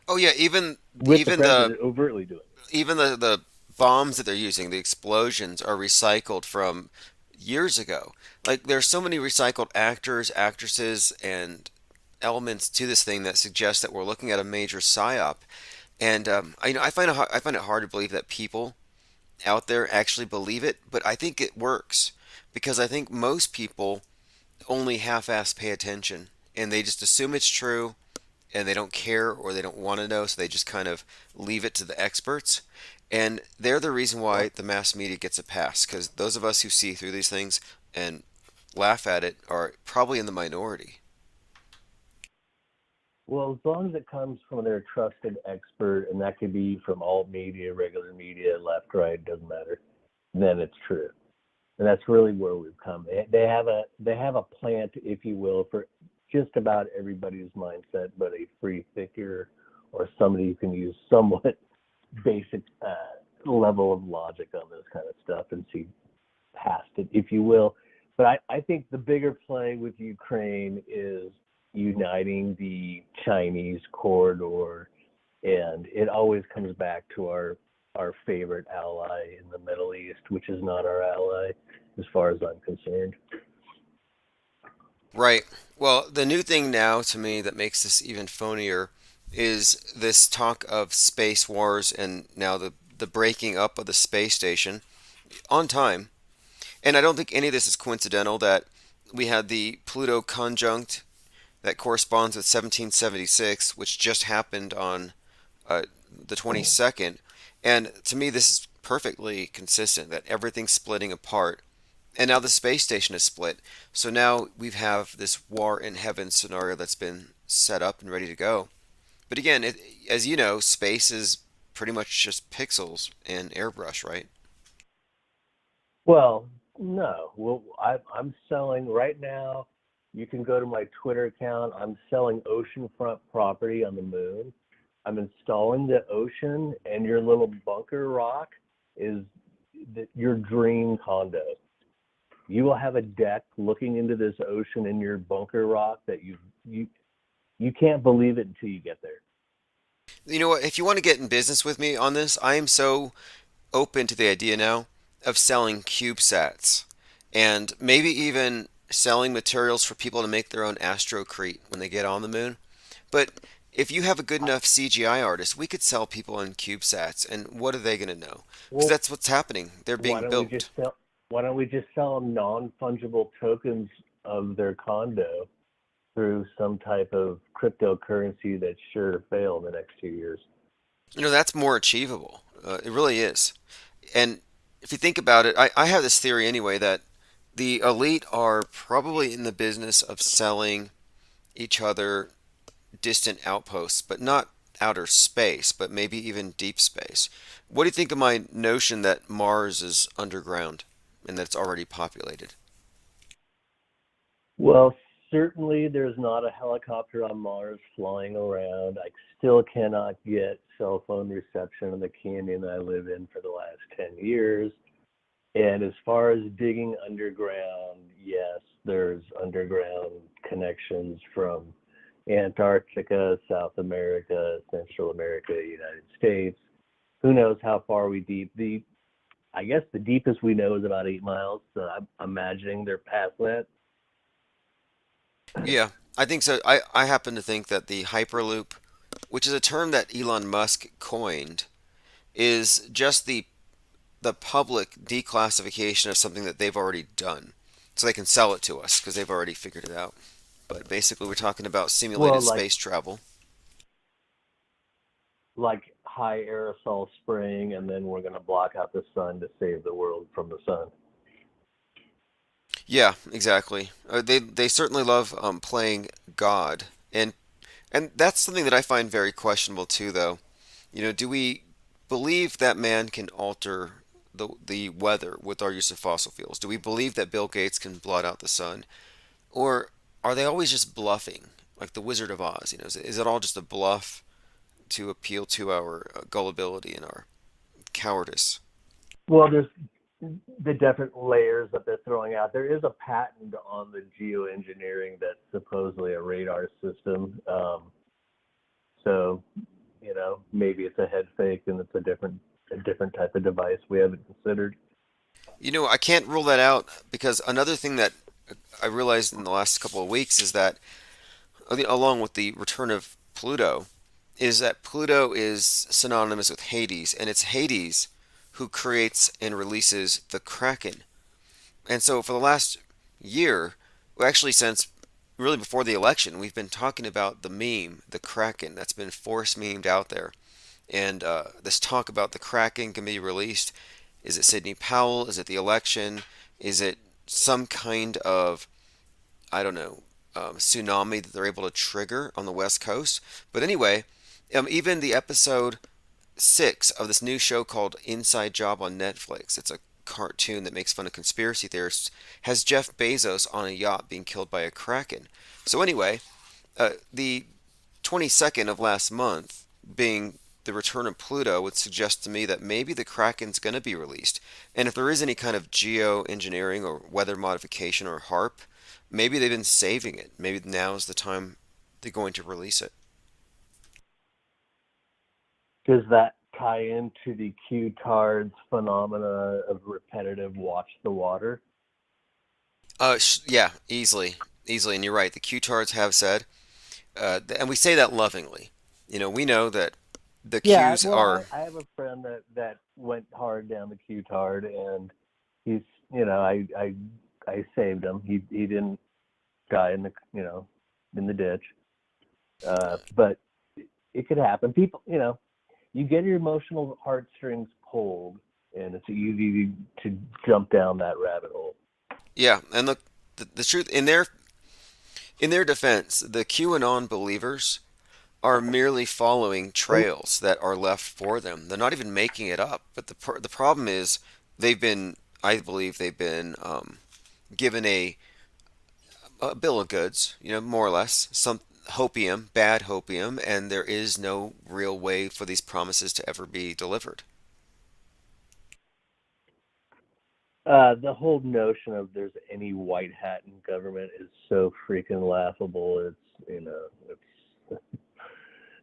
Oh yeah, even with the even the president overtly doing it. even the bombs that they're using, the explosions are recycled from years ago. Like there's so many recycled actors, actresses, and elements to this thing that suggest that we're looking at a major psyop. And I find it hard to believe that people out there actually believe it, but I think it works because I think most people only half-ass pay attention and they just assume it's true and they don't care or they don't want to know, so they just kind of leave it to the experts. And they're the reason why the mass media gets a pass, because those of us who see through these things and laugh at it are probably in the minority. Well, as long as it comes from their trusted expert, and that could be from alt media, regular media, left, right, doesn't matter, then it's true. And that's really where we've come. They have a plant, if you will, for just about everybody's mindset, but a free thinker or somebody who can use somewhat basic level of logic on this kind of stuff and see past it, if you will. But I think the bigger play with Ukraine is uniting the Chinese corridor, and it always comes back to our favorite ally in the Middle East, which is not our ally as far as I'm concerned. Right. Well, the new thing now to me that makes this even phonier is this talk of space wars and now the breaking up of the space station on time. And I don't think any of this is coincidental that we had the Pluto conjunct that corresponds with 1776, which just happened on the 22nd. And to me, this is perfectly consistent that everything's splitting apart. And now the space station is split. So now we have this war in heaven scenario that's been set up and ready to go. But again, as you know, space is pretty much just pixels and airbrush, right? Well, no. Well, I'm selling right now. You can go to my Twitter account. I'm selling oceanfront property on the moon. I'm installing the ocean, and your little bunker rock is your dream condo. You will have a deck looking into this ocean in your bunker rock that you can't believe it until you get there. You know what? If you want to get in business with me on this, I am so open to the idea now of selling CubeSats and maybe even selling materials for people to make their own astrocrete when they get on the moon. But if you have a good enough CGI artist, we could sell people on CubeSats, and what are they going to know? Because Well, that's what's happening. They're why being don't we built. just sell? Why don't we just sell them non-fungible tokens of their condo through some type of cryptocurrency that's sure to fail in the next 2 years? You know, that's more achievable. It really is. And if you think about it, I have this theory anyway that the elite are probably in the business of selling each other distant outposts, but not outer space, but maybe even deep space. What do you think of my notion that Mars is underground and that it's already populated? Well, certainly there's not a helicopter on Mars flying around. I still cannot get cell phone reception in the canyon I live in for the last 10 years. And as far as digging underground, yes, there's underground connections from Antarctica, South America, Central America, United States. Who knows how far we deep? I guess the deepest we know is about 8 miles. So I'm imagining they're past that. Yeah, I think so. I happen to think that the Hyperloop, which is a term that Elon Musk coined, is just the public declassification of something that they've already done. So they can sell it to us because they've already figured it out. But basically, we're talking about Well, simulated like space travel. like high aerosol spraying, and then we're going to block out the sun to save the world from the sun. Yeah, exactly. They certainly love playing God, and that's something that I find very questionable too, though. You know, do we believe that man can alter the weather with our use of fossil fuels? Do we believe that Bill Gates can blot out the sun, or are they always just bluffing, like the Wizard of Oz? You know, is it all just a bluff to appeal to our gullibility and our cowardice? Well, the different layers that they're throwing out. There is a patent on the geoengineering that's supposedly a radar system. So, maybe it's a head fake and it's a different type of device we haven't considered. I can't rule that out because another thing that I realized in the last couple of weeks is that, along with the return of Pluto, is that Pluto is synonymous with Hades, and it's Hades who creates and releases the Kraken. And so for the last year, well, actually since really before the election, we've been talking about the meme, the Kraken, that's been force memed out there. And this talk about the Kraken can be released. Is it Sidney Powell? Is it the election? Is it some kind of, I don't know, tsunami that they're able to trigger on the West Coast? But anyway, even the episode 6 of this new show called Inside Job on Netflix, it's a cartoon that makes fun of conspiracy theorists, has Jeff Bezos on a yacht being killed by a kraken. So anyway, the 22nd of last month being the return of Pluto would suggest to me that maybe the kraken's going to be released. And if there is any kind of geoengineering or weather modification or HARP, maybe they've been saving it. Maybe now is the time they're going to release it. Does that tie into the Q-tards phenomena of repetitive watch the water? Yeah, easily. And you're right. The Q-tards have said, and we say that lovingly. We know that the Yeah, Qs well, are. I have a friend that went hard down the Q-tard, and he's, I saved him. He didn't die in the ditch. But it could happen. People, you get your emotional heartstrings pulled, and it's easy to jump down that rabbit hole. Yeah, and look, the truth in their defense, the QAnon believers are merely following trails that are left for them. They're not even making it up. But the problem is I believe they've been given a bill of goods, more or less, some hopium, bad hopium, and there is no real way for these promises to ever be delivered. The whole notion of there's any white hat in government is so freaking laughable. It's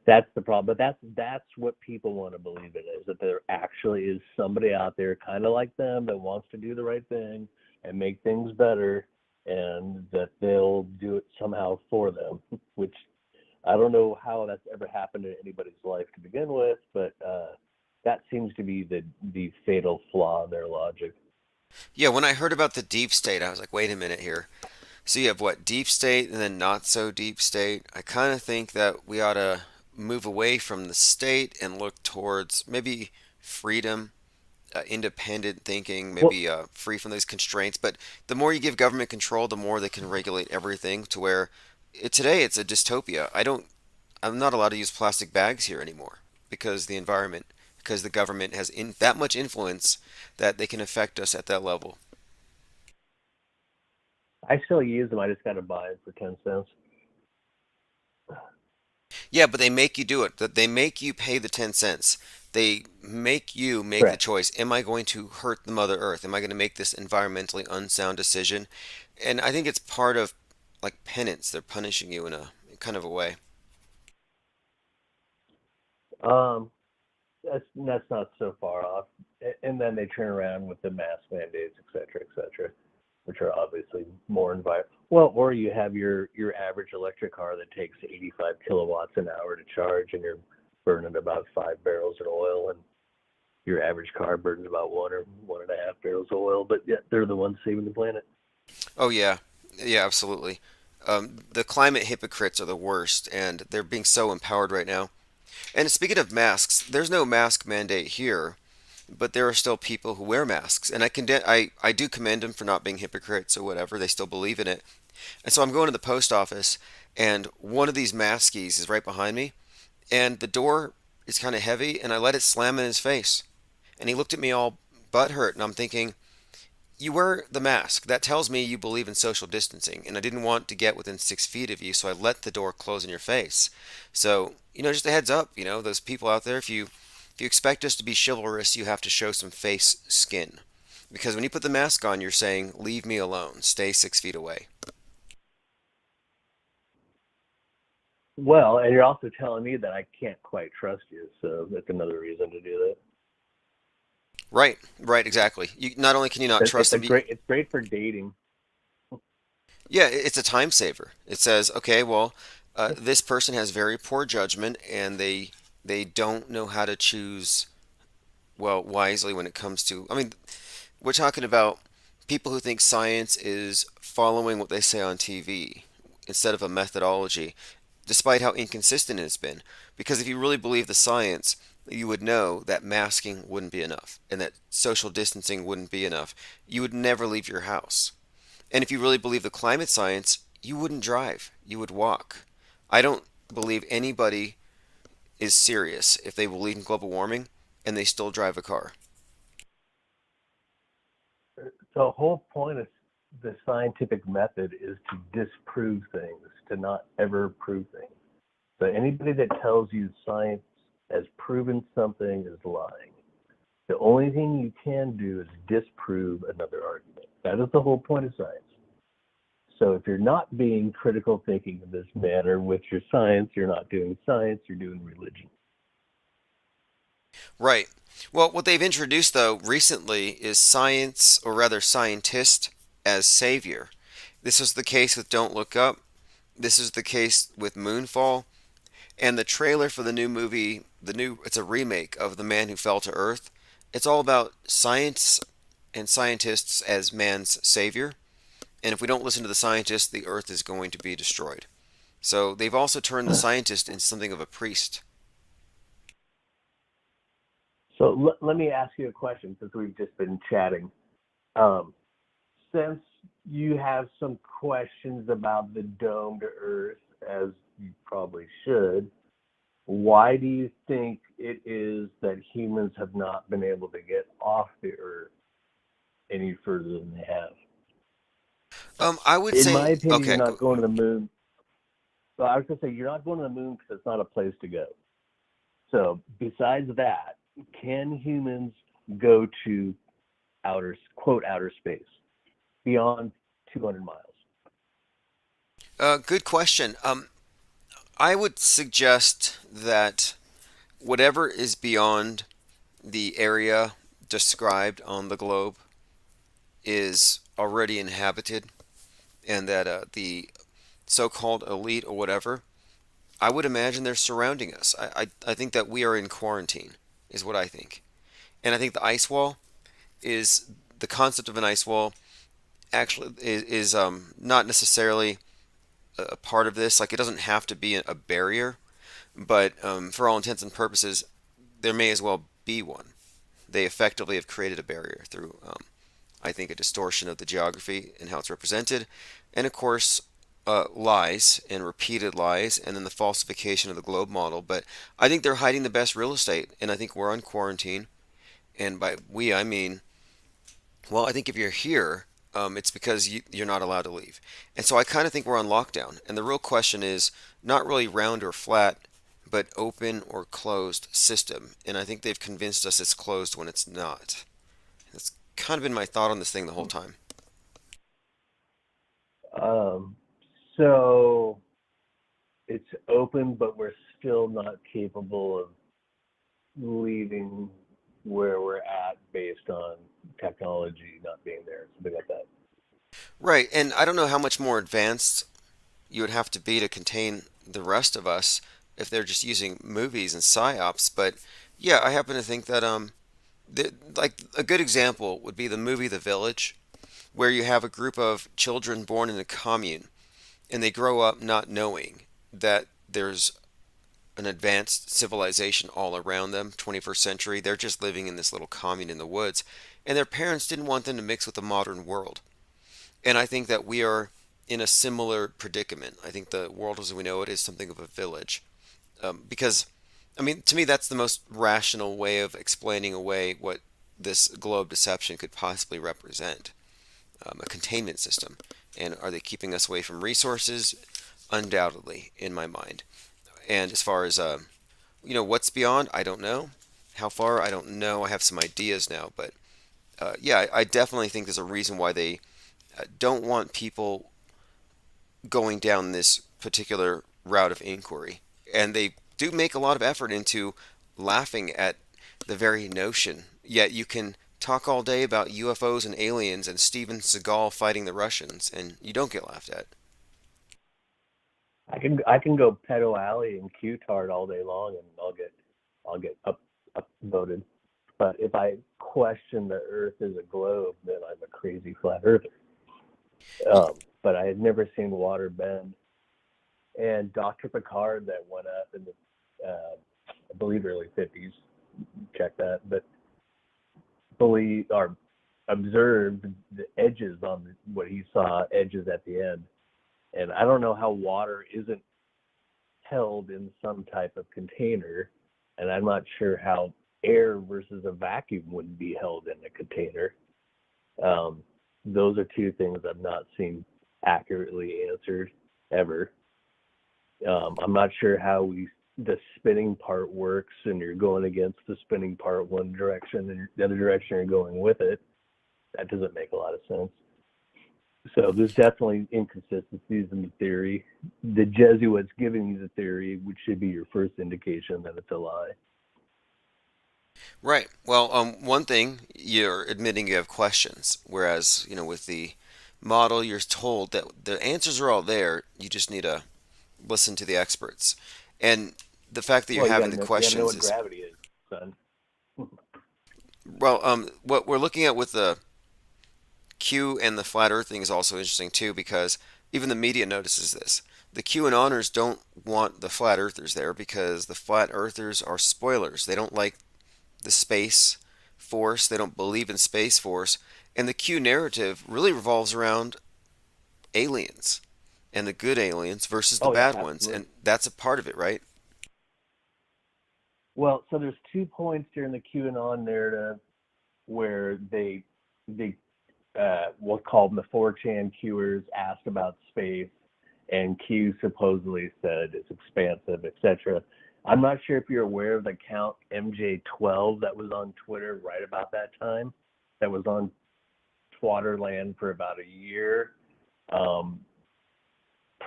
that's the problem. But that's what people want to believe it is, that there actually is somebody out there kind of like them that wants to do the right thing and make things better, and that they'll do it somehow for them, which I don't know how that's ever happened in anybody's life to begin with, but that seems to be the fatal flaw in their logic. Yeah, when I heard about the deep state, I was like, wait a minute here. So you have what, deep state and then not so deep state? I kind of think that we ought to move away from the state and look towards maybe freedom, independent thinking, Well, maybe free from those constraints. But the more you give government control, the more they can regulate everything to where today it's a dystopia. I'm not allowed to use plastic bags here anymore because because the government has that much influence that they can affect us at that level. I still use them. I just got to buy it for 10 cents. Yeah, but they make you do it. They make you pay the 10 cents. They make you make the Correct. choice. Am I going to hurt the Mother Earth? Am I going to make this environmentally unsound decision? And I think it's part of like penance. They're punishing you in a kind of a way. Um, that's not so far off. And then they turn around with the mask mandates, et cetera, which are obviously more environmental. Well, or you have your average electric car that takes 85 kilowatts an hour to charge, and you're burning about 5 barrels of oil, and your average car burns about 1 or 1.5 barrels of oil. But yet they're the ones saving the planet. Oh yeah, yeah, absolutely. The climate hypocrites are the worst, and they're being so empowered right now. And speaking of masks, there's no mask mandate here, but there are still people who wear masks, and I do commend them for not being hypocrites or whatever. They still believe in it. And so I'm going to the post office, and one of these maskies is right behind me, and the door is kind of heavy, and I let it slam in his face, and he looked at me all butthurt, and I'm thinking, you wear the mask. That tells me you believe in social distancing, and I didn't want to get within 6 feet of you, so I let the door close in your face. So, just a heads up, those people out there, if you expect us to be chivalrous, you have to show some face skin. Because when you put the mask on, you're saying, leave me alone, stay 6 feet away. Well, and you're also telling me that I can't quite trust you, so that's another reason to do that. Right, right, exactly. Not only can you not trust them, It's great for dating. yeah, it's a time saver. It says, okay, well, this person has very poor judgment, and they don't know how to choose well wisely when it comes to. I mean, we're talking about people who think science is following what they say on TV instead of a methodology, despite how inconsistent it's been. Because if you really believe the science, you would know that masking wouldn't be enough and that social distancing wouldn't be enough. You would never leave your house. And if you really believe the climate science, you wouldn't drive, you would walk. I don't believe anybody is serious if they believe in global warming and they still drive a car. The whole point of the scientific method is to disprove things, to not ever prove things. So anybody that tells you science has proven something is lying. The only thing you can do is disprove another argument. That is the whole point of science. So if you're not being critical thinking in this manner with your science, you're not doing science, you're doing religion. Right. Well, what they've introduced, though, recently is science, or rather scientist, as savior. This was the case with Don't Look Up. This is the case with Moonfall. And the trailer for the new movie, it's a remake of The Man Who Fell to Earth. It's all about science and scientists as man's savior. And if we don't listen to the scientists, the earth is going to be destroyed. So they've also turned the scientist into something of a priest. So let me ask you a question since we've just been chatting. Since you have some questions about the dome to earth, as you probably should, why do you think it is that humans have not been able to get off the earth any further than they have? I would In say, my opinion, okay, you're not going to the moon. So I was going to say, you're not going to the moon because it's not a place to go. So besides that, can humans go to outer space beyond 200 miles? good question. I would suggest that whatever is beyond the area described on the globe is already inhabited, and that the so-called elite or whatever, I would imagine they're surrounding us. I think that we are in quarantine, is what I think. And I think the ice wall is the concept of an ice wall actually is not necessarily a part of this. Like, it doesn't have to be a barrier, but for all intents and purposes, there may as well be one. They effectively have created a barrier through, I think, a distortion of the geography and how it's represented, and of course, lies and repeated lies, and then the falsification of the globe model. But I think they're hiding the best real estate, and I think we're on quarantine. And by we, I mean, well, I think if you're here, it's because you're not allowed to leave. And so I kind of think we're on lockdown. And the real question is not really round or flat, but open or closed system. And I think they've convinced us it's closed when it's not. That's kind of been my thought on this thing the whole time. So it's open, but we're still not capable of leaving where we're at based on technology not being there, something like that. Right. And I don't know how much more advanced you would have to be to contain the rest of us if they're just using movies and psyops. But yeah, I happen to think that like a good example would be the movie The Village, where you have a group of children born in a commune, and they grow up not knowing that there's an advanced civilization all around them, 21st century. They're just living in this little commune in the woods, and their parents didn't want them to mix with the modern world. And I think that we are in a similar predicament. I think the world as we know it is something of a village. Because, I mean, to me, that's the most rational way of explaining away what this globe deception could possibly represent, a containment system. And are they keeping us away from resources? Undoubtedly, in my mind. And as far as, what's beyond, I don't know. How far, I don't know. I have some ideas now, but yeah, I definitely think there's a reason why they don't want people going down this particular route of inquiry. And they do make a lot of effort into laughing at the very notion. Yet you can talk all day about UFOs and aliens and Steven Seagal fighting the Russians, and you don't get laughed at. I can go pedo alley and Q-tard all day long, and I'll get up voted. But if I question the Earth is a globe, then I'm a crazy flat earther. But I had never seen water bend. And Dr. Picard that went up in the, I believe, early 50s, check that, but believe or observed the edges on what he saw, edges at the end. And I don't know how water isn't held in some type of container, and I'm not sure how air versus a vacuum wouldn't be held in a container. Those are two things I've not seen accurately answered ever. I'm not sure how the spinning part works, and you're going against the spinning part one direction, and the other direction you're going with it. That doesn't make a lot of sense. So there's definitely inconsistencies in the theory. The Jesuits giving you the theory, which should be your first indication that it's a lie. Right. Well, one thing, you're admitting you have questions, whereas, with the model, you're told that the answers are all there. You just need to listen to the experts. And the fact that you're Well, having the you gotta know questions what is, gravity is, son. well, what we're looking at with the Q and the flat Earth thing is also interesting too, because even the media notices this. The QAnoners don't want the flat Earthers there because the flat Earthers are spoilers. They don't like the space force. They don't believe in space force. And the Q narrative really revolves around aliens and the good aliens versus the Oh yeah, bad ones. absolutely. And that's a part of it, right? Well, so there's 2 points during the QAnon narrative where they we'll call them the 4chan Qers asked about space, and Q supposedly said it's expansive, etc. I'm not sure if you're aware of the account MJ12 that was on Twitter right about that time, that was on Twatterland for about a year.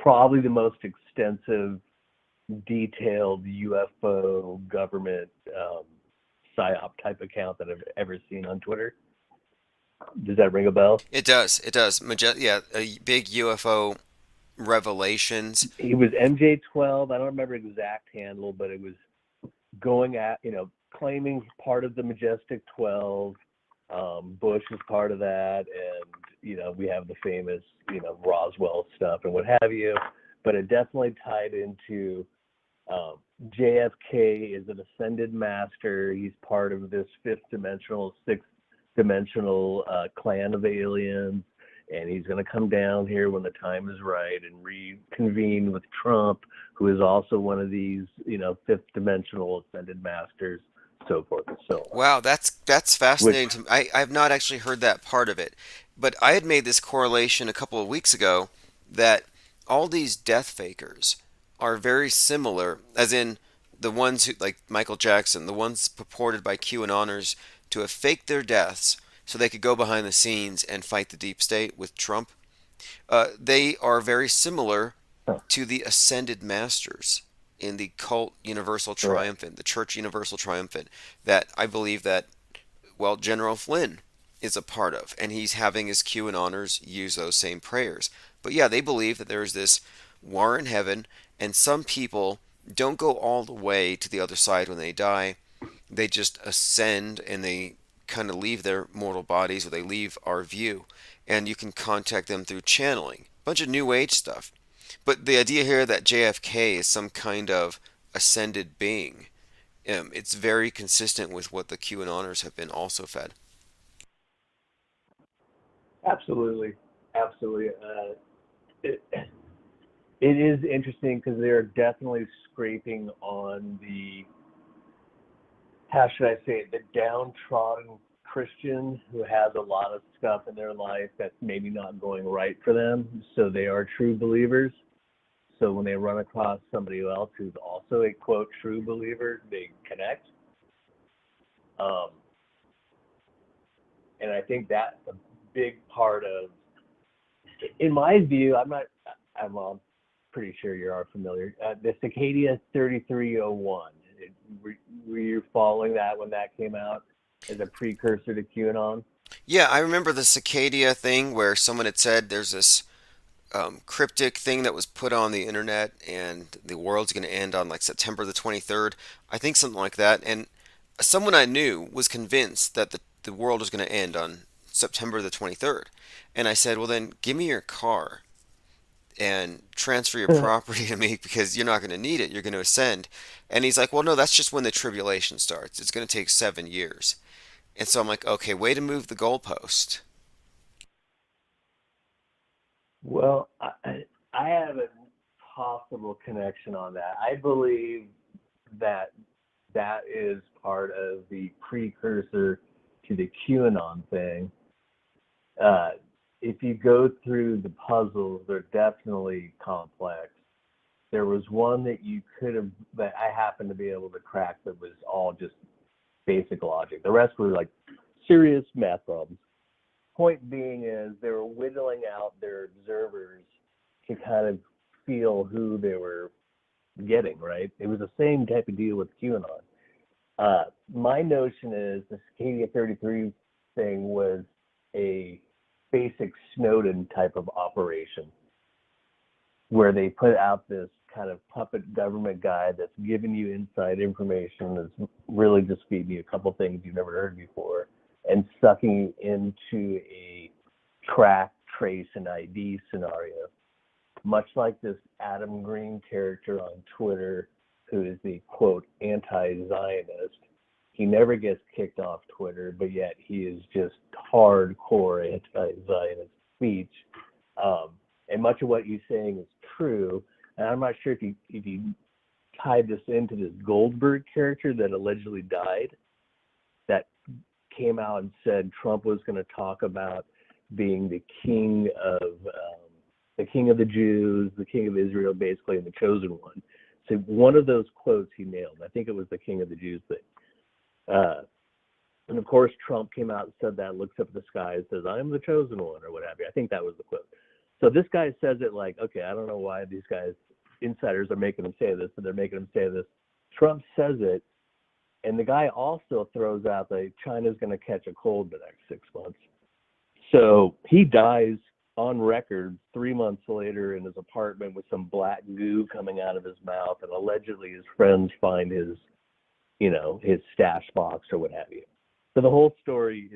Probably the most extensive, detailed UFO government psyop type account that I've ever seen on Twitter. Does that ring a bell? It does. It does. Yeah, a big UFO revelations. He was MJ12. I don't remember exact handle, but it was going at, claiming part of the Majestic 12. Bush is part of that, and we have the famous Roswell stuff and what have you. But it definitely tied into JFK is an ascended master. He's part of this fifth dimensional, sixth dimensional clan of aliens, and he's going to come down here when the time is right and reconvene with Trump, who is also one of these, fifth dimensional ascended masters, so forth and so on. Wow, that's fascinating to me. I've not actually heard that part of it, but I had made this correlation a couple of weeks ago that all these death fakers are very similar, as in the ones who, like Michael Jackson, the ones purported by QAnoners to have faked their deaths so they could go behind the scenes and fight the deep state with Trump. They are very similar to the ascended masters in the cult Universal Triumphant, the Church Universal Triumphant, that I believe that, well, General Flynn is a part of, and he's having his QAnoners use those same prayers. But yeah, they believe that there is this war in heaven, and some people don't go all the way to the other side when they die. They just ascend and they kind of leave their mortal bodies, or they leave our view, and you can contact them through channeling. Bunch of new age stuff. But the idea here that JFK is some kind of ascended being, it's very consistent with what the QAnoners have been also fed. Absolutely. It is interesting because they're definitely scraping on the, how should I say it, the downtrodden Christian who has a lot of stuff in their life that's maybe not going right for them. So they are true believers. So when they run across somebody else who's also a quote true believer, they connect. and I think that's a big part of, in my view, I'm pretty sure you are familiar. The Cicada 3301. Were you following that when that came out as a precursor to QAnon? Yeah, I remember the Cicadia thing where someone had said there's this cryptic thing that was put on the internet and the world's going to end on like September the 23rd. I think something like that. And someone I knew was convinced that the world was going to end on September the 23rd. And I said, well, then give me your car and transfer your property to me because you're not going to need it. You're going to ascend. And he's like, well, no, that's just when the tribulation starts. It's going to take 7 years. And so I'm like, okay, way to move the goalpost. Well, I have a possible connection on that. I believe that that is part of the precursor to the QAnon thing. If you go through the puzzles, they're definitely complex. There was one that I happened to be able to crack that was all just basic logic. The rest were like serious math problems. Point being is they were whittling out their observers to kind of feel who they were getting, right? It was the same type of deal with QAnon. My notion is the Cicadia 33 thing was a basic Snowden type of operation where they put out this kind of puppet government guy that's giving you inside information, that's really just feeding you a couple things you've never heard before and sucking you into a track, trace, and ID scenario. Much like this Adam Green character on Twitter who is the, quote, anti-Zionist. He never gets kicked off Twitter, but yet he is just hardcore anti-Zionist speech. And much of what he's saying is true. And I'm not sure if you tied this into this Goldberg character that allegedly died, that came out and said Trump was going to talk about being the king of the Jews, the king of Israel, basically, and the chosen one. So one of those quotes he nailed. I think it was the king of the Jews thing. And of course, Trump came out and said that, looks up at the sky and says, I'm the chosen one, or what have you. I think that was the quote. So this guy says it like, okay, I don't know why these guys, insiders, are making him say this, but they're making him say this. Trump says it, and the guy also throws out that China's going to catch a cold the next 6 months. So he dies on record 3 months later in his apartment with some black goo coming out of his mouth, and allegedly his friends find his stash box or what have you. So the whole story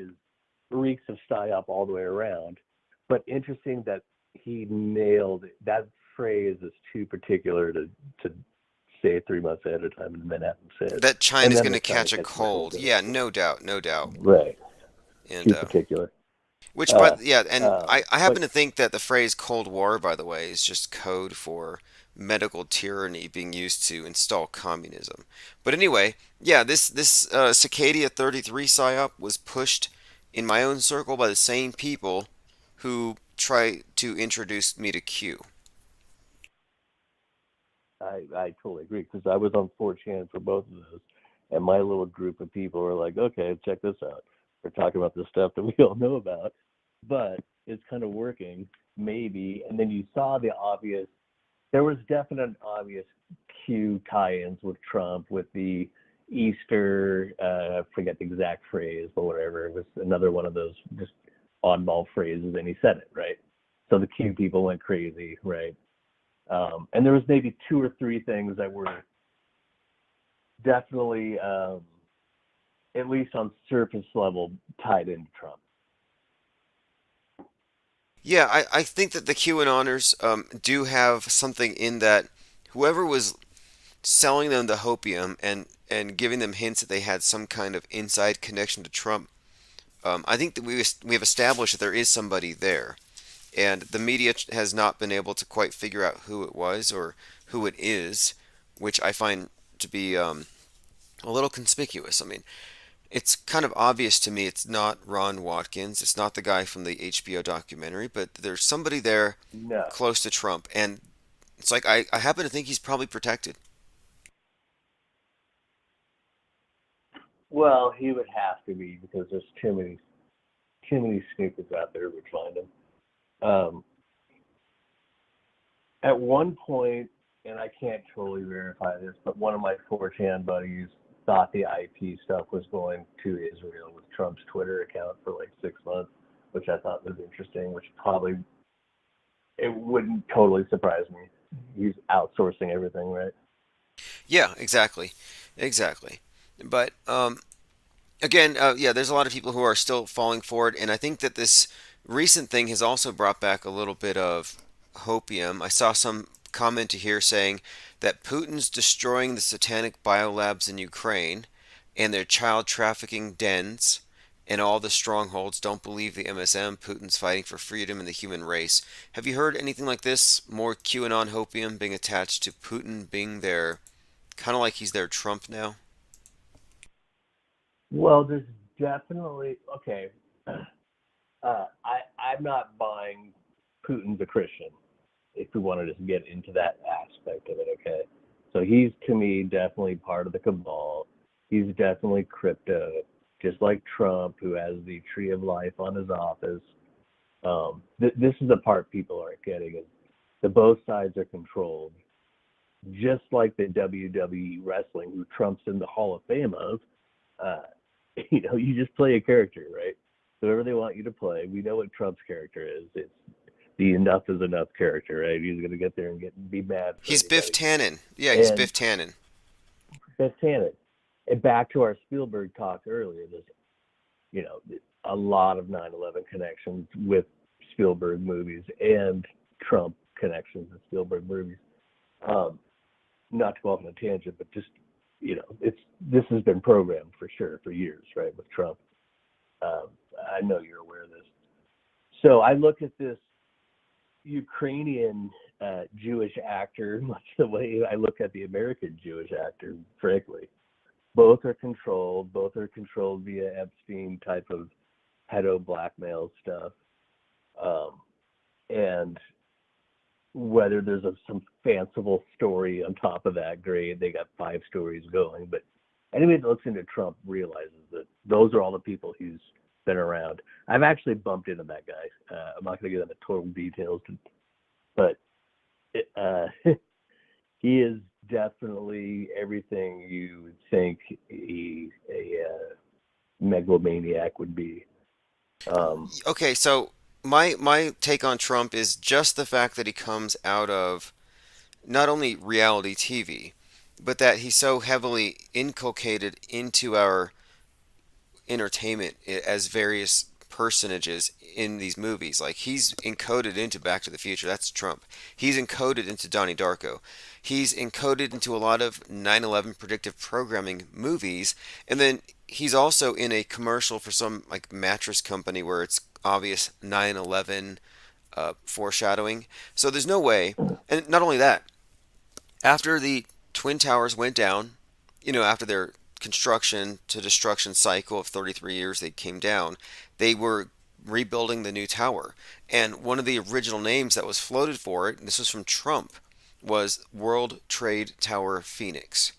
reeks of psyop all the way around. But interesting that he nailed it. That phrase is too particular to say 3 months ahead of time, and then have him say it. That China's going to catch a cold. Yeah, no doubt, no doubt. Right. And Too particular. I happen to think that the phrase Cold War, by the way, is just code for medical tyranny being used to install communism. But anyway, yeah, this Cicadia 33 psyop was pushed in my own circle by the same people who try to introduce me to Q. I totally agree, because I was on 4chan for both of those, and my little group of people were like, okay, check this out. We're talking about the stuff that we all know about, but it's kind of working, maybe. And then you saw there was definite obvious Q tie-ins with Trump, with the Easter, I forget the exact phrase, but whatever. It was another one of those just oddball phrases, and he said it, right? So the Q people went crazy, right? And there was maybe 2 or 3 things that were definitely, at least on surface level, tied into Trump. Yeah, I think that the QAnoners do have something in that whoever was selling them the hopium and giving them hints that they had some kind of inside connection to Trump, I think that we have established that there is somebody there. And the media has not been able to quite figure out who it was or who it is, which I find to be a little conspicuous. I mean, it's kind of obvious to me it's not Ron Watkins, it's not the guy from the HBO documentary, but there's somebody there close to Trump. And it's like I happen to think he's probably protected. Well, he would have to be, because there's too too many snoopers out there would find him. Um, at one point, and I can't totally verify this, but one of my 4chan buddies thought the IP stuff was going to Israel with Trump's Twitter account for like 6 months, which I thought was interesting, which probably, it wouldn't totally surprise me. He's outsourcing everything, right? Yeah, exactly. Exactly. But again, yeah, there's a lot of people who are still falling for it, and I think that this recent thing has also brought back a little bit of hopium. I saw some comment here saying that Putin's destroying the satanic biolabs in Ukraine and their child trafficking dens and all the strongholds. Don't believe the MSM. Putin's fighting for freedom and the human race. Have you heard anything like this? More QAnon hopium being attached to Putin being their, kind of like he's their Trump now? Well, there's definitely, okay. I'm not buying Putin's a Christian, if we want to just get into that aspect of it, okay? So he's, to me, definitely part of the cabal. He's definitely crypto, just like Trump, who has the Tree of Life on his office. This is the part people aren't getting, is that both sides are controlled. Just like the WWE wrestling, who Trump's in the Hall of Fame of, you just play a character, right? Whoever they want you to play. We know what Trump's character is. It's the enough is enough character, right? He's going to get there and be mad. He's Biff Tannen. Yeah, he's Biff Tannen. Biff Tannen. And back to our Spielberg talk earlier, there's, a lot of 9/11 connections with Spielberg movies and Trump connections with Spielberg movies. Not to go off on a tangent, but just, this has been programmed for sure for years, right, with Trump. I know you're aware of this. So I look at this Ukrainian Jewish actor much the way I look at the American Jewish actor, frankly. Both are controlled via Epstein type of pedo blackmail stuff. And whether there's some fanciful story on top of that, great. They got 5 stories going. But anybody that looks into Trump realizes that those are all the people he's been around. I've actually bumped into that guy. I'm not going to get into total details, but he is definitely everything you would think a megalomaniac would be. Okay, so my take on Trump is just the fact that he comes out of not only reality TV, but that he's so heavily inculcated into our entertainment as various personages in these movies. Like, he's encoded into Back to the Future. That's Trump. He's encoded into Donnie Darko. He's encoded into a lot of 9/11 predictive programming movies, and then he's also in a commercial for some like mattress company where it's obvious 9/11 foreshadowing. So there's no way. And not only that, after the Twin Towers went down, after their construction to destruction cycle of 33 years, they came down. They were rebuilding the new tower. And one of the original names that was floated for it, and this was from Trump, was World Trade Tower Phoenix.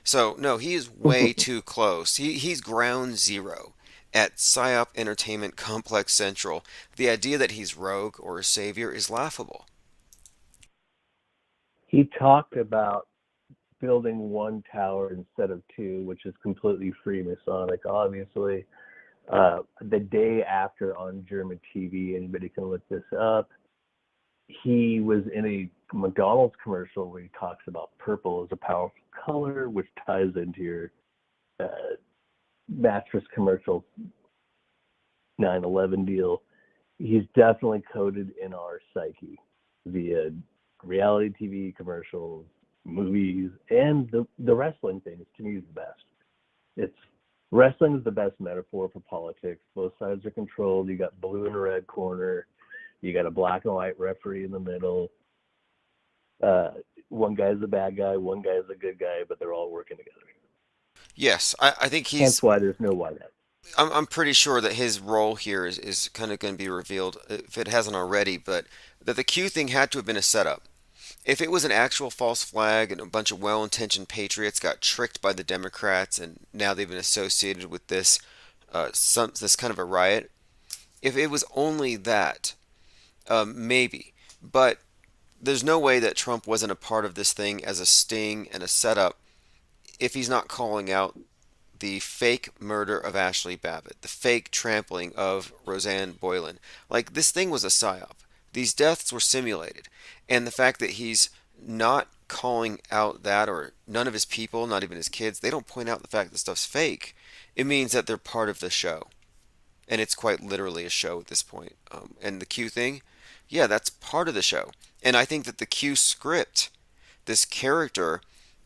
So, no, he is way too close. He's ground zero at PSYOP Entertainment Complex Central. The idea that he's rogue or a savior is laughable. He talked about building one tower instead of 2, which is completely Freemasonic, obviously. The day after on German TV, anybody can look this up, he was in a McDonald's commercial where he talks about purple as a powerful color, which ties into your mattress commercial 9/11 deal. He's definitely coded in our psyche via reality TV commercials, movies, and the wrestling things. To me, is the best. Wrestling is the best metaphor for politics. Both sides are controlled. You got blue and red corner. You got a black and white referee in the middle. One guy's a bad guy, one guy's a good guy, but they're all working together. Yes, I think he's. That's why there's no whiteout. I'm pretty sure that his role here is kind of going to be revealed, if it hasn't already, but that the Q thing had to have been a setup. If it was an actual false flag and a bunch of well-intentioned patriots got tricked by the Democrats and now they've been associated with this kind of a riot, If it was only that, maybe. But there's no way that Trump wasn't a part of this thing as a sting and a setup if he's not calling out the fake murder of Ashley Babbitt, the fake trampling of Roseanne Boylan. Like, this thing was a psyop. These deaths were simulated. And the fact that he's not calling out that, or none of his people, not even his kids, they don't point out the fact that stuff's fake, it means that they're part of the show. And it's quite literally a show at this point. And the Q thing, yeah, that's part of the show. And I think that the Q script, this character,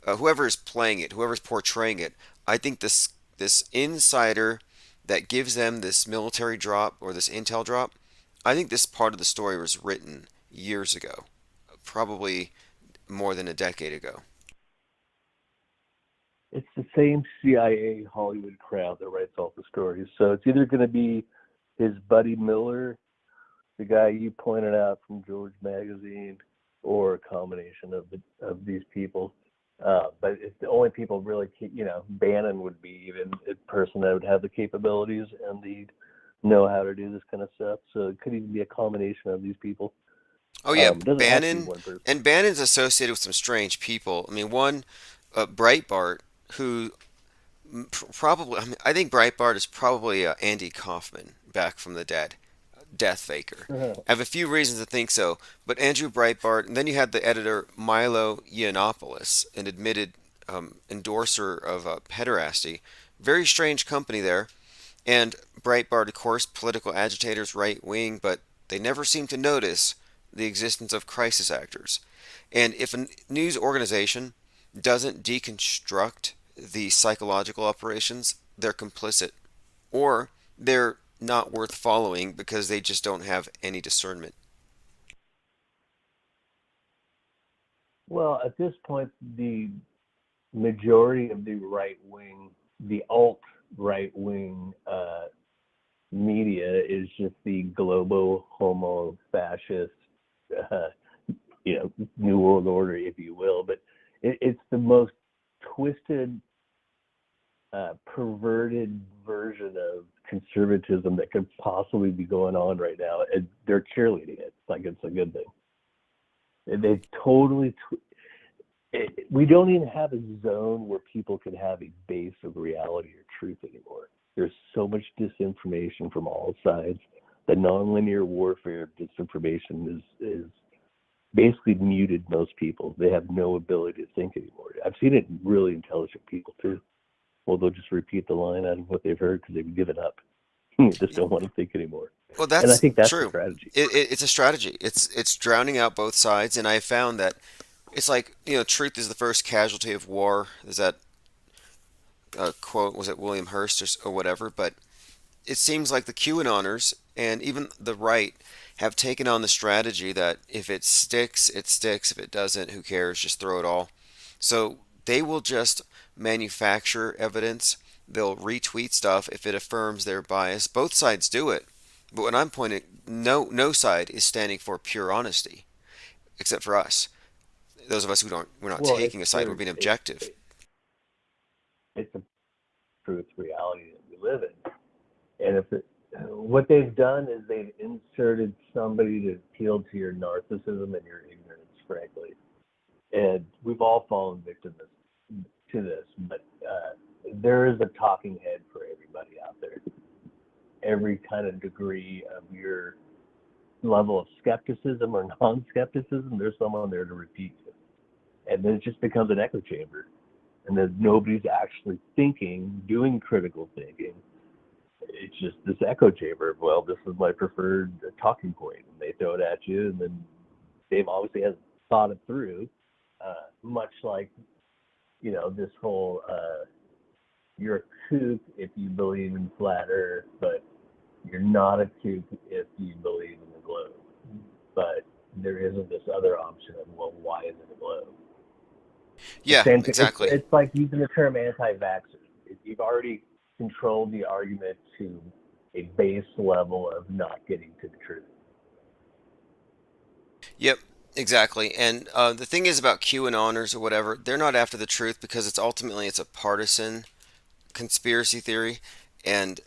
whoever is playing it, whoever's portraying it, I think this insider that gives them this military drop or this intel drop, I think this part of the story was written years ago, probably more than a decade ago. It's the same CIA Hollywood crowd that writes all the stories. So it's either going to be his buddy Miller, the guy you pointed out from George Magazine, or a combination of these people. But it's the only people really, Bannon would be even a person that would have the capabilities and the know how to do this kind of stuff. So it could even be a combination of these people. Oh yeah, Doesn't have to be Bannon, one person. and Bannon's associated with some strange people. I mean, one, Breitbart, who probably, I mean, I think Breitbart is probably Andy Kaufman back from the dead, death faker. I have a few reasons to think so, but Andrew Breitbart, and then you had the editor Milo Yiannopoulos, an admitted endorser of pederasty. Very strange company there. And Breitbart, of course, political agitators, right wing, but they never seem to notice the existence of crisis actors. And if a news organization doesn't deconstruct the psychological operations, they're complicit. Or they're not worth following because they just don't have any discernment. Well, at this point, the majority of the right wing, the alt right wing media is just the global homo fascist, New World Order, if you will. But it's the most twisted, perverted version of conservatism that could possibly be going on right now. And they're cheerleading it like it's a good thing. They totally. We don't even have a zone where people can have a base of reality or truth anymore. There's so much disinformation from all sides. The nonlinear warfare of disinformation is basically muted most people. They have no ability to think anymore. I've seen it in really intelligent people too. Well, they'll just repeat the line out of what they've heard because they've given up. They just don't want to think anymore. Well, And I that's think that's the true. strategy. It's a strategy. It's drowning out both sides, and I found that it's like, truth is the first casualty of war. Is that quote? Was it William Hearst or whatever? But it seems like the QAnoners and even the right have taken on the strategy that if it sticks, it sticks. If it doesn't, who cares? Just throw it all. So they will just manufacture evidence. They'll retweet stuff if it affirms their bias. Both sides do it. But when I'm pointing, no side is standing for pure honesty, except for us. Those of us we're not Well, taking a side. We're being objective. It's a truth reality that we live in. And what they've done is they've inserted somebody to appeal to your narcissism and your ignorance, frankly. And we've all fallen victim to this, but there is a talking head for everybody out there. Every kind of degree of your level of skepticism or non-skepticism, there's someone there to repeat you. And then it just becomes an echo chamber. And then nobody's actually thinking, doing critical thinking. It's just this echo chamber of, well, this is my preferred talking point. And they throw it at you, and then Dave obviously hasn't thought it through, much like, this whole, you're a kook if you believe in flat earth, but you're not a kook if you believe in the globe. But there isn't this other option of, well, why is it a globe? Yeah, Same thing. exactly. It's like using the term anti-vaxxer. You've already controlled the argument to a base level of not getting to the truth. Yep, exactly. And the thing is about QAnoners or whatever, they're not after the truth because it's a partisan conspiracy theory, and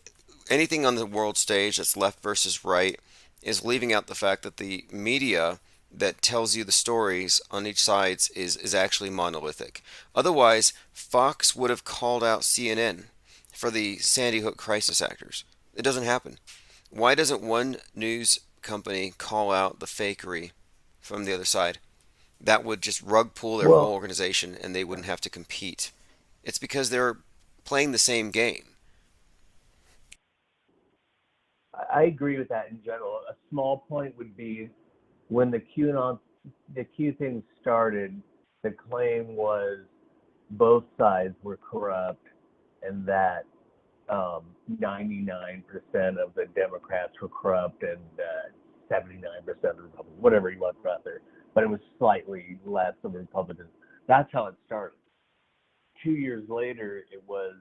anything on the world stage that's left versus right is leaving out the fact that the media that tells you the stories on each side is actually monolithic. Otherwise, Fox would have called out CNN for the Sandy Hook crisis actors. It doesn't happen. Why doesn't one news company call out the fakery from the other side? That would just rug pull their whole Well, organization and they wouldn't have to compete. It's because they're playing the same game. I agree with that in general. A small point would be when the Q thing started, the claim was both sides were corrupt and that 99% of the Democrats were corrupt and 79% of the Republicans, whatever you want to throw out there. But it was slightly less of the Republicans. That's how it started. 2 years later, it was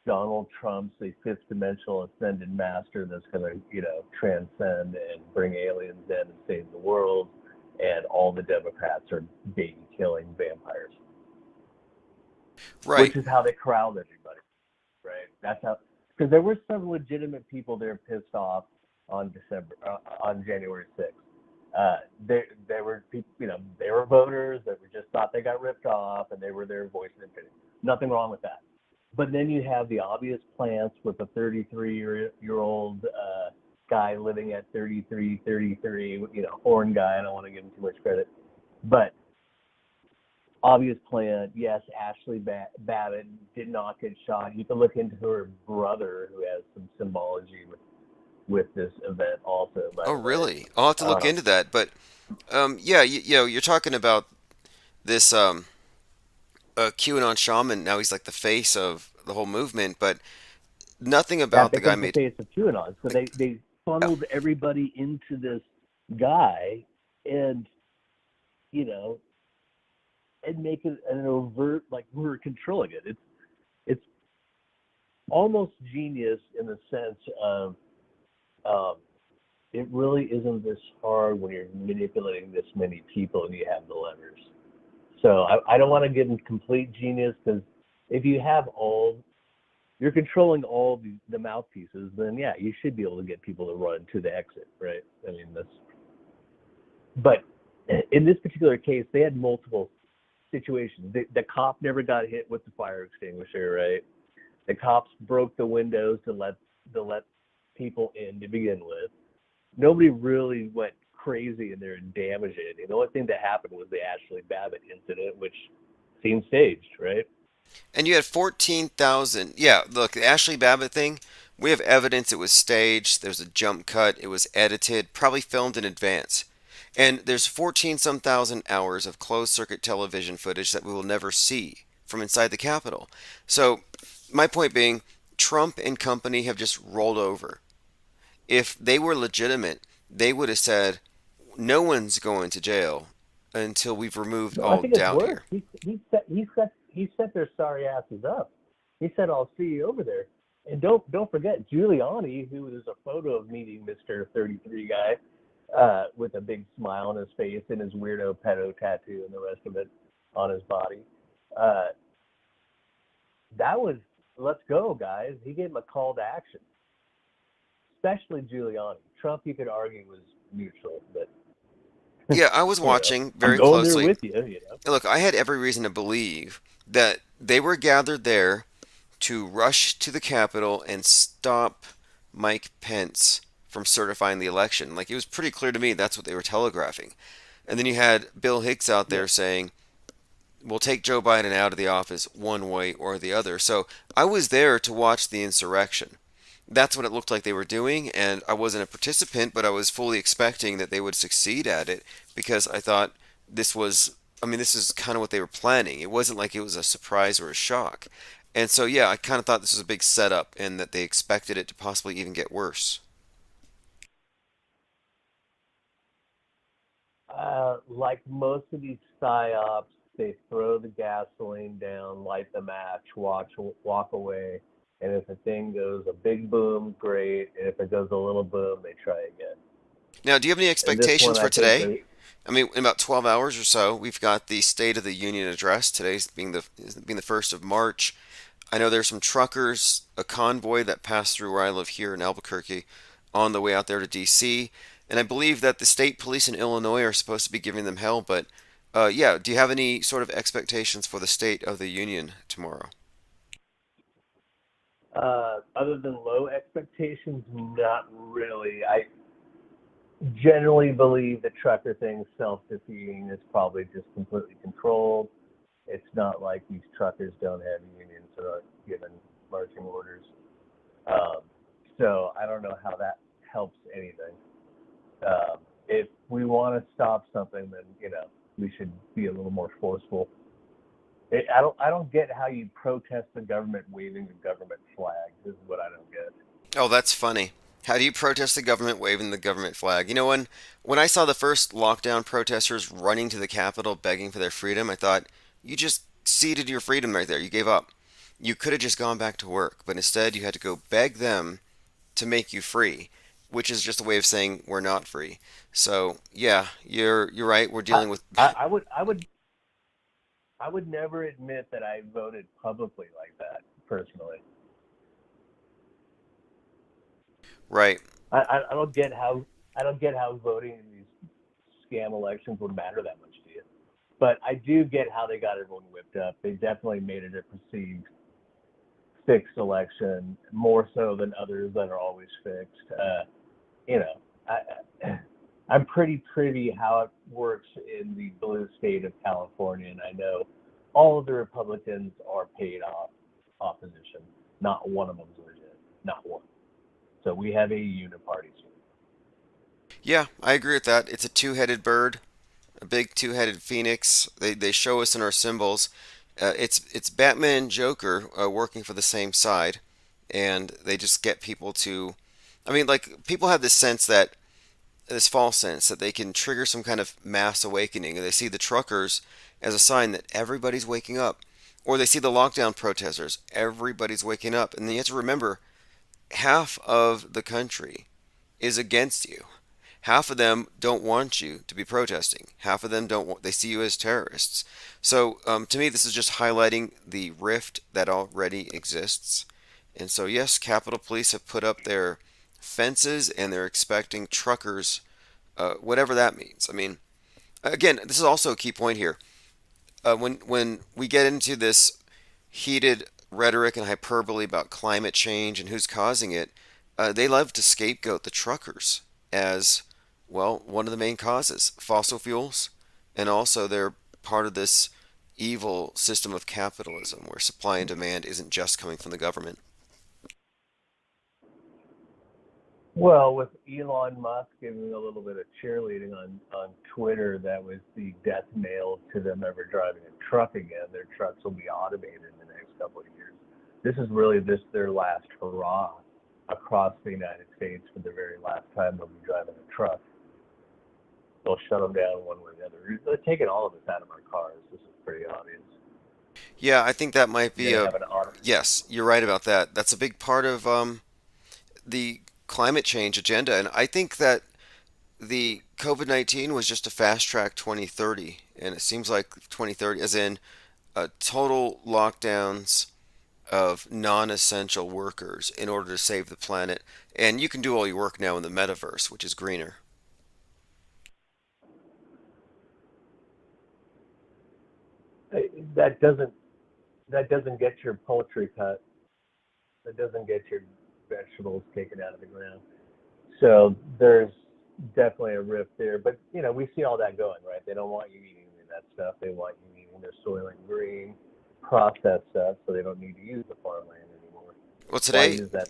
Donald Trump's a fifth dimensional ascended master that's going to, transcend and bring aliens in and save the world. And all the Democrats are baby killing vampires, Right. which is how they corralled everybody, right? That's how, because there were some legitimate people there pissed off on January 6th. There were people, they were voters that just thought they got ripped off and they were there voicing their opinion. Nothing wrong with that. But then you have the obvious plants with a 33-year-old guy living at 33, horn guy. I don't want to give him too much credit. But obvious plant, yes, Ashley Babbitt did not get shot. You can look into her brother, who has some symbology with this event also. By Oh, the way. really? I'll have to look into that. But yeah, you're talking about this QAnon shaman. Now he's like the face of the whole movement, but nothing That about the guy becomes the made. face of QAnon. So they funneled everybody into this guy and, and make it an overt, like we're controlling it. It's almost genius in the sense of it really isn't this hard when you're manipulating this many people and you have the levers. So I don't want to give them complete genius, because if you have you're controlling all the mouthpieces, then yeah, you should be able to get people to run to the exit, right? I mean, but in this particular case, they had multiple situations. The cop never got hit with the fire extinguisher, right? The cops broke the windows to let people in to begin with. Nobody really went crazy in there and damaged it. The only thing that happened was the Ashley Babbitt incident, which seemed staged, right? And you had 14,000. Yeah, look, the Ashley Babbitt thing, we have evidence it was staged. There's a jump cut. It was edited, probably filmed in advance. And there's 14 some thousand hours of closed circuit television footage that we will never see from inside the Capitol. So, my point being, Trump and company have just rolled over. If they were legitimate, they would have said, no one's going to jail until we've removed No, I all think it's doubt worse. here. He set their sorry asses up. He said, "I'll see you over there." And don't forget Giuliani, who is a photo of meeting Mr. 33 guy with a big smile on his face and his weirdo pedo tattoo and the rest of it on his body. That was, let's go, guys. He gave him a call to action, especially Giuliani. Trump, you could argue, was neutral, but Yeah, I was you know, watching I'm very going there closely. with you. Look, I had every reason to believe that they were gathered there to rush to the Capitol and stop Mike Pence from certifying the election. Like, it was pretty clear to me that's what they were telegraphing. And then you had Bill Hicks out there saying, we'll take Joe Biden out of the office one way or the other. So I was there to watch the insurrection. That's what it looked like they were doing, and I wasn't a participant, but I was fully expecting that they would succeed at it because I thought this was, I mean, this is kind of what they were planning. It wasn't like it was a surprise or a shock. And so, yeah, I kind of thought this was a big setup and that they expected it to possibly even get worse. Like most of these psyops, they throw the gasoline down, light the match, walk away. And if the thing goes a big boom, great. And if it goes a little boom, they try again. Now, do you have any And this one, expectations I for think, today? I mean, in about 12 hours or so, we've got the State of the Union address. Today's being the 1st of March. I know there's some truckers, a convoy that passed through where I live here in Albuquerque on the way out there to DC. And I believe that the state police in Illinois are supposed to be giving them hell. But yeah, do you have any sort of expectations for the State of the Union tomorrow? Other than low expectations, not really. I generally believe the trucker thing's self-defeating. It's probably just completely controlled. It's not like these truckers don't have unions or aren't given marching orders. Um, so I don't know how that helps anything. If we want to stop something, then we should be a little more forceful. I don't get how you protest the government waving the government flag. This is what I don't get. Oh, that's funny. How do you protest the government waving the government flag? You know, when I saw the first lockdown protesters running to the Capitol begging for their freedom, I thought, you just ceded your freedom right there. You gave up. You could have just gone back to work, but instead you had to go beg them to make you free, which is just a way of saying we're not free. So yeah, you're right. We're I, dealing with I would never admit that I voted publicly like that personally. right. I don't get how voting in these scam elections would matter that much to you. But I do get how they got everyone whipped up. They definitely made it a perceived fixed election, more so than others that are always fixed. You know, I'm pretty privy how it works in the blue state of California, and I know all of the Republicans are paid off opposition. Not one of them is legit. Not one. So we have a uniparty soon. Yeah, I agree with that. It's a two-headed bird, a big two-headed phoenix. They show us in our symbols. It's Batman and Joker working for the same side, and they just get people to. I mean, like people have this sense that this false sense that they can trigger some kind of mass awakening, and they see the truckers as a sign that everybody's waking up, or they see the lockdown protesters, everybody's waking up, and you have to remember half of the country is against you. Half of them don't want you to be protesting. Half of them don't want, they see you as terrorists. So to me, this is just highlighting the rift that already exists. And so, yes, Capitol Police have put up their fences and they're expecting truckers, whatever that means. I mean, again, this is also a key point here. When we get into this heated rhetoric and hyperbole about climate change and who's causing it, they love to scapegoat the truckers as, well, one of the main causes. Fossil fuels, and also they're part of this evil system of capitalism where supply and demand isn't just coming from the government. Well, with Elon Musk giving a little bit of cheerleading on Twitter, that was the death nail to them ever driving a truck again. Their trucks will be automated in the next couple of years. This is really their last hurrah across the United States for the very last time they'll be driving a truck. They'll shut them down one way or the other. They're taking all of us out of our cars. This is pretty obvious. Yeah, I think that might be They a. have an auto. Yes, you're right about that. That's a big part of the climate change agenda, and I think that the COVID-19 was just a fast track 2030, and it seems like 2030, as in total lockdowns of non-essential workers in order to save the planet. And you can do all your work now in the metaverse, which is greener. That doesn't get your poultry cut. That doesn't get your vegetables taken out of the ground. So there's definitely a rift there. But we see all that going, right? They don't want you eating any of that stuff. They want you eating their soil and green, processed stuff, so they don't need to use the farmland anymore. Well, Why today, use that?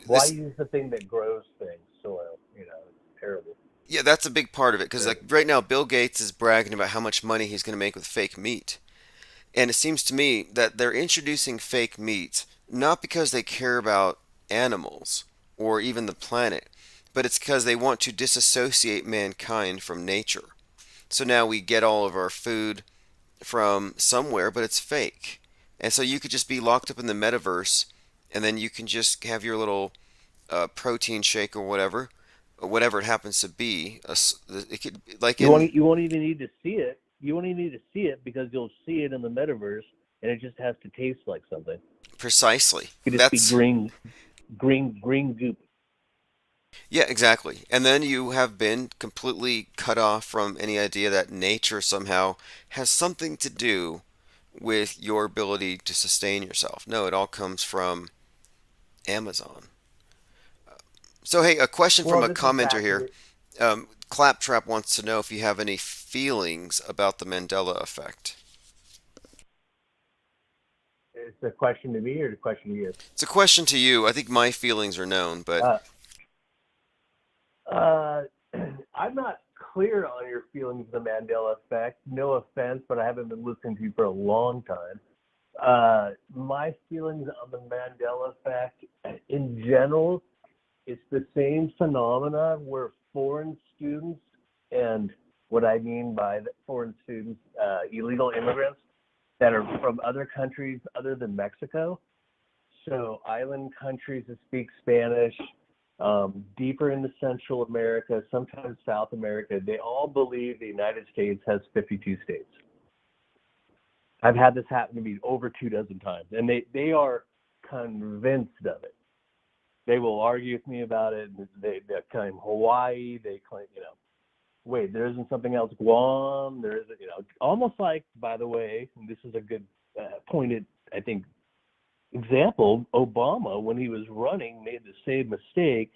Why this, use the thing that grows things, soil? It's terrible. yeah, that's a big part of it because like right now, Bill Gates is bragging about how much money he's going to make with fake meat. And it seems to me that they're introducing fake meat not because they care about animals or even the planet, but it's because they want to disassociate mankind from nature. So now we get all of our food from somewhere, but it's fake. And so you could just be locked up in the metaverse, and then you can just have your little protein shake or whatever it happens to be. It could like You in won't. You won't even need to see it. You won't even need to see it because you'll see it in the metaverse, and it just has to taste like something. Precisely. It could just be That's green goop. Yeah, exactly. And then you have been completely cut off from any idea that nature somehow has something to do with your ability to sustain yourself. No, it all comes from Amazon. So, hey, a question from Well, a this is commenter back to here. the. Claptrap wants to know if you have any feelings about the Mandela effect. It's a question to me or a question to you? It's a question to you. I think my feelings are known, but Uh, uh, I'm not clear on your feelings of the Mandela effect. No offense, but I haven't been listening to you for a long time. My feelings on the Mandela effect, in general, it's the same phenomena where foreign students, and what I mean by the foreign students, illegal immigrants that are from other countries other than Mexico. So island countries that speak Spanish, deeper into Central America, sometimes South America, they all believe the United States has 52 states. I've had this happen to me over 24 times, and they are convinced of it. They will argue with me about it. They claim Hawaii. They claim, wait, there isn't something else. Guam. There isn't, almost like, by the way, and this is a good pointed, I think, example. Obama, when he was running, made the same mistake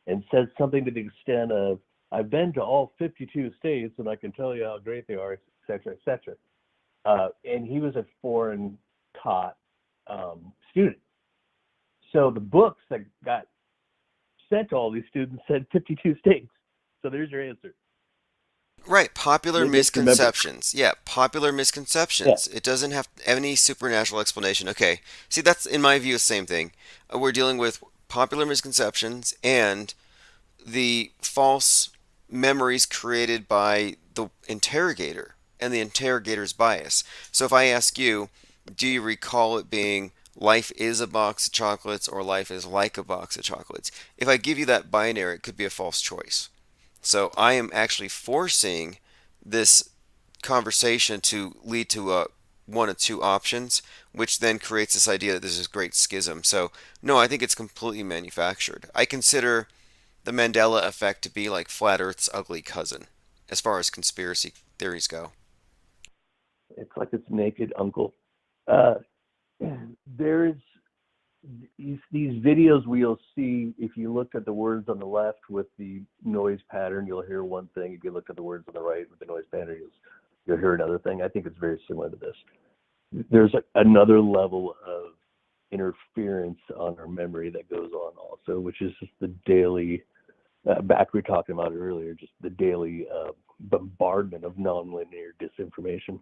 and said something to the extent of, "I've been to all 52 states, and I can tell you how great they are," et cetera, et cetera. And he was a foreign taught student. So the books that got sent to all these students said 52 states. So there's your answer. right, popular They just remember. misconceptions. Yeah, popular Yeah. misconceptions. It doesn't have any supernatural explanation. Okay, see, that's in my view the same thing. We're dealing with popular misconceptions and the false memories created by the interrogator and the interrogator's bias. So if I ask you, do you recall it being life is a box of chocolates or life is like a box of chocolates? If I give you that binary, it could be a false choice. So I am actually forcing this conversation to lead to one of two options, which then creates this idea that this is great schism. So no, I think it's completely manufactured. I consider the Mandela effect to be like flat Earth's ugly cousin, as far as conspiracy theories go. It's like its naked uncle. Uh, there's these videos where you'll see, if you looked at the words on the left with the noise pattern, you'll hear one thing. If you looked at the words on the right with the noise pattern, you'll hear another thing. I think it's very similar to this. There's another level of interference on our memory that goes on also, which is just the daily, back we were talking about it earlier, just the daily bombardment of nonlinear disinformation.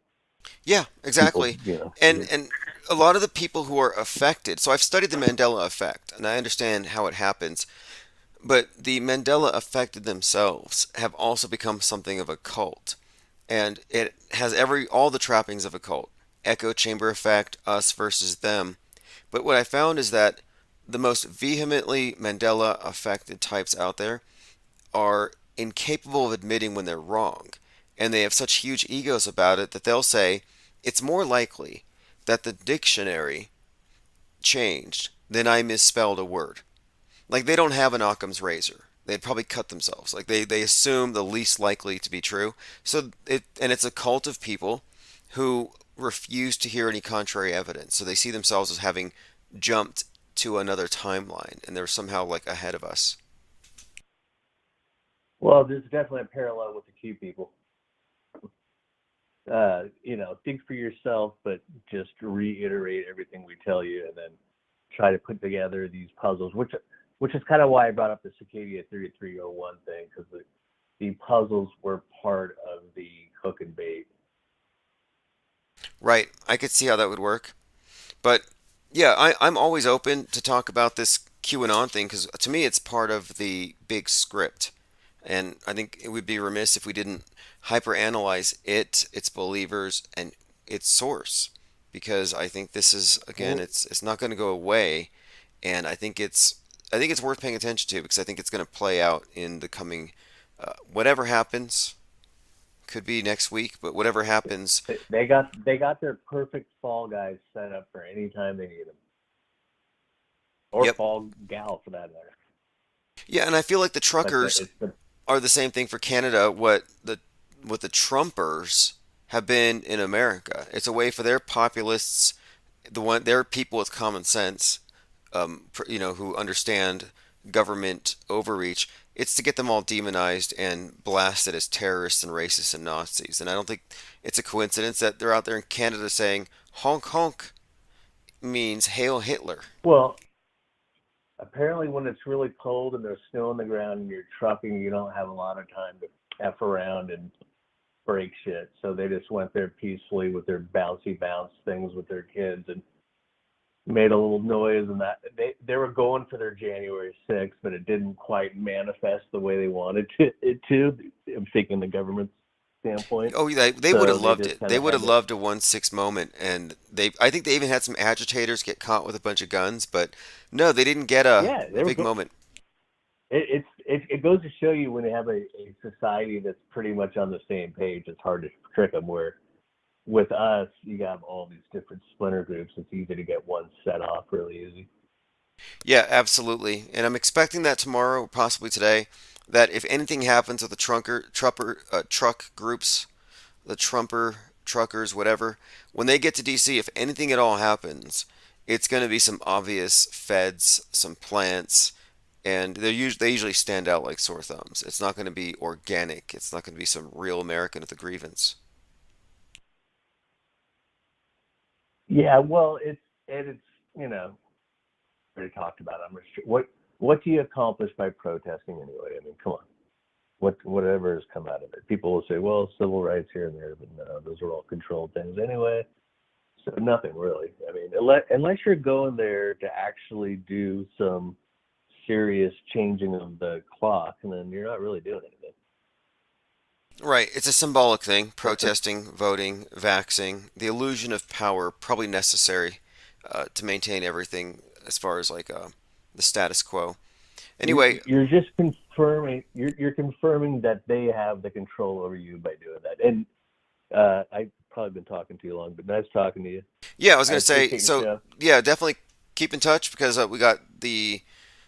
Yeah, People, exactly. And a lot of the people who are affected. So I've studied the Mandela effect, and I understand how it happens. But the Mandela affected themselves have also become something of a cult, and it has all the trappings of a cult: echo chamber effect, us versus them. But what I found is that the most vehemently Mandela affected types out there are incapable of admitting when they're wrong. And they have such huge egos about it that they'll say it's more likely that the dictionary changed than I misspelled a word. Like they don't have an Occam's razor. They'd probably cut themselves. Like they assume the least likely to be true. It's a cult of people who refuse to hear any contrary evidence. So they see themselves as having jumped to another timeline and they're somehow like ahead of us. well, there's definitely a parallel with the Q people. Think for yourself, but just reiterate everything we tell you, and then try to put together these puzzles, which is kind of why I brought up the Cicadia 3301 thing, because the puzzles were part of the hook and bait. Right. I could see how that would work. But yeah, I'm always open to talk about this QAnon thing because to me it's part of the big script. And I think it would be remiss if we didn't hyperanalyze it, its believers, and its source. Because I think this is again, Well, it's not going to go away, and I think it's worth paying attention to because I think it's going to play out in the coming whatever happens. Could be next week, but whatever happens, they got their perfect fall guys set up for any time they need them. or Yep. fall gal for that matter. Yeah, and I feel like the But truckers it's the are the same thing for Canada. What the Trumpers have been in America. It's a way for their populists, their people with common sense, who understand government overreach. It's to get them all demonized and blasted as terrorists and racists and Nazis. And I don't think it's a coincidence that they're out there in Canada saying honk honk means Hail Hitler. well, apparently when it's really cold and there's snow on the ground and you're trucking, you don't have a lot of time to f around and break shit. So they just went there peacefully with their bouncy bounce things with their kids and made a little noise, and that they were going for their January 6th, but it didn't quite manifest the way they wanted it to. I'm thinking the government's standpoint. Oh, they would So have they loved just it. kind They of would had have to, loved a 1/6 moment, and I think they even had some agitators get caught with a bunch of guns, but no, they didn't get yeah, a they were big go, moment. it goes to show you when you have a society that's pretty much on the same page, it's hard to trick them. Where with us, you have all these different splinter groups. It's easy to get one set off really easy. Yeah, absolutely. And I'm expecting that tomorrow, or possibly today, that if anything happens with the truck groups, the Trumper truckers, whatever, when they get to DC, if anything at all happens, it's going to be some obvious feds, some plants, and they usually stand out like sore thumbs. It's not going to be organic. It's not going to be some real American with a grievance. Yeah, well, it's you know already talked about. I'm what do you accomplish by protesting anyway? I mean, come on. Whatever has come out of it. People will say, well, civil rights here and there, but no, those are all controlled things anyway. So nothing really. I mean, unless you're going there to actually do some serious changing of the clock, and then you're not really doing anything. Right, it's a symbolic thing. But the, Protesting, voting, vaxing, the illusion of power, probably necessary to maintain everything as far as like the status quo. Anyway, you're just confirming you're confirming that they have the control over you by doing that. And I've probably been talking too long, but nice talking to you. yeah, I was I going to say, appreciate your so show. yeah, definitely keep in touch because we got the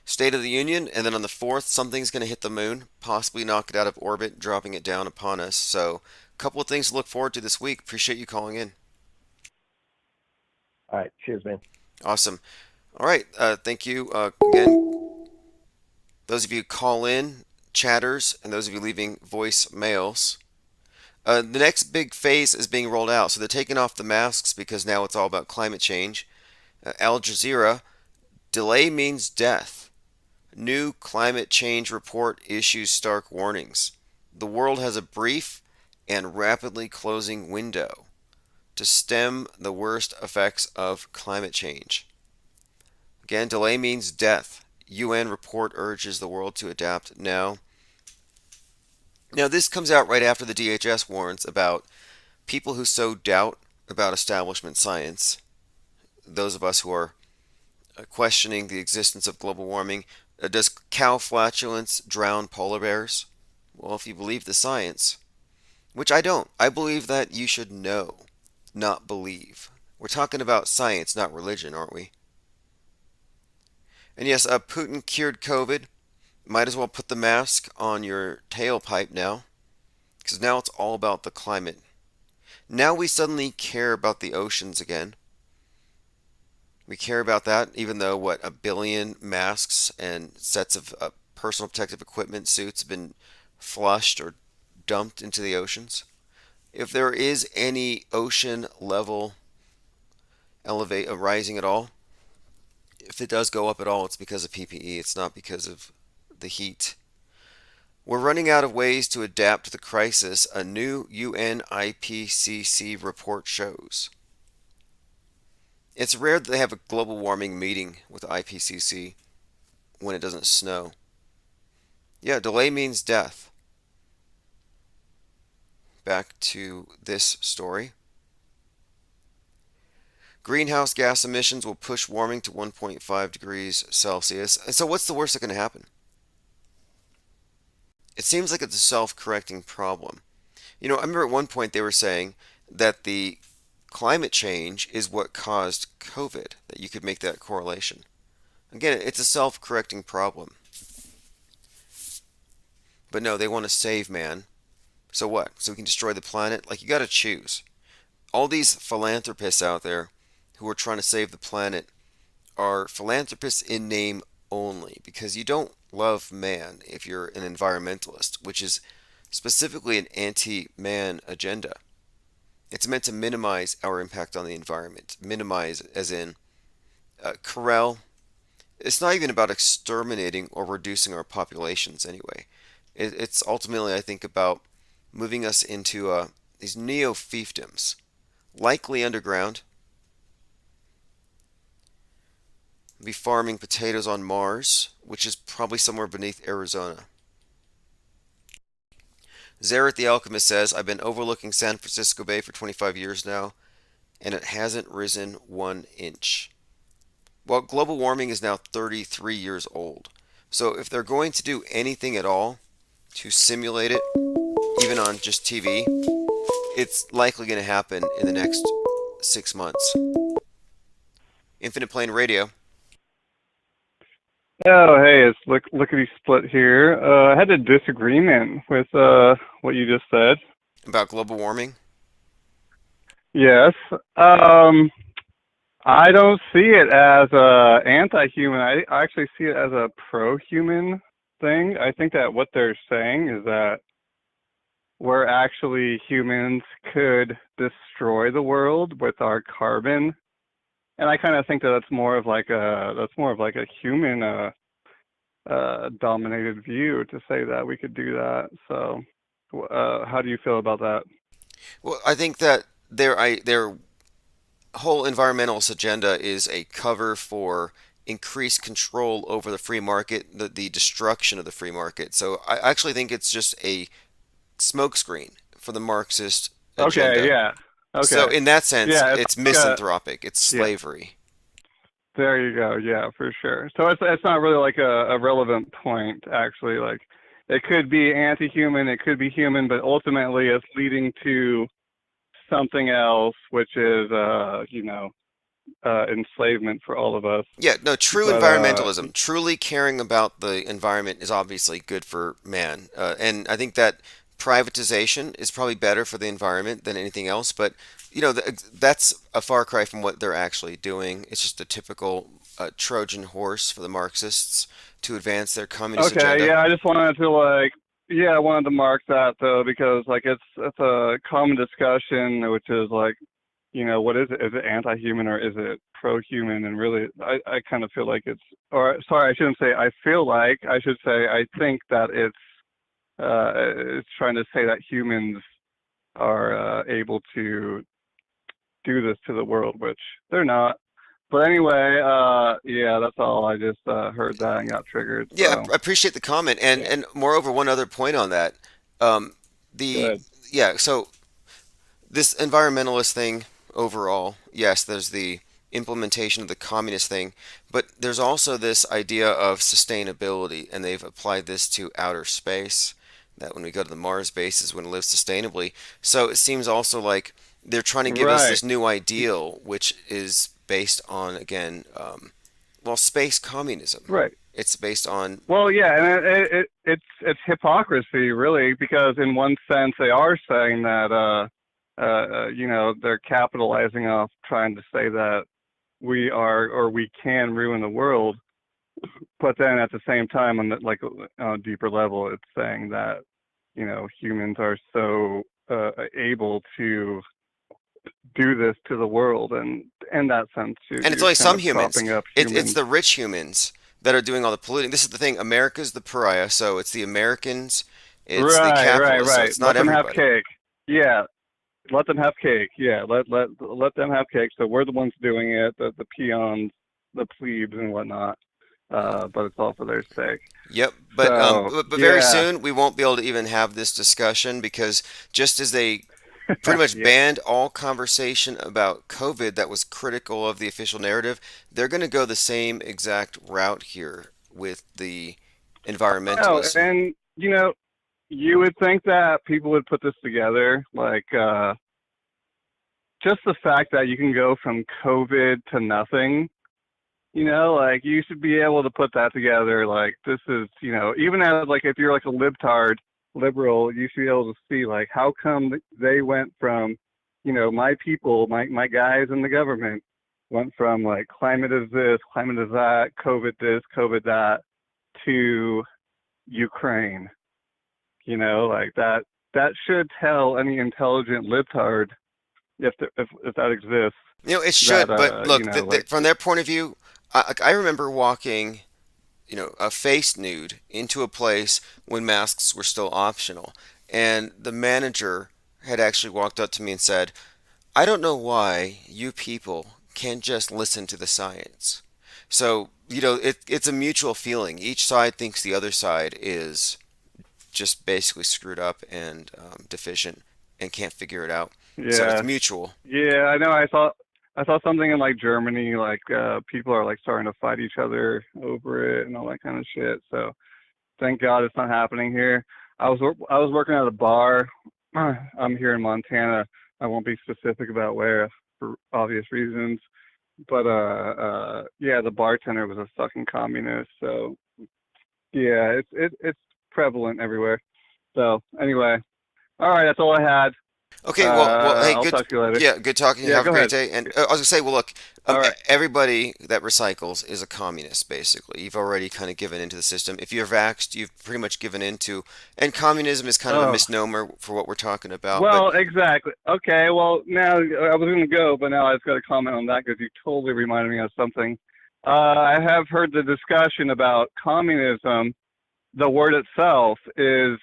State of the Union, and then on the 4th, something's going to hit the moon, possibly knock it out of orbit, dropping it down upon us. So, a couple of things to look forward to this week. Appreciate you calling in. All right, cheers, man. Awesome. All right, thank you again. Those of you who call in, chatters, and those of you leaving voicemails. The next big phase is being rolled out. So they're taking off the masks because now it's all about climate change. Al Jazeera, delay means death. New climate change report issues stark warnings. The world has a brief and rapidly closing window to stem the worst effects of climate change. Again, delay means death. UN report urges the world to adapt now. Now, this comes out right after the DHS warns about people who sow doubt about establishment science. Those of us who are questioning the existence of global warming. Does cow flatulence drown polar bears? Well, if you believe the science, which I don't, I believe that you should know, not believe. We're talking about science, not religion, aren't we? And yes, Putin cured COVID. Might as well put the mask on your tailpipe now, because now it's all about the climate. Now we suddenly care about the oceans again. We care about that, even though, what, 1 billion masks and sets of personal protective equipment suits have been flushed or dumped into the oceans. If there is any ocean level rising at all, if it does go up at all, it's because of PPE. It's not because of the heat. We're running out of ways to adapt to the crisis, a new UN IPCC report shows. It's rare that they have a global warming meeting with the IPCC when it doesn't snow. Yeah, delay means death. Back to this story. Greenhouse gas emissions will push warming to 1.5 degrees Celsius. And so what's the worst that can happen? It seems like it's a self-correcting problem. You know, I remember at one point they were saying that the climate change is what caused COVID, that you could make that correlation. Again, it's a self-correcting problem. But no, they want to save man. So what? So we can destroy the planet? Like, you got to choose. All these philanthropists out there who are trying to save the planet are philanthropists in name only, because you don't love man if you're an environmentalist, which is specifically an anti-man agenda. It's meant to minimize our impact on the environment. Minimize, as in, corral. It's not even about exterminating or reducing our populations anyway. It's ultimately, I think, about moving us into these neo-fiefdoms, likely underground. Be farming potatoes on Mars, which is probably somewhere beneath Arizona. Zaret the Alchemist says, I've been overlooking San Francisco Bay for 25 years now, and it hasn't risen 1 inch. Well, global warming is now 33 years old. So if they're going to do anything at all to simulate it, even on just TV, it's likely going to happen in the next 6 months. Infinite Plane Radio. Oh, hey, it's Lickety Split here. I had a disagreement with what you just said. About global warming? Yes. I don't see it as anti-human. I actually see it as a pro-human thing. I think that what they're saying is that we're actually humans could destroy the world with our carbon. And I kind of think that that's more of like a human dominated view to say that we could do that. So, how do you feel about that? Well, I think that their whole environmentalist agenda is a cover for increased control over the free market, the destruction of the free market. So I actually think it's just a smokescreen for the Marxist agenda. Okay, yeah. Okay. So in that sense, Yeah, it's misanthropic. It's slavery. There you go. Yeah, for sure. So it's not really like a relevant point, actually. Like, it could be anti-human, it could be human, but ultimately it's leading to something else, which is, enslavement for all of us. Yeah, no, true But environmentalism, truly caring about the environment is obviously good for man. And I think that privatization is probably better for the environment than anything else. But, that's a far cry from what they're actually doing. It's just a typical Trojan horse for the Marxists to advance their communist agenda. Okay, yeah, I just wanted to I wanted to mark that though, because like it's a common discussion, which is like, what is it? Is it anti-human or is it pro-human? And really, I kind of feel like or sorry, I shouldn't say I feel like, I should say I think that it's trying to say that humans are able to do this to the world, which they're not. But anyway, that's all. I just heard that and got triggered. Yeah, So. I appreciate the comment. And moreover, one other point on that. So this environmentalist thing overall, yes, there's the implementation of the communist thing, but there's also this idea of sustainability, and they've applied this to outer space, that when we go to the Mars bases, we want to live sustainably. So it seems also like they're trying to give us this new ideal, which is based on, again, space communism. Right. It's based on... Well, yeah, and it's hypocrisy, really, because in one sense they are saying that, they're capitalizing off trying to say that we are or we can ruin the world, but then at the same time, on a deeper level, it's saying that, humans are so able to do this to the world, and in that sense, and it's only some humans. It's the rich humans that are doing all the polluting. This is the thing. America's the pariah, so it's the Americans. It's the capitalists. So it's not everybody. Let them have cake. Yeah, let them have cake. Yeah, let them have cake. So we're the ones doing it, the peons, the plebes, and whatnot. But it's all for their sake. Yep, but very soon we won't be able to even have this discussion, because just as they pretty much banned all conversation about COVID that was critical of the official narrative, they're going to go the same exact route here with the environmentalists. Oh, and you would think that people would put this together, like just the fact that you can go from COVID to nothing Like you should be able to put that together. Like this is, even as like if you're like a libtard liberal, you should be able to see like how come they went from, my people, my guys in the government went from like climate is this, climate is that, COVID this, COVID that, to Ukraine. Like that should tell any intelligent libtard if that exists It that should, but look, like from their point of view, I remember walking, a face nude into a place when masks were still optional, and the manager had actually walked up to me and said, "I don't know why you people can't just listen to the science." So, it's a mutual feeling. Each side thinks the other side is just basically screwed up and deficient and can't figure it out. So it's yeah. mutual. Yeah, I know. I saw something in like Germany, like people are like starting to fight each other over it and all that kind of shit. So thank God it's not happening here. I was working at a bar. I'm here in Montana. I won't be specific about where for obvious reasons. But yeah, the bartender was a fucking communist. So yeah, it's prevalent everywhere. So anyway, all right, that's all I had. Okay, well, hey, I'll good, talk to you later. yeah, good talking. Yeah, Have a go great ahead. day. And I was gonna say, well, look, All right. everybody that recycles is a communist, basically. You've already kind of given into the system. If you're vaxxed, you've pretty much given into, and communism is kind of a Oh, misnomer for what we're talking about. But well, exactly. Okay, well, now I was going to go, but now I've got to comment on that because you totally reminded me of something. I have heard the discussion about communism. The word itself is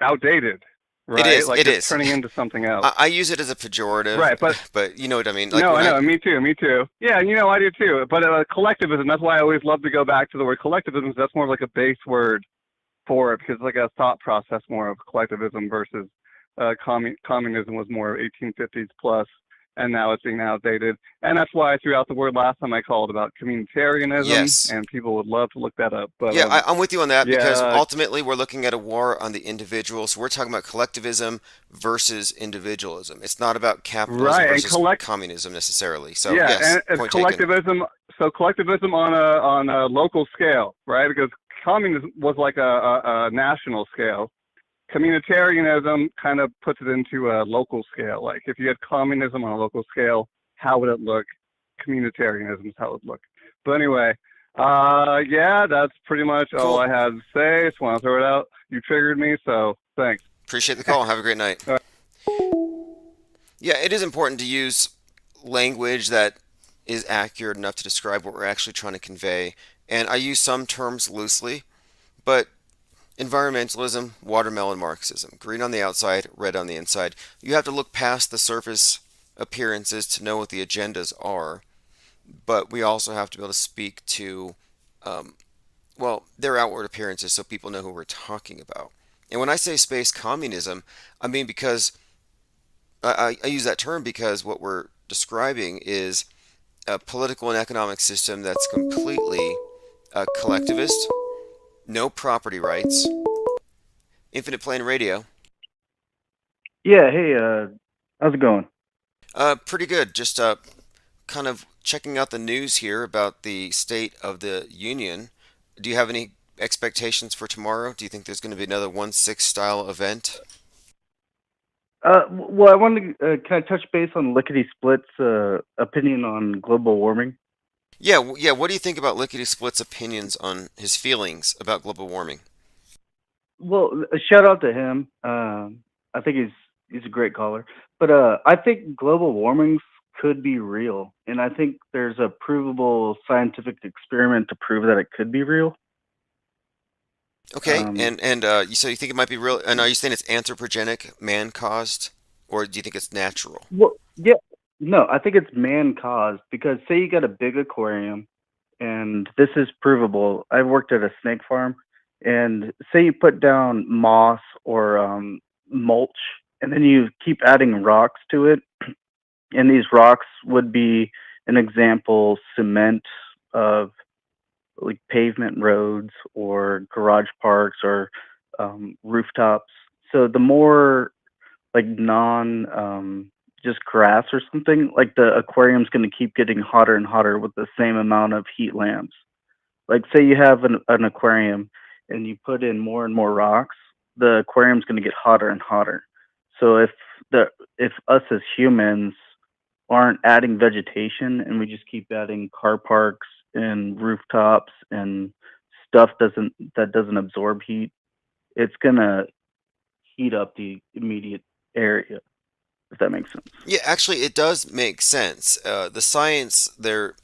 outdated, it right? is, Like it it's is. turning into something else. I use it as a pejorative, Right, but but you know what I mean. Like no, when I I, know. Me too. Me too. Yeah, I do too. But collectivism. That's why I always love to go back to the word collectivism. 'Cause that's more of like a base word for it because it's like a thought process more of collectivism versus communism was more 1850s plus, and now it's being outdated. And that's why I threw out the word last time I called about communitarianism, yes. and people would love to look that up. But Yeah, I'm with you on that because yeah, ultimately we're looking at a war on the individual. So we're talking about collectivism versus individualism. It's not about capitalism right. And versus communism necessarily. So yeah, yes, and it's point taken. collectivism. So collectivism on a local scale, right? Because communism was like a national scale. Communitarianism kind of puts it into a local scale. Like if you had communism on a local scale, how would it look? Communitarianism is how it would look. But anyway, yeah, that's pretty much all Cool. I had to say. Just want to throw it out. You triggered me, so thanks. Appreciate the call. Have a great night. All right. Yeah, it is important to use language that is accurate enough to describe what we're actually trying to convey. And I use some terms loosely, but environmentalism, watermelon Marxism, green on the outside, red on the inside. You have to look past the surface appearances to know what the agendas are, but we also have to be able to speak to, um, well, their outward appearances so people know who we're talking about. And when I say space communism, I mean because I use that term because what we're describing is a political and economic system that's completely collectivist, no property rights, infinite plane radio. Yeah, hey, how's it going? Pretty good. Just kind of checking out the news here about the state of the union. Do you have any expectations for tomorrow? Do you think there's going to be another 1/6 style event? Well, I wanted to kind of touch base on Lickety Split's opinion on global warming. Yeah, yeah. What do you think about Lickety Split's opinions on his feelings about global warming? Well, a shout out to him. I think he's a great caller. But I think global warming could be real, and I think there's a provable scientific experiment to prove that it could be real. Okay, Um, and so you think it might be real? And are you saying it's anthropogenic, man caused, or do you think it's natural? well, yeah, no, I think it's man caused because say you got a big aquarium, and this is provable. I worked at a snake farm, and say you put down moss or mulch, and then you keep adding rocks to it, and these rocks would be an example cement of like pavement roads or garage parks or rooftops. So the more like non just grass or something, like the aquarium's going to keep getting hotter and hotter with the same amount of heat lamps. Like, say you have an aquarium and you put in more and more rocks, the aquarium's going to get hotter and hotter. So the if us as humans aren't adding vegetation and we just keep adding car parks and rooftops and stuff that doesn't absorb heat, it's gonna heat up the immediate area, if that makes sense. Yeah, actually, it does make sense. The science, their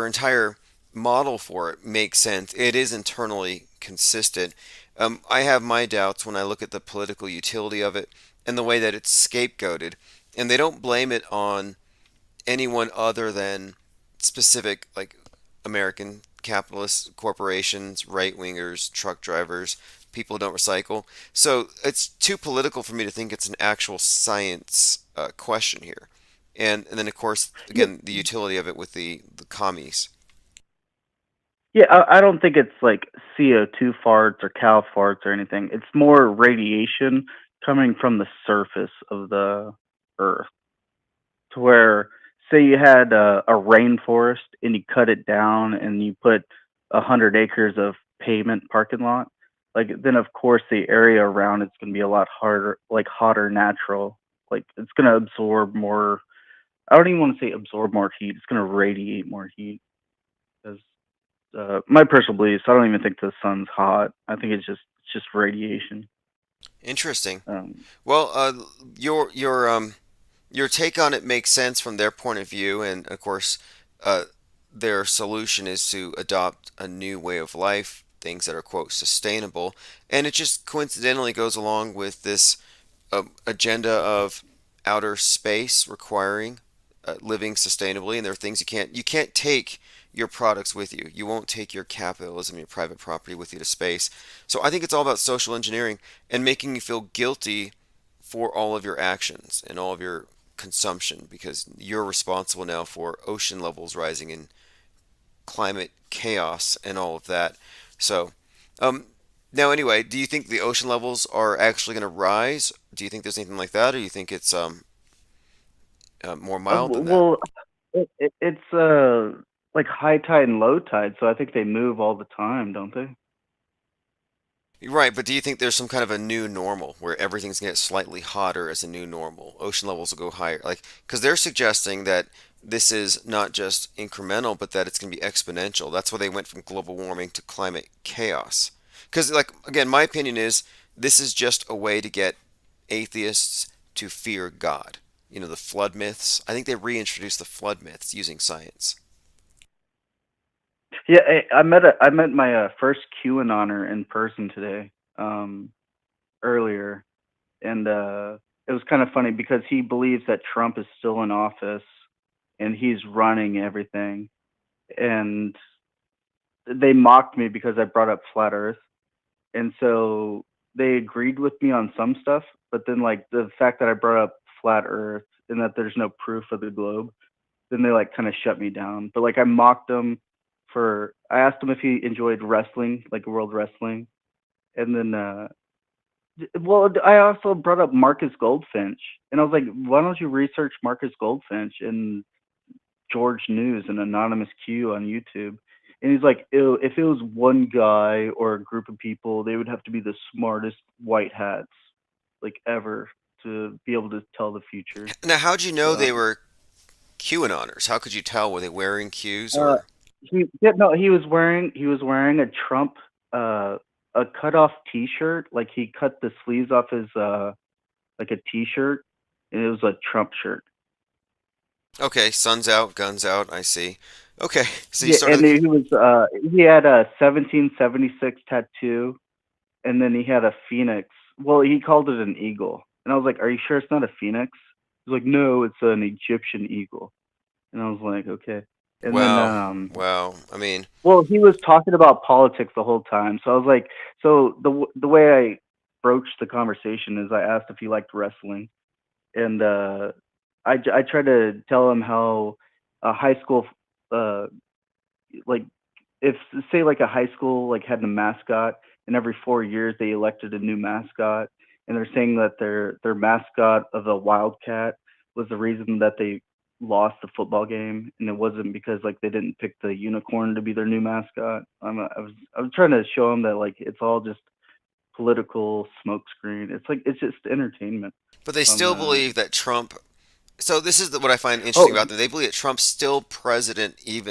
entire model for it makes sense. It is internally consistent. I have my doubts when I look at the political utility of it and the way that it's scapegoated, and they don't blame it on anyone other than specific, like American capitalist corporations, right wingers, truck drivers, people who don't recycle. So it's too political for me to think it's an actual science question here. And then, of course, Yeah, again, the utility of it with the commies. yeah. I don't think it's like CO2 farts or cow farts or anything. It's more radiation coming from the surface of the Earth. To where, say you had a rainforest and you cut it down and you put 100 acres of pavement parking lot, like then of course the area around it's going to be a lot harder, like hotter natural. Like it's going to absorb more. I don't even want to say absorb more heat. It's going to radiate more heat. Because my personal beliefs, I don't even think the sun's hot. I think it's just radiation. Interesting. Um, Well, your take on it makes sense from their point of view, and of course, uh, their solution is to adopt a new way of life, things that are quote sustainable, and it just coincidentally goes along with this agenda of outer space requiring living sustainably, and there are things you can't take your products with you. You won't take your capitalism, your private property with you to space. So I think it's all about social engineering and making you feel guilty for all of your actions and all of your consumption because you're responsible now for ocean levels rising and climate chaos and all of that. So, um, now anyway, do you think the ocean levels are actually going to rise? Do you think there's anything like that, or do you think it's more mild than that? well, it's like high tide and low tide, so I think they move all the time, don't they? Right, but do you think there's some kind of a new normal where everything's going to get slightly hotter as a new normal? Ocean levels will go higher. Like, because they're suggesting that this is not just incremental, but that it's going to be exponential. That's why they went from global warming to climate chaos. Because, like, again, my opinion is this is just a way to get atheists to fear God. You know, the flood myths. I think they reintroduced the flood myths using science. Yeah, I met my first QAnoner in person today, earlier, and it was kind of funny because he believes that Trump is still in office and he's running everything, and they mocked me because I brought up flat Earth, and so they agreed with me on some stuff, but then like the fact that I brought up flat Earth and that there's no proof of the globe, then they like kind of shut me down. But like I mocked him for I asked him if he enjoyed wrestling, like world wrestling, and then well, I also brought up Marcus Goldfinch, and I was like, why don't you research Marcus Goldfinch and George News and Anonymous Q on YouTube? And he's like, "Ew, if it was one guy or a group of people, they would have to be the smartest white hats like ever to be able to tell the future." Now, how'd you know So they were QAnoners? How could you tell? Were they wearing Qs uh, or? no, he was wearing a Trump a cut off T-shirt. Like he cut the sleeves off his like a T-shirt, and it was a Trump shirt. Okay, sun's out, guns out. I see. Okay, so you Yeah, started. and he had a 1776 tattoo, and then he had a phoenix. Well, he called it an eagle, and I was like, "Are you sure it's not a phoenix?" He's like, "No, it's an Egyptian eagle," and I was like, "Okay." And then Wow, wow. I mean, well, he was talking about politics the whole time. So I was like, so the way I broached the conversation is I asked if he liked wrestling, and I tried to tell him how a high school, uh, like if say like a high school like had a mascot, and every 4 years they elected a new mascot, and they're saying that their mascot of a wildcat was the reason that they lost the football game, and it wasn't because like they didn't pick the unicorn to be their new mascot. I was trying to show them that like it's all just political smokescreen. It's like it's just entertainment. But they still believe that Trump. So this is what I find interesting about them. They believe that Trump's still president even